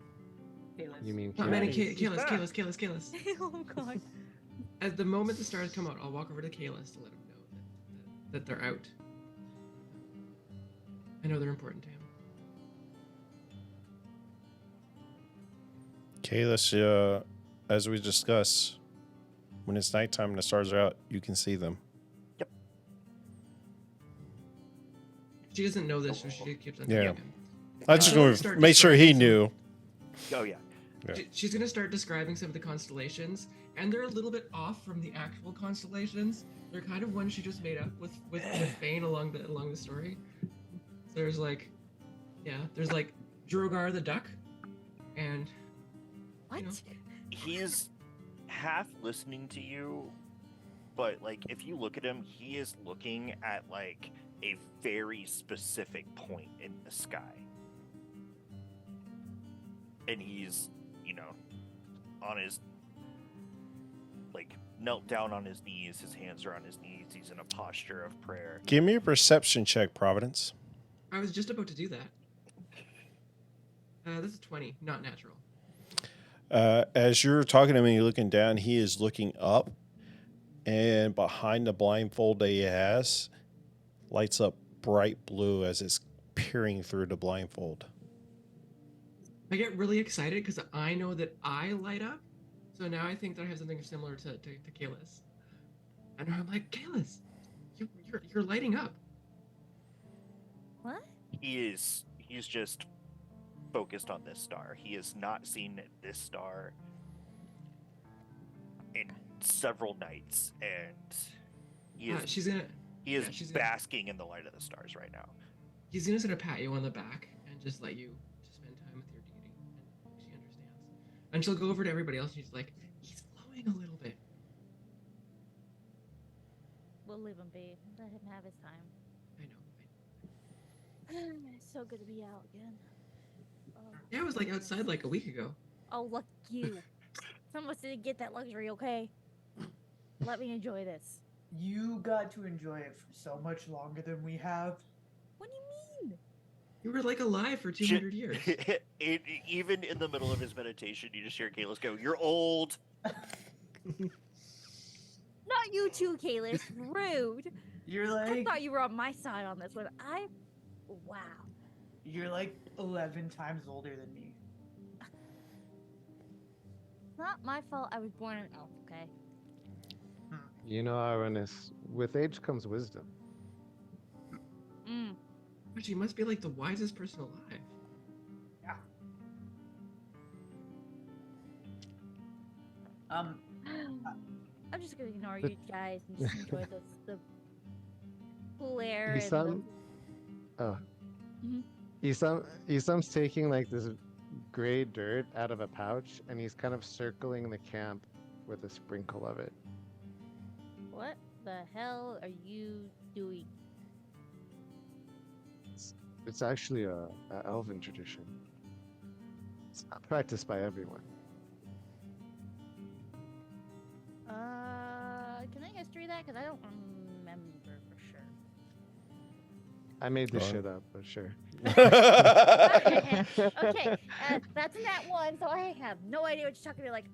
Kalis. you mean Not Manny, Kalis? Kalis. Oh god. At the moment the stars come out, I'll walk over to Kalis to let him know that they're out. I know they're important to him. Kalis, as we discussed, when it's nighttime and the stars are out, you can see them. She doesn't know this, so she keeps on Yeah. telling him. I just She'll want to start make sure he describing knew. Oh yeah. Yeah. She's gonna start describing some of the constellations, and they're a little bit off from the actual constellations. They're kind of ones she just made up with Fane along the story. So there's like Drogar the duck, and What? you know, He's half listening to you, but like if you look at him, he is looking at like a very specific point in the sky. And he's, on his, knelt down on his knees. His hands are on his knees. He's in a posture of prayer. Give me a perception check, Providence. I was just about to do that. This is 20, not natural. As you're talking to him and you're looking down, he is looking up, and behind the blindfold that he has, lights up bright blue as it's peering through the blindfold. I get really excited because I know that I light up, so now I think that I have something similar to Kalis. And I'm like, Kalis, you're lighting up. What? He's just focused on this star. He has not seen this star in several nights, and he is She's gonna basking in the light of the stars right now. He's gonna sort of pat you on the back and just let you spend time with your deity, and she understands. And she'll go over to everybody else and she's like, he's glowing a little bit. We'll leave him be. Let him have his time. I know. It's so good to be out again. Yeah, I was like outside like a week ago. Oh, look you. Some of us didn't get that luxury, okay? Let me enjoy this. You got to enjoy it for so much longer than we have. What do you mean? You were like alive for 200 years. Even in the middle of his meditation, you just hear Kalis go, "You're old." Not you too, Kalis. Rude. You're I like thought you were on my side on this one. Wow. you're like 11 times older than me. Not my fault I was born an elf, okay? You know, Aranis, with age comes wisdom. But she must be like the wisest person alive. I'm just gonna ignore you guys and just enjoy the cool air. And Isam, oh, Mhm. Isam's taking like this gray dirt out of a pouch, and he's kind of circling the camp with a sprinkle of it. What the hell are you doing? It's actually a elven tradition. It's not practiced by everyone. Can I history that? Because I don't remember for sure. I made this Go on. shit up, but sure. Okay, that's in that one, so I have no idea what you're talking about. Like,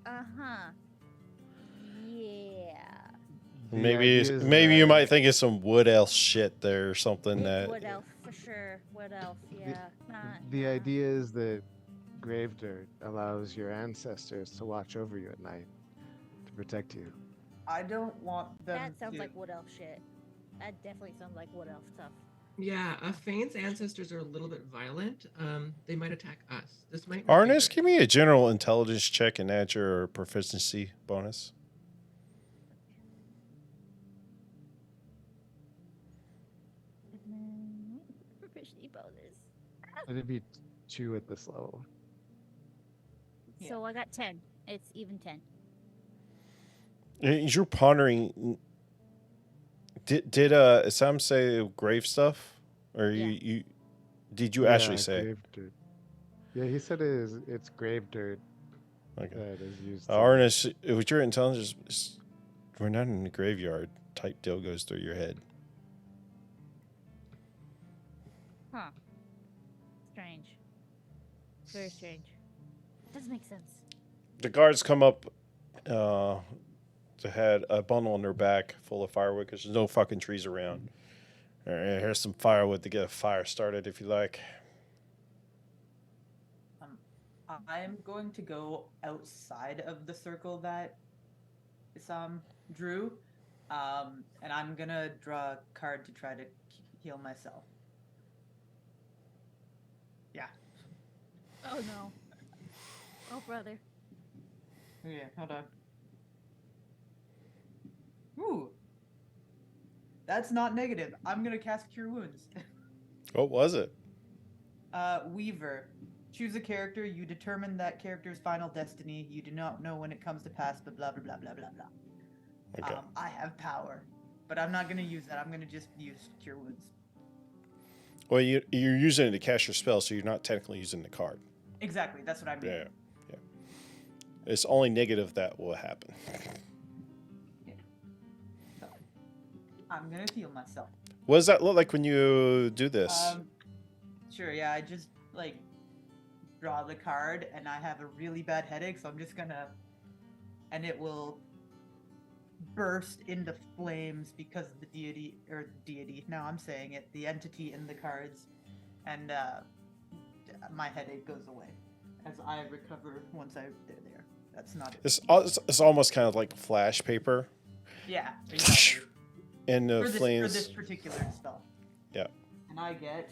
yeah. Maybe you might think of some wood elf shit there or something It's that. wood elf for sure. Wood elf, yeah. The idea is that grave dirt allows your ancestors to watch over you at night to protect you. I don't want them That sounds to. like wood elf shit. That definitely sounds like wood elf stuff. Yeah, Fane's ancestors are a little bit violent. They might attack us. This might. Arnis, give me a general intelligence check and add your proficiency bonus. Proficiency bonus. It'd be 2 at this level. So I got 10. It's even 10. As you're pondering, did Sam say grave stuff, or Yeah. you did you actually say? Grave dirt. Yeah, he said it's grave dirt Okay. that is used. Arnis, with your intelligence, we're not in the graveyard. Type deal goes through your head. Huh. Strange. Very strange. Doesn't make sense. The guards come up. They had a bundle on their back full of firewood because there's no fucking trees around. Here's some firewood to get a fire started if you like. I'm going to go outside of the circle that Isam drew, and I'm gonna draw a card to try to heal myself. Yeah. Oh no. Oh brother. Okay, hold on. Ooh. That's not negative. I'm gonna cast Cure Wounds. What was it? Weaver. Choose a character. You determine that character's final destiny. You do not know when it comes to pass, but blah blah blah blah blah blah. Okay. I have power, but I'm not gonna use that. I'm gonna just use Cure Wounds. Well, you're using it to cast your spell, so you're not technically using the card. Exactly. That's what I mean. Yeah. It's only negative that will happen. So, I'm gonna heal myself. What does that look like when you do this? Sure. Yeah. I just draw the card, and I have a really bad headache, so I'm just gonna, and it will burst into flames because of the deity. Now I'm saying it, the entity in the cards, and my headache goes away as I recover once they're there. That's not it. It's almost kind of like flash paper. Yeah. Exactly. And the for flames. this particular spell. Yeah. And I get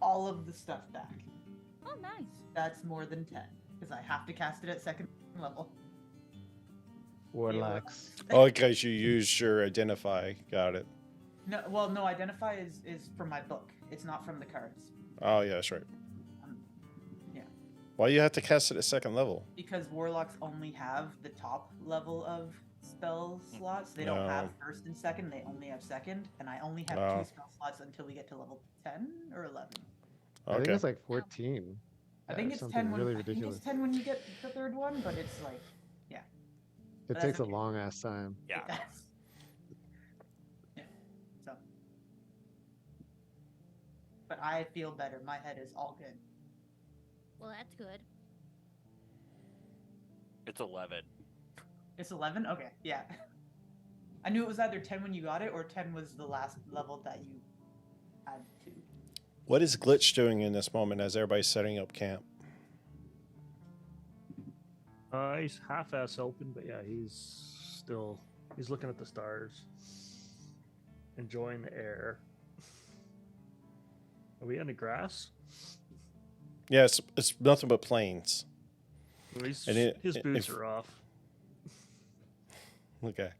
all of the stuff back. Oh nice. That's more than 10 because I have to cast it at 2nd level. Warlocks. Oh, because you used your identify. Got it. No. Identify is from my book. It's not from the cards. Oh, yeah, that's right. Yeah. Why do you have to cast it at 2nd level? Because warlocks only have the top level of spell slots. They don't have 1st and 2nd. They only have 2nd, and I only have 2 spell slots until we get to level 10 or 11. I think it's like 14. I think it's 10 when I think it's 10 when you get the 3rd one, but it's like, yeah. It takes a long ass time. Yeah. Yeah. So. But I feel better. My head is all good. Well, that's good. It's 11. It's 11? Okay, yeah. I knew it was either 10 when you got it, or 10 was the last level that you had to. What is Glitch doing in this moment as everybody's setting up camp? He's half-ass open, but yeah, he's looking at the stars, enjoying the air. Are we on the grass? Yeah, it's nothing but plains. Well, his And boots are off. Okay.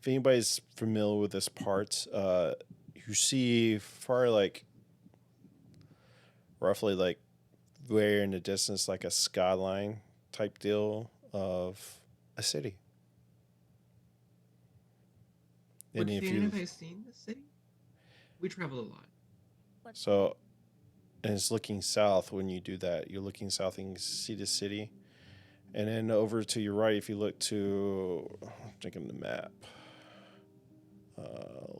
If anybody's familiar with this part, you see roughly like way in the distance, like a skyline type deal of a city. Would And if Fane you have I seen the city? We travel a lot. so, and it's looking south when you do that. You're looking south and you can see the city. And then over to your right, if you look to, I'm checking the map,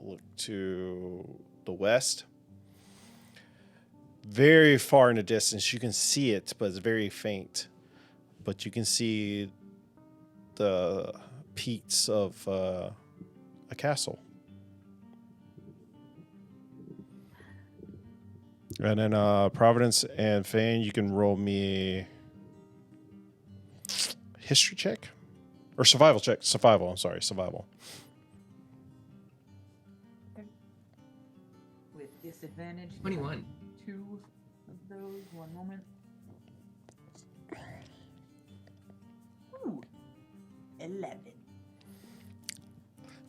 look to the west, very far in the distance. You can see it, but it's very faint. But you can see the peaks of a castle. And then Providence and Fane, you can roll me history check or survival check. Survival. I'm sorry, survival. With disadvantage. 21. 2 of those. 1 moment. Ooh. 11.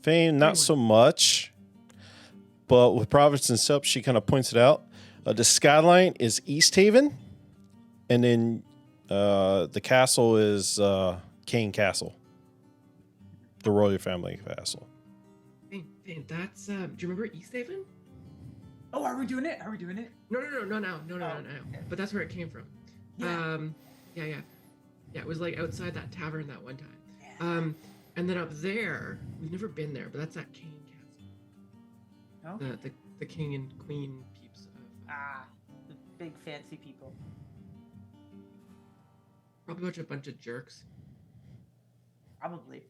Fane, not so much. But with Providence's help, she kind of points it out. The skyline is East Haven, and then the castle is Kane Castle, the royal family castle. Hey, that's do you remember East Haven? Oh, are we doing it? Are we doing it? No. Okay. But that's where it came from. Yeah. Yeah. It was like outside that tavern that one time. Yeah. And then up there, we've never been there, but that's at Kane Castle. Okay. The king and queen peeps of The big fancy people. probably a bunch of jerks. Probably.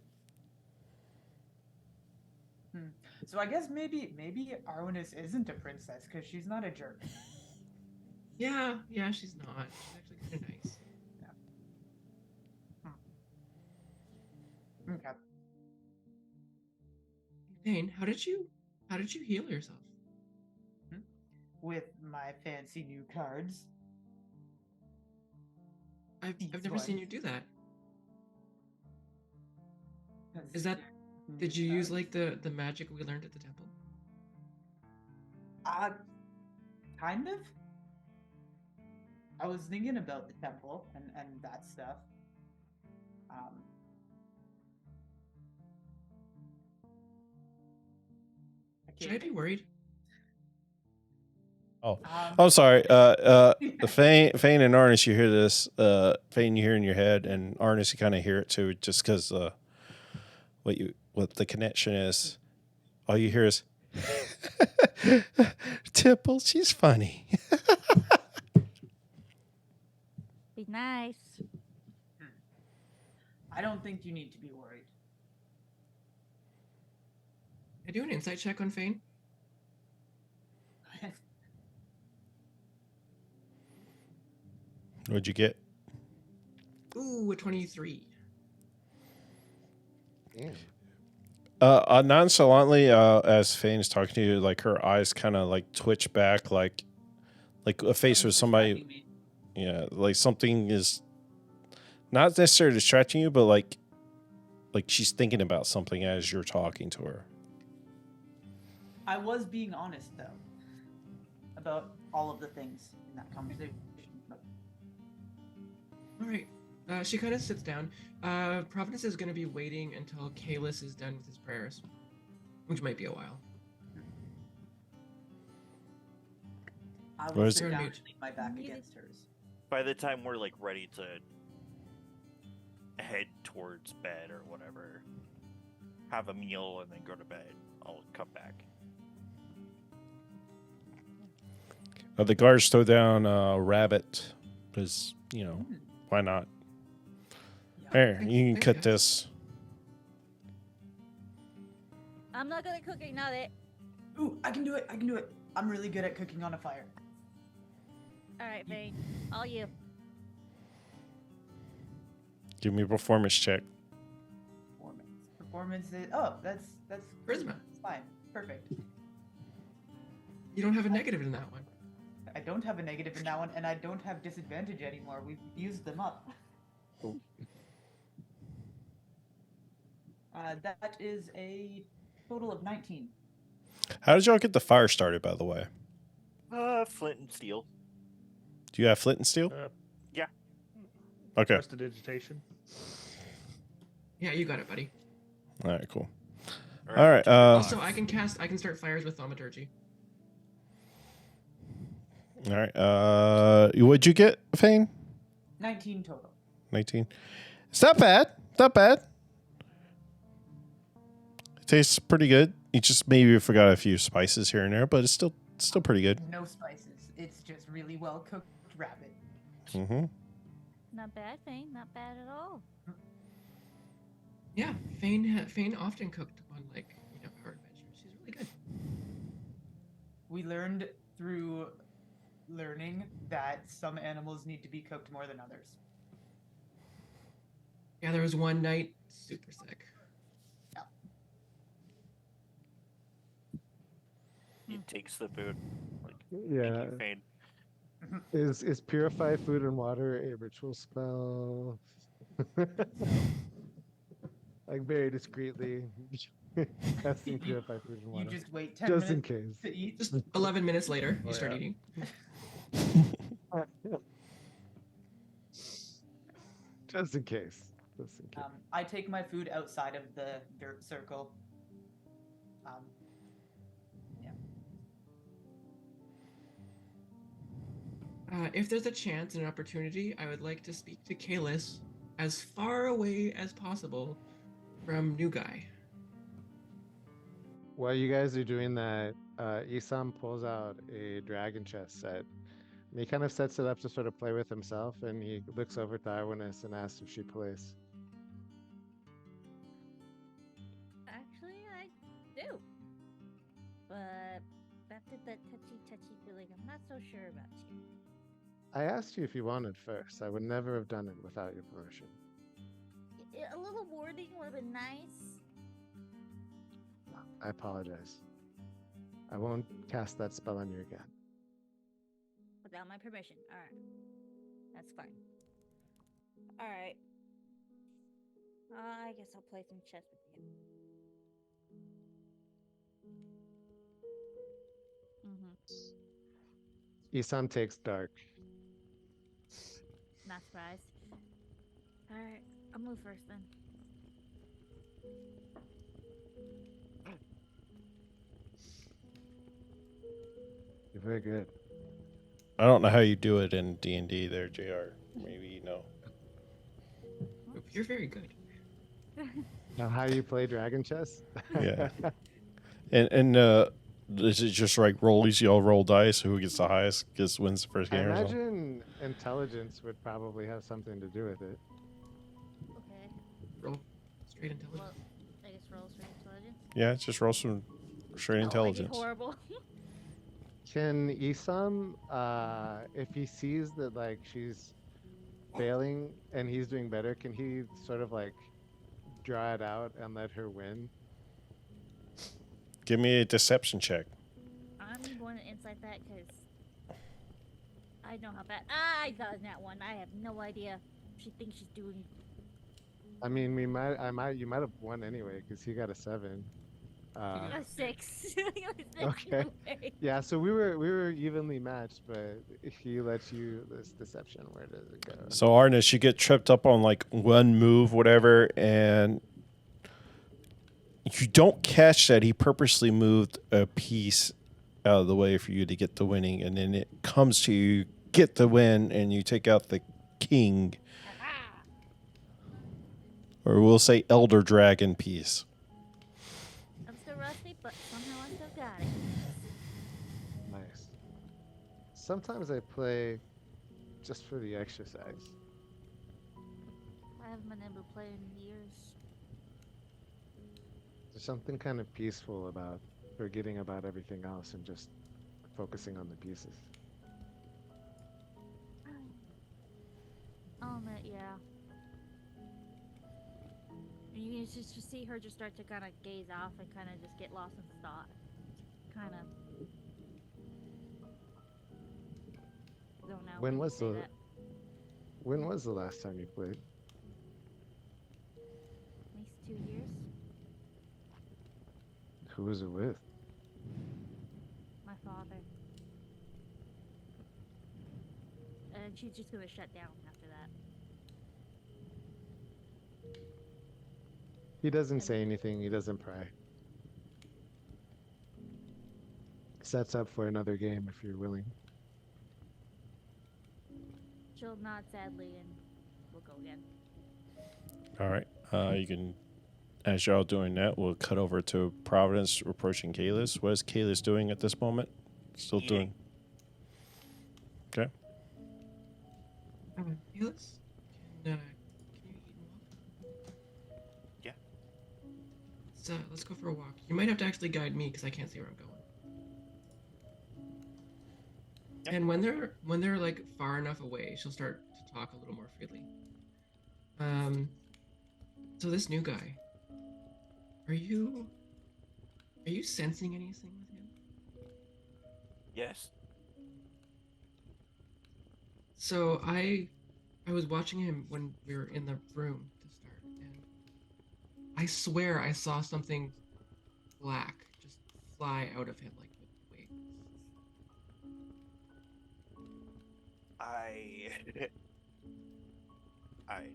So I guess maybe Arwenis isn't a princess because she's not a jerk. Yeah, she's not. She's actually kind of nice. Okay. Dane, how did you heal yourself? With my fancy new cards. I've These never seen you ones. do that. 'Cause Is that new did you use cards. like the magic we learned at the temple? Kind of. I was thinking about the temple and that stuff. Should I be worried? Oh, Um, I'm sorry. Fane and Arnis, you hear this. Fane, you hear in your head, and Arnis, you kind of hear it too, just because what the connection is. All you hear is Tipple. She's funny. Be nice. I don't think you need to be worried. I do an insight check on Fane. What'd you get? Ooh, a 23. Nonchalantly, as Fane is talking to you, like her eyes kind of like twitch back, like a face of somebody. Yeah, like something is not necessarily distracting you, but like she's thinking about something as you're talking to her. I was being honest though about all of the things in that conversation. But All right. She kind of sits down. Providence is going to be waiting until Kalis is done with his prayers, which might be a while. I Where will is sit it? down and lean my back against hers. By the time we're like ready to head towards bed or whatever, have a meal and then go to bed, I'll come back. The guards throw down a rabbit because, why not? Here, you can Thanks, cut guys. this. I'm not good at cooking, not it. Ooh, I can do it. I'm really good at cooking on a fire. All right, Vane. All you. Give me a performance check. Performance is that's Charisma. It's fine. Perfect. You don't have a negative in that one. I don't have a negative in that one, and I don't have disadvantage anymore. We've used them up. That is a total of 19. How did y'all get the fire started, by the way? Flint and steel. Do you have flint and steel? Yeah. Okay. Prestidigitation. Yeah, you got it, buddy. All right, cool. All All right. Also, I can start fires with thaumaturgy. All right. What'd you get, Fane? 19 total. 19. It's not bad. Not bad. It tastes pretty good. You just maybe forgot a few spices here and there, but it's still pretty good. No spices. It's just really well cooked rabbit. Mm-hmm. Not bad, Fane. Not bad at all. Yeah, Fane often cooked on like our adventures. She's really good. We learned through learning that some animals need to be cooked more than others. Yeah, there was one night super sick. He takes the food. Like, Yeah. thank you, Fane. Is purify food and water a ritual spell? Like very discreetly, casting purify food and You water. just wait 10 Just in minutes case. to eat. Just 11 minutes later, you Oh, start yeah. eating. Just in case. Just in case. I take my food outside of the dirt circle. If there's a chance and an opportunity, I would like to speak to Kalis as far away as possible from New Guy. While you guys are doing that, Isam pulls out a dragon chess set. And he kind of sets it up to sort of play with himself, and he looks over to Arwanis and asks if she plays. Actually, I do. But back to that touchy feeling, I'm not so sure about you. I asked you if you wanted first. I would never have done it without your permission. A little warning would have been nice. I apologize. I won't cast that spell on you again. Without my permission. Alright. That's fine. Alright. I guess I'll play some chess with you. Isam takes dark. Not surprised. Alright, I'll move first then. You're very good. I don't know how you do it in D&D there, JR. Maybe you know. You're very good. Now, how you play dragon chess? Yeah. And is it just like rollies? You all roll dice. Who gets the highest wins the first I game or something? imagine intelligence would probably have something to do with it. Okay. Roll straight intelligence. Well, I guess roll straight intelligence. Yeah, just roll some straight Oh, I did intelligence. horrible. Can Isam, if he sees that like she's failing and he's doing better, can he sort of like draw it out and let her win? Give me a deception check. I'm going to insight that because I know how bad. I got that one. I have no idea. She thinks she's doing. I mean, you might have won anyway because he got a 7. A 6. Okay. Yeah, so we were evenly matched, but he lets you this deception. Where does it go? So Arnis, you get tripped up on like one move, whatever, and you don't catch that he purposely moved a piece out of the way for you to get the winning, and then it comes to you, get the win, and you take out the king, or we'll say elder dragon piece. I'm still rusty, but somehow I still got it. Nice. Sometimes I play just for the exercise. I haven't been able to play in years. There's something kind of peaceful about forgetting about everything else and just focusing on the pieces. Yeah. You just see her just start to kind of gaze off and kind of just get lost in thought. Kind of. Don't know. When was say the that. when was the last time you played? At least 2 years. Who was it with? My father. And she's just gonna shut down after that. He doesn't say anything. He doesn't pry. Sets up for another game if you're willing. She'll nod sadly and we'll go again. All right. You can, as y'all doing that, we'll cut over to Providence approaching Kalis. What is Kalis doing at this moment? Still doing. Okay. Felix, can you eat and walk? Yeah. Let's go for a walk. You might have to actually guide me because I can't see where I'm going. Yeah. And when they're like far enough away, she'll start to talk a little more freely. So this new guy, are you sensing anything with him? Yes. So I was watching him when we were in the room to start, and I swear I saw something black just fly out of him like with wings. I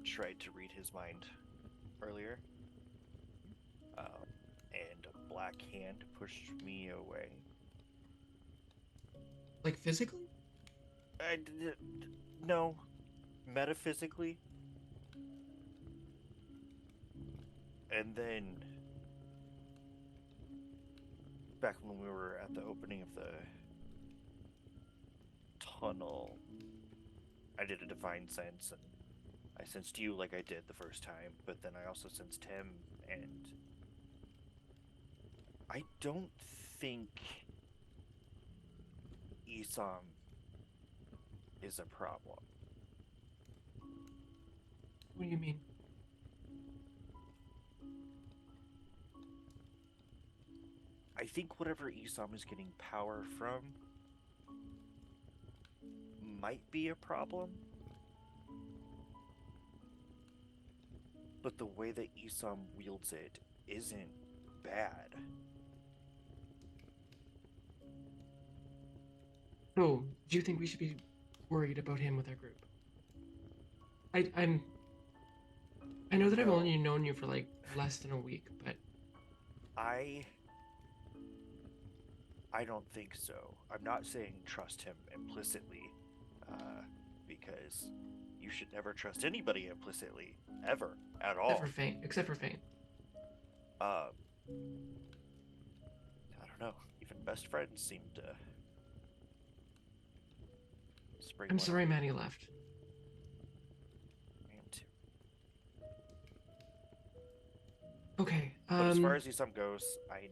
tried to read his mind earlier, and a black hand pushed me away. Like physically? No, metaphysically. And then, back when we were at the opening of the tunnel, I did a divine sense, and I sensed you like I did the first time, but then I also sensed him, and I don't think Isam is a problem. What do you mean? I think whatever Isam is getting power from might be a problem. But the way that Isam wields it isn't bad. Oh, do you think we should be worried about him with our group? I know that I've No. only known you for like less than a week, but I don't think so. I'm not saying trust him implicitly, because you should never trust anybody implicitly, ever, at all. Except for Fane. I don't know. Even best friends seem to spring. I'm one sorry on Manny left. I am too. Okay. But as far as Isam goes, I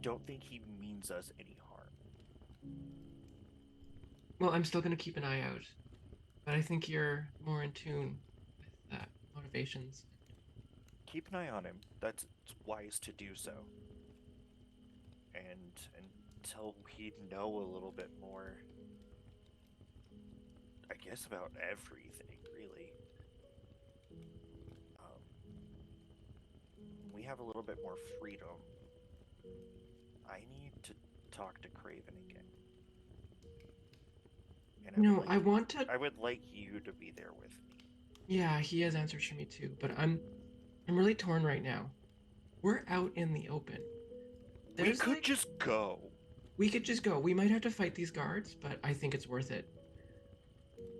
don't think he means us any harm. Well, I'm still gonna keep an eye out, but I think you're more in tune with motivations. Keep an eye on him. That's wise to do so. And until we know a little bit more, I guess, about everything, really. We have a little bit more freedom. I need to talk to Craven again. And No, I want to. I would like you to be there with me. Yeah, he has answers for me too, but I'm really torn right now. We're out in the open. We could just go. We could just go. We might have to fight these guards, but I think it's worth it.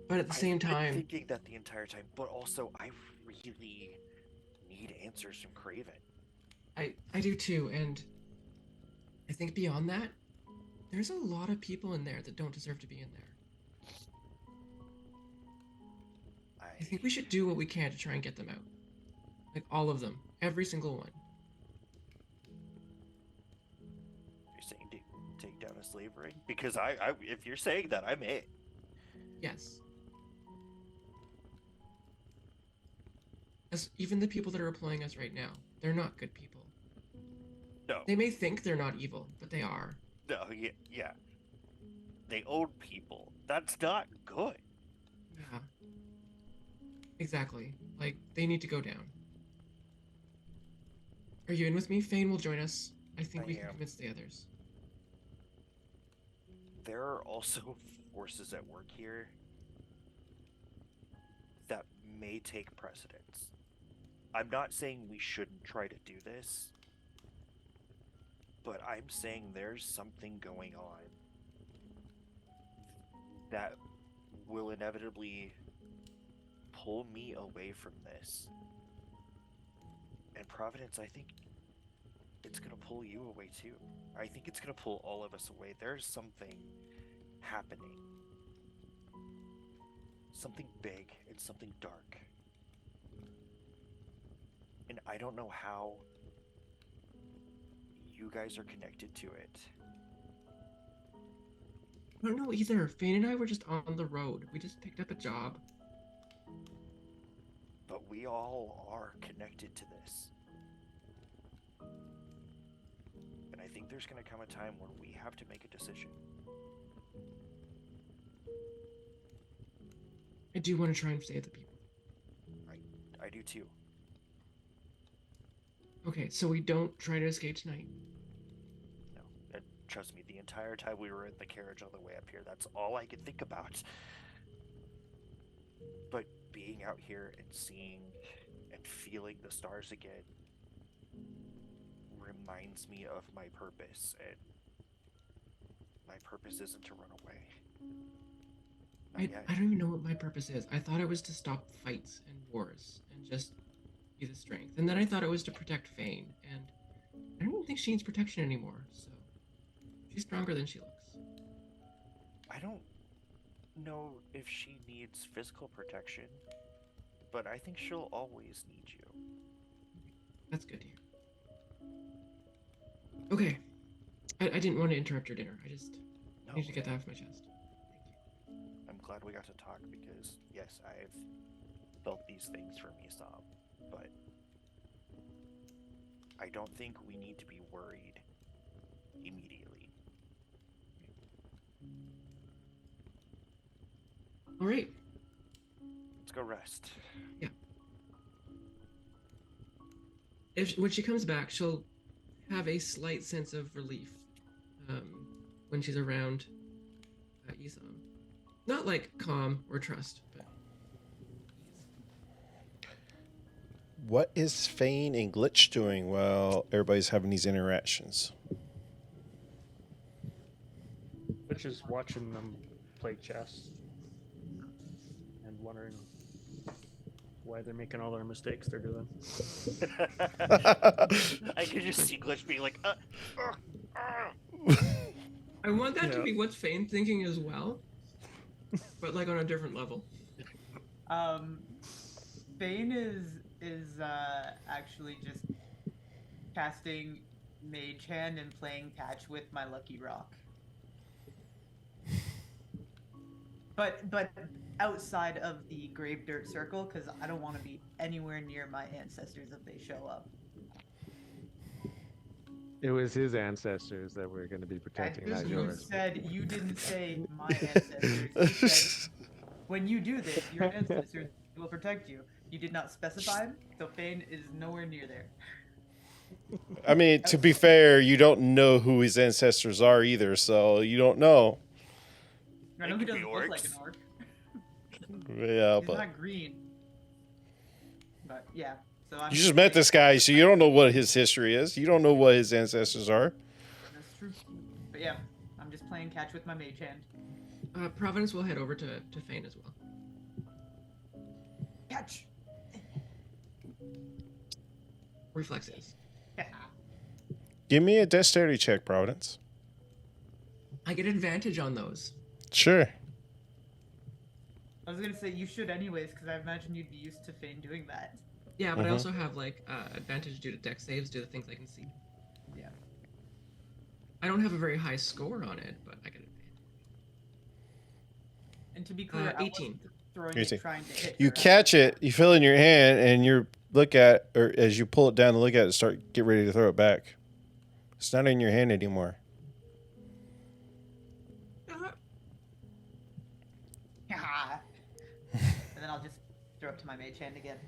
But at the same I've been time, thinking that the entire time, but also I really need answers from Craven. I do too, and I think beyond that, there's a lot of people in there that don't deserve to be in there. I think we should do what we can to try and get them out. Like all of them. Every single one. You're saying to take down a slave ring? Because I if you're saying that, I'm in. Yes. As even the people that are employing us right now, they're not good people. No. They may think they're not evil, but they are. No, yeah. They own people. That's not good. Yeah. Exactly. Like, they need to go down. Are you in with me? Fane will join us. I think we can convince the others. There are also forces at work here that may take precedence. I'm not saying we shouldn't try to do this, but I'm saying there's something going on that will inevitably pull me away from this. And Providence, I think it's gonna pull you away too. I think it's gonna pull all of us away. There's something happening. Something big and something dark. And I don't know how you guys are connected to it. I don't know either. Fane and I were just on the road. We just picked up a job. But we all are connected to this. And I think there's going to come a time when we have to make a decision. I do want to try and save the people. I do too. Okay, so we don't try to escape tonight. No, and trust me, the entire time we were in the carriage on the way up here, that's all I could think about. But being out here and seeing and feeling the stars again reminds me of my purpose, and my purpose isn't to run away. I don't even know what my purpose is. I thought it was to stop fights and wars and just be the strength. And then I thought it was to protect Fane, and I don't even think she needs protection anymore, so she's stronger than she looks. I don't know if she needs physical protection, but I think she'll always need you. That's good to hear. Okay. I didn't want to interrupt your dinner. I just need to get that off my chest. Thank you. I'm glad we got to talk because, yes, I've felt these things from Aesop, but I don't think we need to be worried immediately. All right. Let's go rest. Yeah. When she comes back, she'll have a slight sense of relief when she's around Aesop. Not like calm or trust, but ease. What is Fane and Glitch doing while everybody's having these interactions? Which is watching them play chess and wondering why they're making all their mistakes they're doing. I could just see Glitch being like, I want that to be what's Fane thinking as well, but like on a different level. Bane is actually just casting Mage Hand and playing catch with my Lucky Rock. But outside of the Grave Dirt Circle, because I don't want to be anywhere near my ancestors if they show up. It was his ancestors that were going to be protecting, not yours. You didn't say my ancestors. You said, when you do this, your ancestors will protect you. You did not specify them, so Fane is nowhere near there. I mean, to be fair, you don't know who his ancestors are either, so you don't know. I know he doesn't look like an orc. Yeah, He's but not green. But yeah, so I'm you just met this guy, so you don't know what his history is. You don't know what his ancestors are. That's true. But yeah, I'm just playing catch with my Mage Hand. Providence will head over to Fane as well. Catch! Reflexes. Give me a dexterity check, Providence. I get advantage on those. Sure. I was gonna say you should anyways, because I imagine you'd be used to Fane doing that. Yeah, but I also have like advantage due to dex saves, due to things I can see. Yeah. I don't have a very high score on it, but I get advantage. And to be clear, 18. I wasn't throwing 18. it trying to hit You her. catch it, you feel it in your hand, and you look at, or as you pull it down to look at it, get ready to throw it back. It's not in your hand anymore. And then I'll just throw it to my Mage Hand again.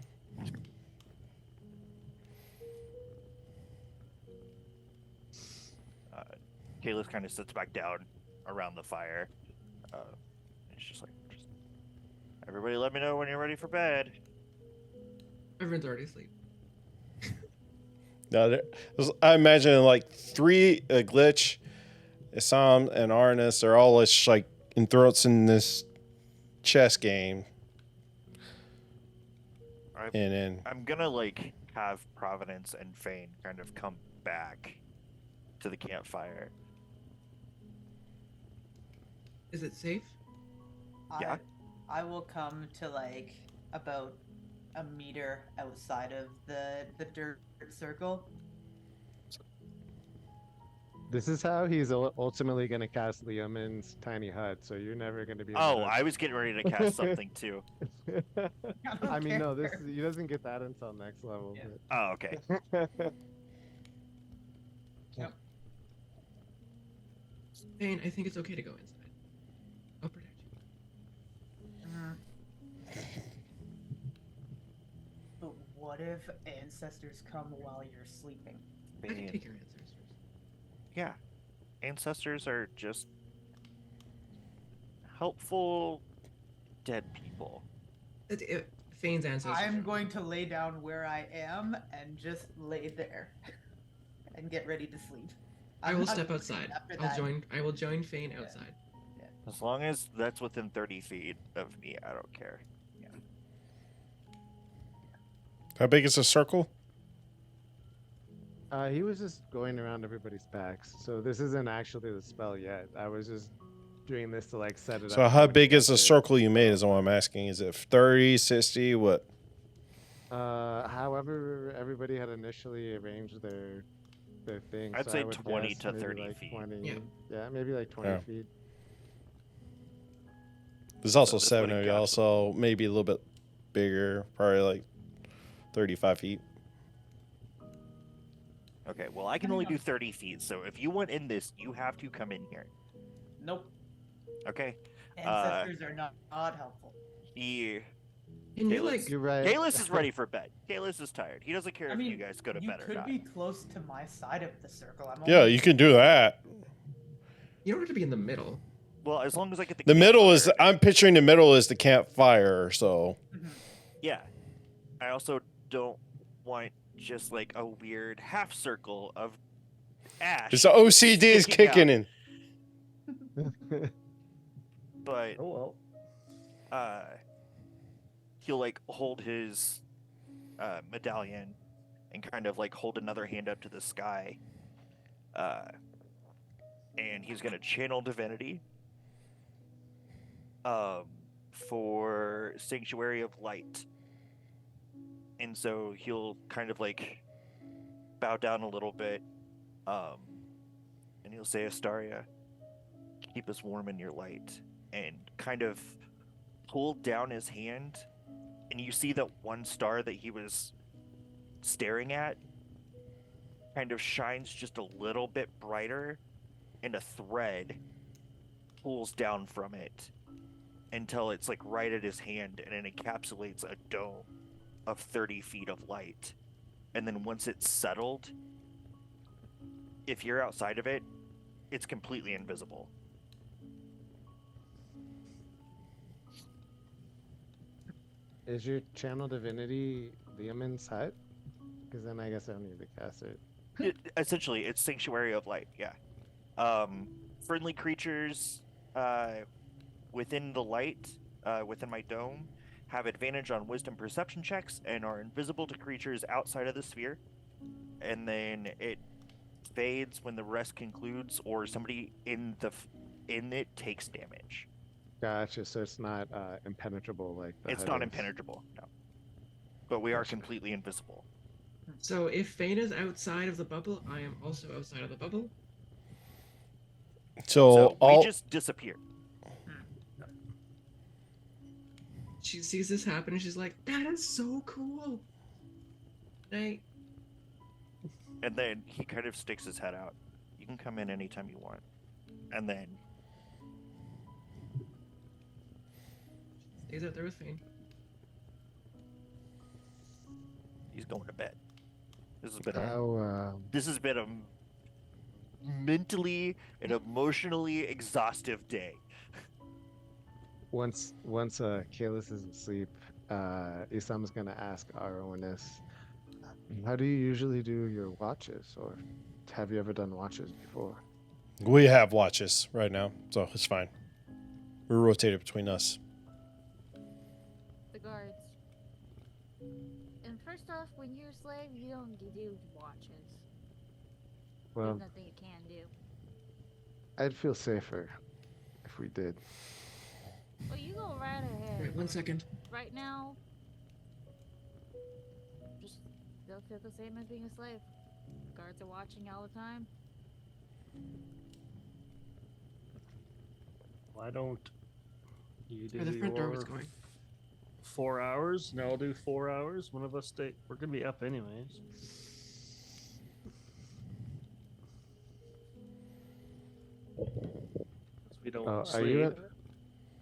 Kayla kind of sits back down around the fire. And it's just like, everybody let me know when you're ready for bed. Everyone's already asleep. No, I imagine like three Glitch, Assam, and Arnis are all just like enthroned in this chess game. And then I'm gonna like have Providence and Fane kind of come back to the campfire. Is it safe? Yeah. I will come to like about a meter outside of the dirt circle. This is how he's ultimately going to cast Liamin's tiny hut, so you're never going to be able Oh, to... I was getting ready to cast something too. I mean, no, this care. he doesn't get that until next level. Yeah. Oh, okay. But... Yep. Fane, I think it's okay to go inside. I'll protect you. But what if ancestors come while you're sleeping? I can take your ancestors. Yeah. Ancestors are just helpful dead people. Fane's ancestors. I'm going to lay down where I am and just lay there and get ready to sleep. I I'm will not step gonna outside. after I'll that. join. I will join Fane outside. As long as that's within 30 feet of me, I don't care. How big is the circle? He was just going around everybody's backs, so this isn't actually the spell yet. I was just doing this to like set it up. So how big is the circle? circle you made is what I'm asking. Is it 30, 60, what? However, everybody had initially arranged their thing. I'd so say I would 20 guess to maybe 30 like feet. 20, Yeah. maybe like 20 Yeah. feet. There's also this 7 wouldn't of y'all, count. so maybe a little bit bigger, probably like 35 feet. Okay, well, I can only do 30 feet, so if you want in this, you have to come in here. Nope. Okay? Ancestors are not helpful. He... And you Kalis. like You're right. Kalis is ready for bed. Kalis is tired. He doesn't care I if mean, you guys go to you bed or could not. be close to my side of the circle. I'm Yeah, only- you can do that. you don't have to be in the middle. Well, as long as I get The middle is, campfire- I'm picturing the middle is the campfire, so. Mhm. Yeah. I also don't want just like a weird half circle of ash. It's the OCD is sticking kicking out. in. But Oh well. he'll like hold his medallion and kind of like hold another hand up to the sky. And he's gonna channel divinity for Sanctuary of Light. And so he'll kind of like bow down a little bit, and he'll say, Astaria, keep us warm in your light, and kind of pull down his hand, and you see that one star that he was staring at kind of shines just a little bit brighter, and a thread pulls down from it until it's like right at his hand, and it encapsulates a dome of 30 feet of light. And then once it's settled, if you're outside of it, it's completely invisible. Is your channel divinity Liamin's hut? Because then I guess I don't need to cast it. Essentially, it's Sanctuary of Light, yeah. Friendly creatures within the light, within my dome, have advantage on wisdom perception checks and are invisible to creatures outside of the sphere. And then it fades when the rest concludes, or somebody in it takes damage. Gotcha. So it's not impenetrable like the It's hut not is. impenetrable, no. But we are Gotcha. completely invisible. So if Fane is outside of the bubble, I am also outside of the bubble. So, So all. we just disappear. She sees this happen and she's like, "That is so cool." Night. And then he kind of sticks his head out. You can come in anytime you want. And then Stays out there with Fane. he's going to bed. This has been a mentally and emotionally exhaustive day. Once Kalis is asleep, Isam's gonna ask Aronis, how do you usually do your watches, or have you ever done watches before? We have watches right now, so it's fine. We're rotated between us. The guards. And first off, when you're a slave, you don't do watches. Well, There's nothing you can do. I'd feel safer if we did. Well, you go right ahead. Wait, 1 second. Right now, just they'll feel the same as being a slave. Guards are watching all the time. Why don't you do Where the front door was your going. 4 hours? And I'll do 4 hours. One of us stay. We're gonna be up anyways. We don't Oh, sleep.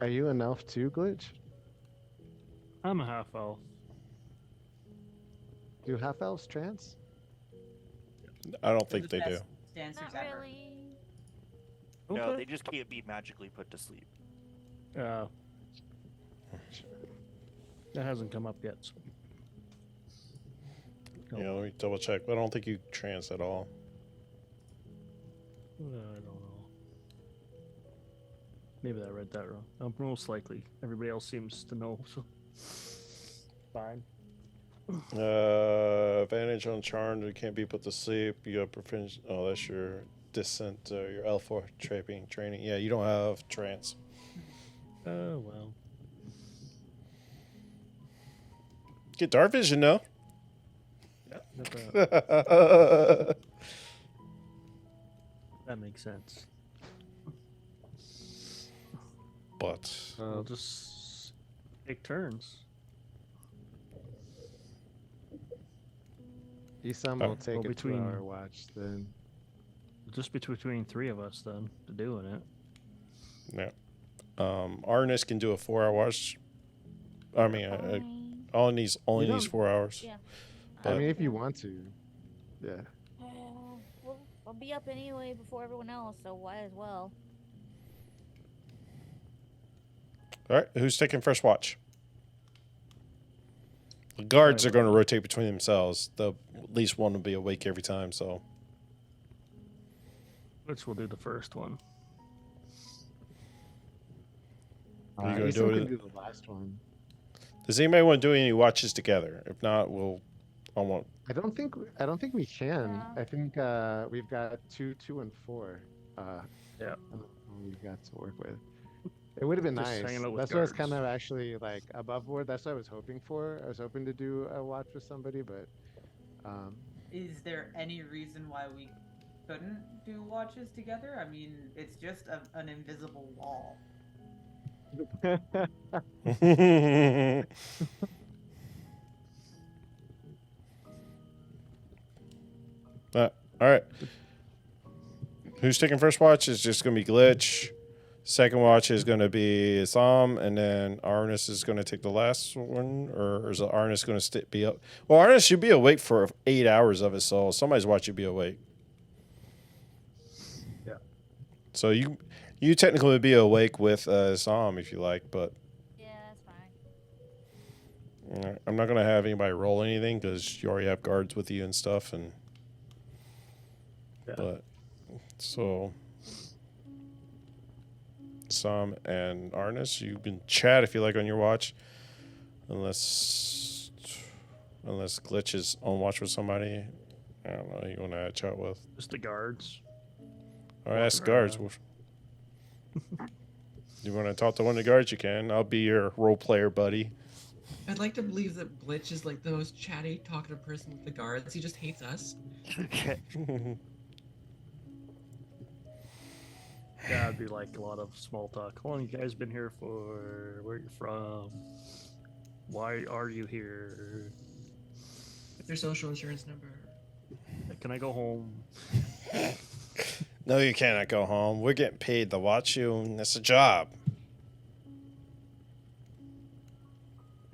are you an elf too, Glitch? I'm a half elf. Do half elves trance? I don't They're think the they do. best dancers Not ever. really. No, Okay. they just can't be magically put to sleep. That hasn't come up yet. So. Yeah, let me double check. But I don't think you trance at all. I don't know. Maybe I read that wrong. Most likely. Everybody else seems to know, so fine. Advantage on charm. You can't be put to sleep. You have proficiency. Oh, that's your descent. Your L4 training. Yeah, you don't have trance. Oh well. Get dark vision, though. That makes sense. But We'll just take turns. Isam Oh, will take well, a between- 2-hour watch then. Just between three of us then to doing it. yeah, Arnis can do a 4-hour watch. I mean, Fine. only needs You 4 hours. Yeah. But- I mean, if you want to. Yeah. Well, I'll be up anyway before everyone else, so why as well? All right, who's taking first watch? The guards are going to rotate between themselves. At least one will be awake every time. So Which we'll do the first one. Are you gonna Isam do can it? do the last one. does anybody want to do any watches together? If not, I won't. I don't think we can. Yeah. I think we've got 2, 2, and 4. Yeah. We've got to work with. It would have been Just nice. hanging out with That's what I was kind guards. of actually like above board. That's what I was hoping for. I was hoping to do a watch with somebody, but Is there any reason why we couldn't do watches together? I mean, it's just an invisible wall. All right. Who's taking first watch? Is just going to be Glitch. Second watch is going to be Sam, and then Arnis is going to take the last one, or is Arnis going to be up? Well, Arnis should be awake for 8 hours of it, so somebody's watch should be awake. Yeah. So you technically would be awake with Sam if you like, but Yeah, that's fine. I'm not going to have anybody roll anything because you already have guards with you and stuff, and Yeah. but so. Sam and Arnis, you can chat if you like on your watch, unless Glitch is on watch with somebody. I don't know who you want to chat with. Just the guards. Or ask guards. You want to talk to one of the guards? You can. I'll be your role player buddy. I'd like to believe that Glitch is like the most chatty, talkative person with the guards. He just hates us. Yeah, it'd be like a lot of small talk. How long you guys been here for? Where you from? Why are you here? Their social insurance number. Can I go home? No, you cannot go home. We're getting paid to watch you, and that's a job.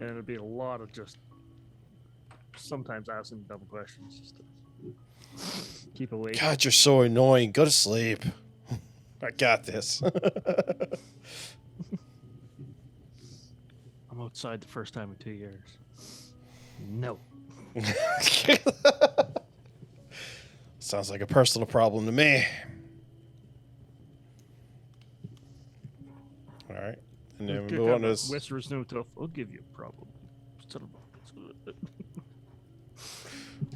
And it'd be a lot of just sometimes asking dumb questions just to keep awake. God, you're so annoying. Go to sleep. I got this. I'm outside the first time in 2 years. No. Sounds like a personal problem to me. All right. And then we Kick move out on to the this. Westeros no tough. I'll give you a problem.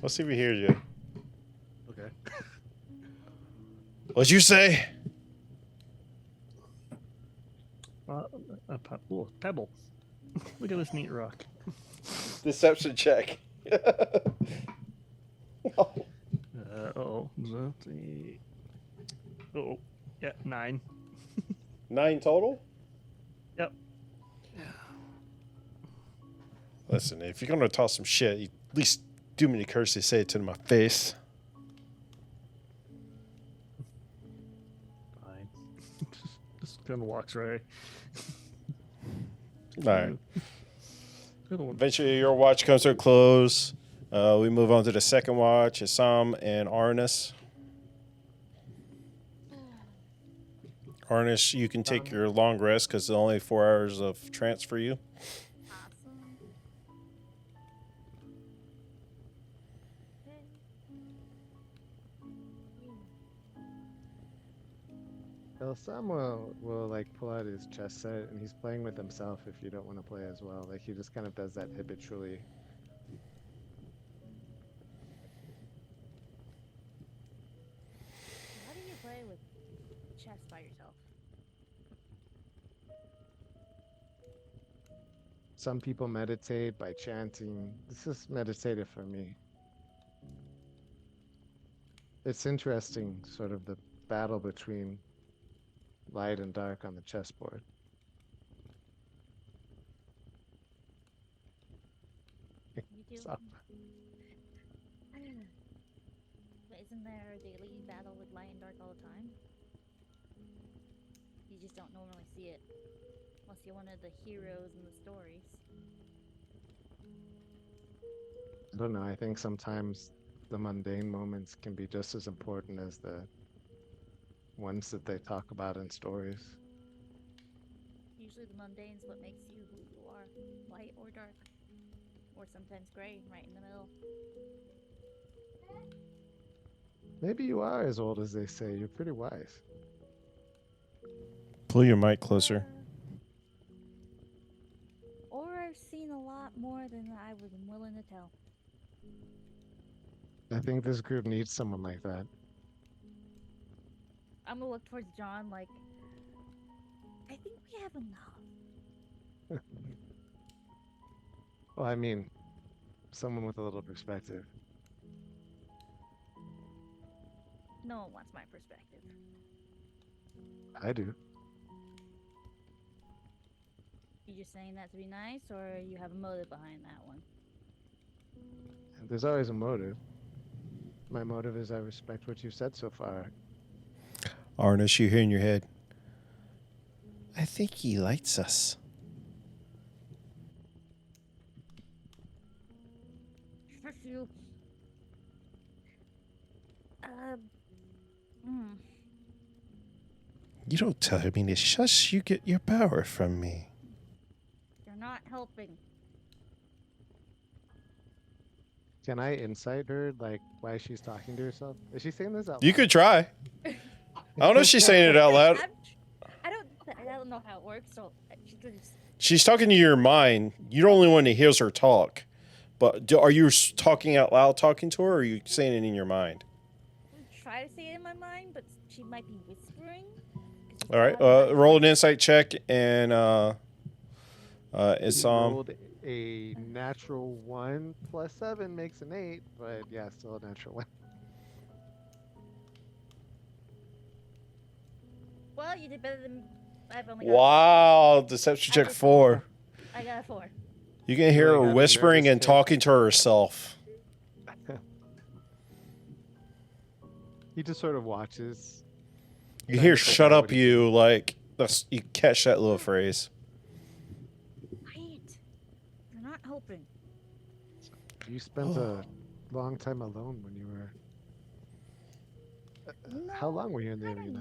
Let's see if we hear you. Okay. What'd you say? Pebble. Look at this neat rock. Deception check. Oh, yeah, 9. 9 total? Yep. Listen, if you're gonna toss some shit, you at least do me the courtesy to say it to my face. Fine. Just kind of walks right. All right. Eventually, your watch comes to a close. We move on to the second watch. Assam and Arnis. Arnis, you can take your long rest because it's only 4 hours of trance for you. Awesome. Well, Sam will like pull out his chess set and he's playing with himself if you don't want to play as well. Like he just kind of does that habitually. How do you play with chess by yourself? Some people meditate by chanting. This is meditative for me. It's interesting, sort of the battle between light and dark on the chessboard. You do? Stop. But isn't there a daily battle with light and dark all the time? You just don't normally see it. Unless you're one of the heroes in the stories. I don't know. I think sometimes the mundane moments can be just as important as the ones that they talk about in stories. Usually the mundane's what makes you who you are. Light or dark. Or sometimes gray, right in the middle. Maybe you are as old as they say. You're pretty wise. Pull your mic closer. Or I've seen a lot more than I was willing to tell. I think this group needs someone like that. I'm gonna look towards John like, I think we have enough. Well, I mean, someone with a little perspective. No one wants my perspective. I do. You just saying that to be nice, or you have a motive behind that one? There's always a motive. My motive is I respect what you've said so far. Arnis, you hear in your head, I think he likes us. Shush you. You don't tell me to shush, you get your power from me. You're not helping. Can I insight her, like, why she's talking to herself? Is she saying this out You loud? could try. I don't know if she's saying it out loud. I don't know how it works, so she could just... She's talking to your mind. You're the only one that hears her talk. But are you talking out loud, talking to her, or are you saying it in your mind? try to say it in my mind, but she might be whispering. All right, roll an insight check, and it's rolled a natural 1 plus 7 makes an 8, but yeah, still a natural 1. Well, you did better than I've only got. Wow, deception check 4. I got a 4. You can hear really her got a whispering nervous and tick. talking to herself. He just sort of watches. You hear Trying to figure "shut out up, what he you!" Like that's you catch that little phrase. Right. You're not helping. You spent a long time alone when you were. How long were you in the Kinda arena?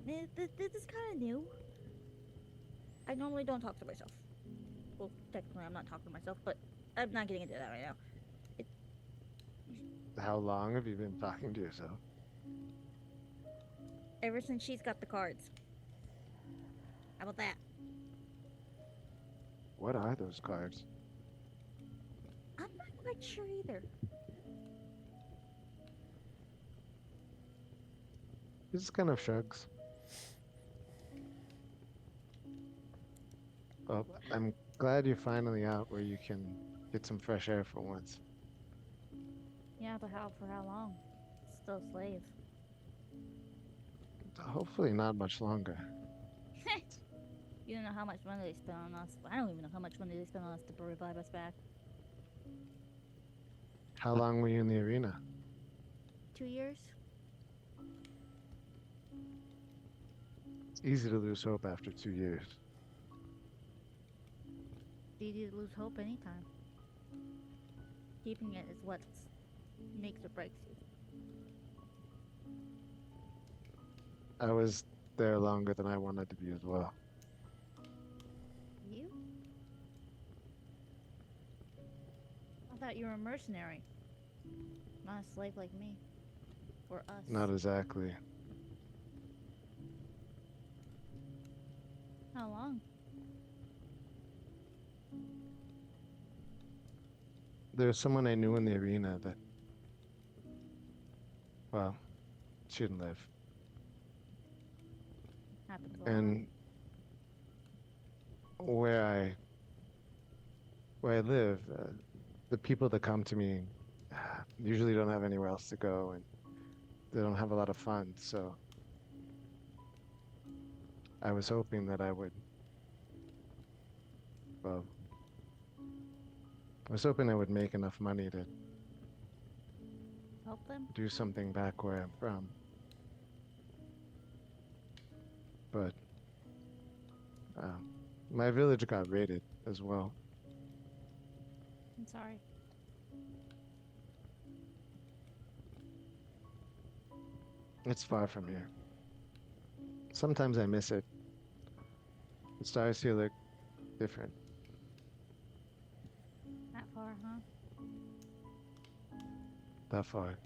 new. This is kind of new. I normally don't talk to myself. Well, technically, I'm not talking to myself, but I'm not getting into that right now. How long have you been talking to yourself? Ever since she's got the cards. How about that? What are those cards? I'm not quite sure either. He just kind of shrugs. Well, I'm glad you're finally out where you can get some fresh air for once. Yeah, but for how long? Still a slave. Hopefully not much longer. You don't know how much money they spend on us. I don't even know how much money they spend on us to revive us back. How long were you in the arena? 2 years? It's easy to lose hope after 2 years. It's easy to lose hope anytime. Keeping it is what makes or breaks you. I was there longer than I wanted to be as well. You? I thought you were a mercenary. Not a slave like me. Or us. Not exactly. How long? There was someone I knew in the arena that, well, she didn't live. Happens a lot. And where I live, the people that come to me usually don't have anywhere else to go, and they don't have a lot of funds. So I was hoping that I would, well, I was hoping I would make enough money to Help them? do something back where I'm from. But my village got raided as well. I'm sorry. It's far from here. Sometimes I miss it. The stars here look different. That far, huh? That far.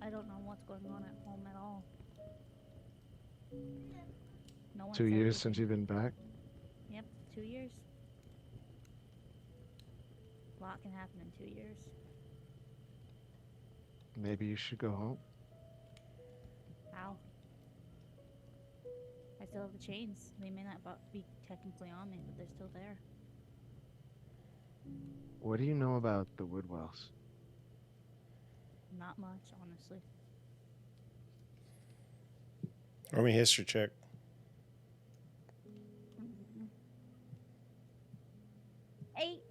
I don't know what's going on at home at all. No one 2 said years since anything. you've been back. Yep, 2 years. A lot can happen in 2 years. Maybe you should go home. How? I still have the chains. They may not be technically on me, but they're still there. What do you know about the Woodwells? Not much, honestly. Roll me a history check. Mhm. 8.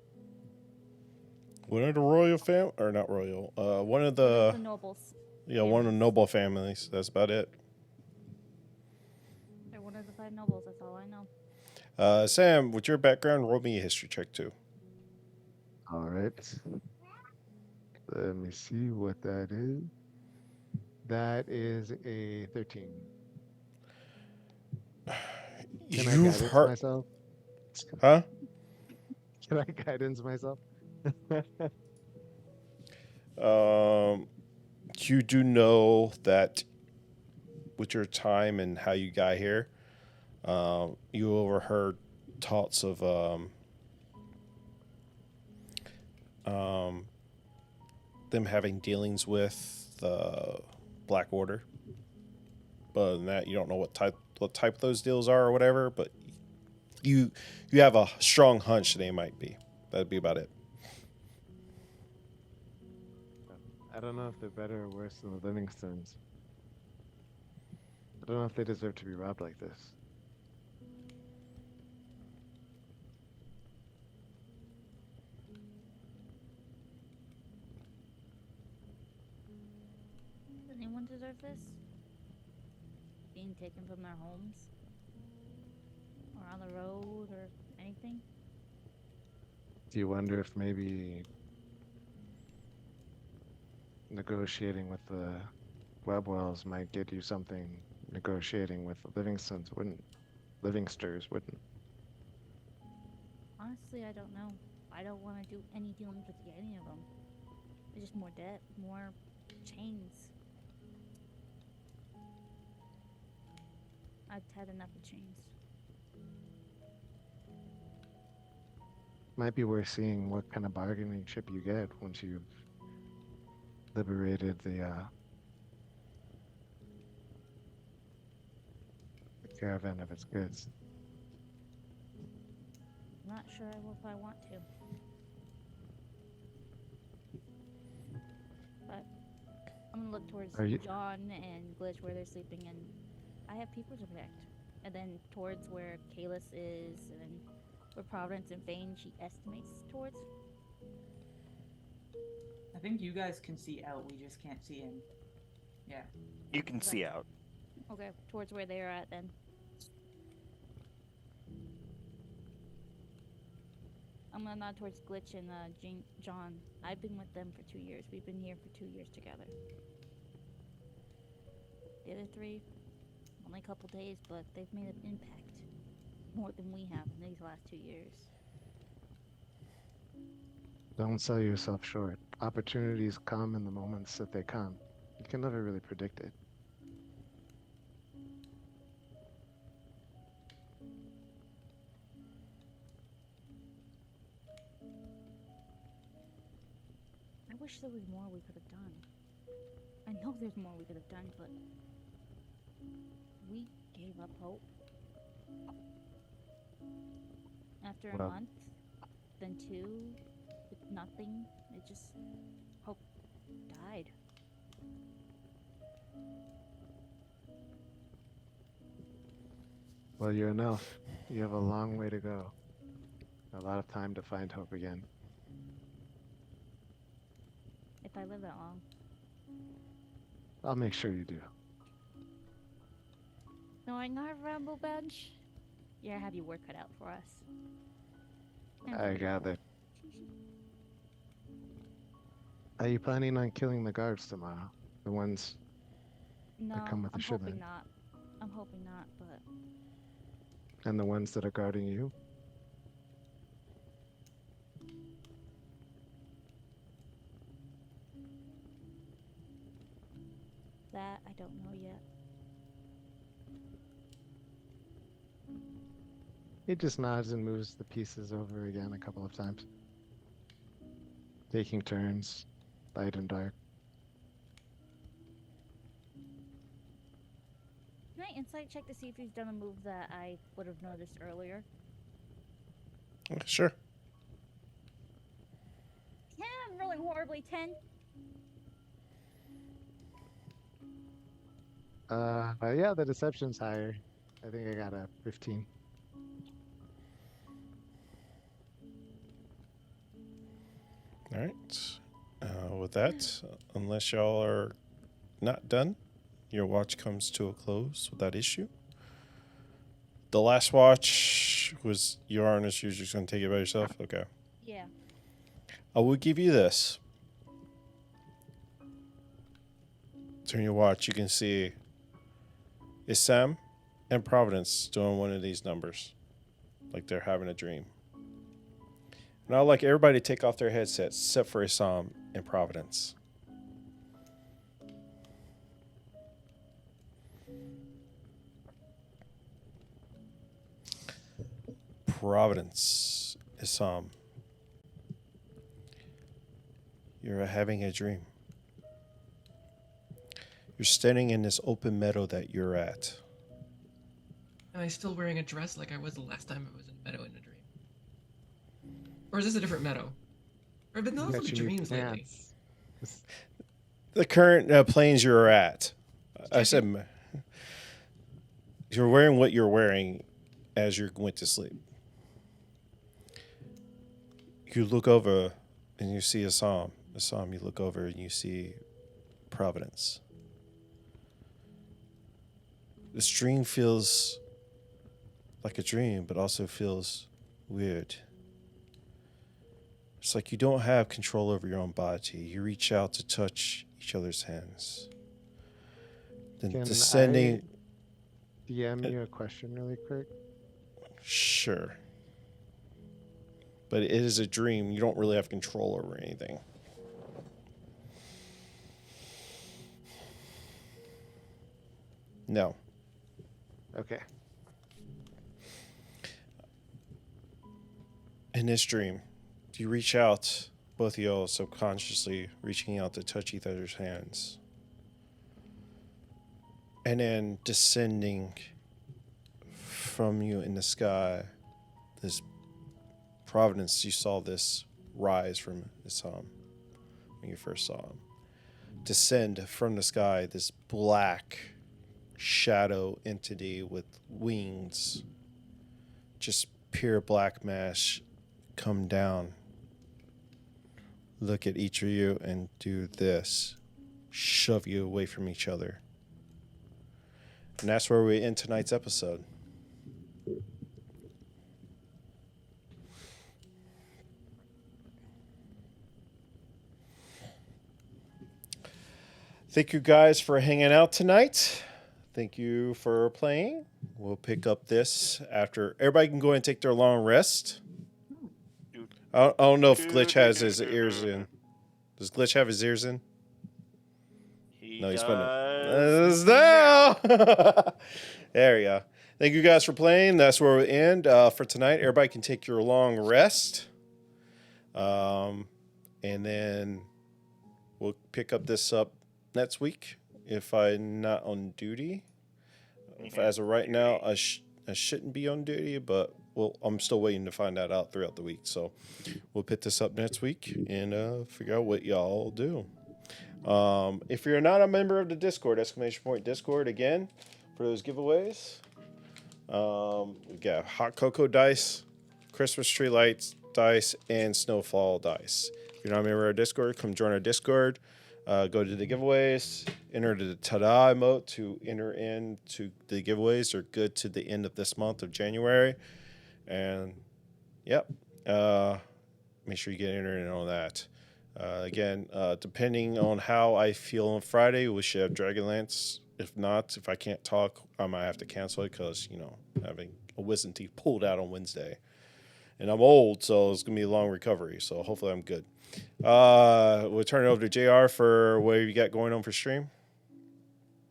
One of the royal fam, or not royal. One of The the nobles. one of the families. noble families. That's about it. They're one of the 5 nobles. That's all I know. Sam, with your background, roll me a history check too. All right. Let me see what that is. That is a 13. Can I You've guidance heard, myself? huh? Can I guidance myself? You do know that with your time and how you got here, you overheard thoughts of them having dealings with the Black Order. But other than that, you don't know what type those deals are or whatever. But you have a strong hunch they might be. That'd be about it. I don't know if they're better or worse than the Livingstones. I don't know if they deserve to be robbed like this. Does anyone deserve this? Being taken from their homes? Or on the road or anything? Do you wonder if maybe negotiating with the Webwells might get you something negotiating with the Livingstons wouldn't? Livingsters wouldn't. Honestly, I don't know. I don't want to do any dealings with any of them. It's just more debt, more chains. I've had enough of chains. Might be worth seeing what kind of bargaining chip you get once you've liberated the caravan of its goods. I'm not sure if I want to. But I'm gonna look towards Are you- John and Glitch where they're sleeping, and I have people to protect. And then towards where Kalis is, and then where Providence and Fane she estimates towards. I think you guys can see out. We just can't see in. Yeah. You can see out. Okay, towards where they're at then. I'm gonna nod towards Glitch and John. I've been with them for 2 years. We've been here for 2 years together. The other three, only a couple days, but they've made an impact. More than we have in these last 2 years. Don't sell yourself short. Opportunities come in the moments that they come. You can never really predict it. I wish there was more we could have done. I know there's more we could have done, but we gave up hope. After a Well- month, then 2, with nothing, it just hope died. Well, you're an elf. You have a long way to go. A lot of time to find hope again. If I live that long. I'll make sure you do. Knowing our Ramble Bench, yeah, have your work cut out for us. I gather. Are you planning on killing the guards tomorrow? The ones No, come with the I'm ship hoping then. not. I'm hoping not, but and the ones that are guarding you? that I don't know yet. He just nods and moves the pieces over again a couple of times. Taking turns, light and dark. Can I insight check to see if he's done a move that I would have noticed earlier? Sure. Yeah, I'm really horribly 10. Yeah, the deception's higher. I think I got a 15. All right. With that, unless y'all are not done, your watch comes to a close without issue. The last watch was your Arnis. You're just going to take it by yourself? Okay. Yeah. I will give you this. Turn your watch. You can see Isam and Providence doing one of these numbers. Like they're having a dream. And I'd like everybody to take off their headsets except for Isam and Providence. Providence, Isam. You're having a dream. You're standing in this open meadow that you're at. Am I still wearing a dress like I was the last time I was in meadow in a dream? Or is this a different meadow? Or have been those Got like your new dreams lately? pants. This- The current planes you're at. I said you're wearing what you're wearing as you went to sleep. You look over and you see Assam. Assam, you look over and you see Providence. This dream feels like a dream, but also feels weird. It's like you don't have control over your own body. You reach out to touch each other's hands. Then Can descending. I DM you a question really quick? Sure. But it is a dream. You don't really have control over anything. No. Okay. In this dream, you reach out, both of y'all subconsciously reaching out to touch each other's hands. And then descending from you in the sky, this providence, you saw this rise from Isam when you first saw him. Descend from the sky, this black shadow entity with wings, just pure black mass, come down. Look at each of you and do this. Shove you away from each other. And that's where we end tonight's episode. Thank you guys for hanging out tonight. Thank you for playing. We'll pick up this after. Everybody can go and take their long rest. I don't know if Glitch has his ears in. Does Glitch have his ears in? No, he's putting it now. There we go. Thank you guys for playing. That's where we end for tonight. Everybody can take your long rest. And then we'll pick up this up next week if I'm not on duty. As of right now, I shouldn't be on duty, but I'm still waiting to find that out throughout the week. So we'll pick this up next week and figure out what y'all do. If you're not a member of the Discord, !Discord again, for those giveaways. We got hot cocoa dice, Christmas tree lights dice, and snowfall dice. If you're not a member of our Discord, come join our Discord. Go to the giveaways, enter the ta-da emote to enter into the giveaways. They're good to the end of this month of January. And, yep, make sure you get entered in on that. Again, depending on how I feel on Friday, we should have Dragonlance. If not, if I can't talk, I might have to cancel it because, having a wisdom teeth pulled out on Wednesday. And I'm old, so it's going to be a long recovery. So hopefully I'm good. We'll turn it over to JR for what you got going on for stream.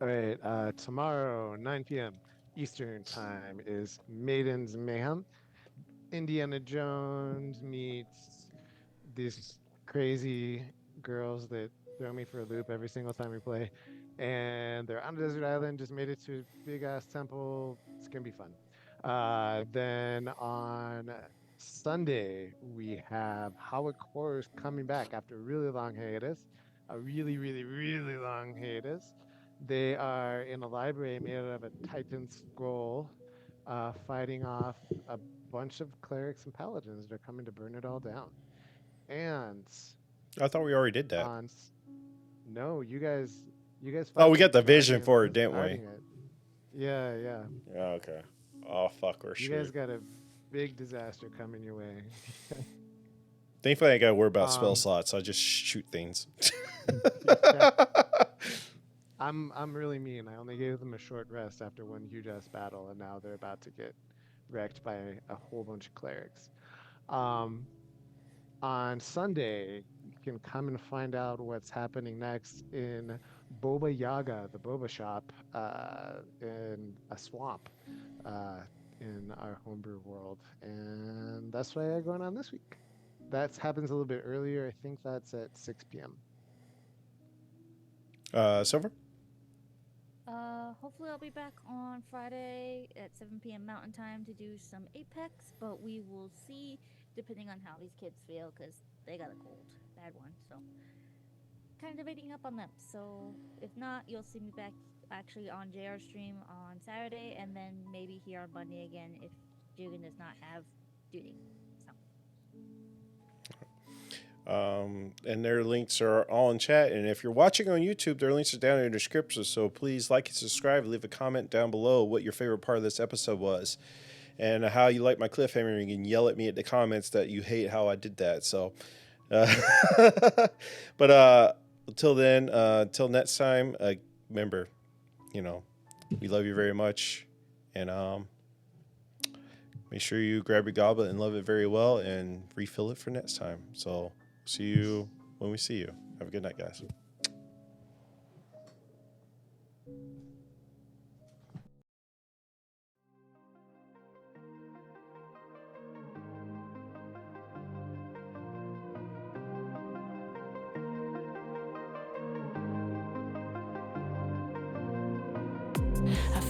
All right. Tomorrow, 9 p.m. Eastern Time is Maiden's Mayhem. Indiana Jones meets these crazy girls that throw me for a loop every single time we play. And they're on a desert island, just made it to a big-ass temple. It's going to be fun. Then on Sunday, we have Howard Horrors coming back after a really long hiatus. A really, really, really long hiatus. They are in a library made out of a Titan scroll, fighting off a bunch of clerics and paladins. They're coming to burn it all down. And I thought we already did that. No, you guys. Oh, we got the vision for it, didn't we? Yeah. Yeah, okay. Oh, fuck, we're You guys got a big disaster coming your way. Thankfully, I got to worry about spell slots. I just shoot things. I'm really mean. I only gave them a short rest after one huge ass battle, and now they're about to get wrecked by a whole bunch of clerics. On Sunday, you can come and find out what's happening next in Boba Yaga, the boba shop, in a swamp in our homebrew world. And that's what I got going on this week. That happens a little bit earlier. I think that's at 6 p.m. Silver? Hopefully I'll be back on Friday at 7 p.m. Mountain Time to do some Apex, but we will see depending on how these kids feel because they got a cold, bad one. So kind of debating up on them. So if not, you'll see me back actually on JR stream on Saturday and then maybe here on Monday again if Jugan does not have duty. And their links are all in chat. And if you're watching on YouTube, their links are down in the description. So please like and subscribe. Leave a comment down below what your favorite part of this episode was and how you like my cliffhanger. You can yell at me at the comments that you hate how I did that. So, but until then, until next time, remember, we love you very much. And make sure you grab your goblet and love it very well and refill it for next time. So see you when we see you. Have a good night, guys. I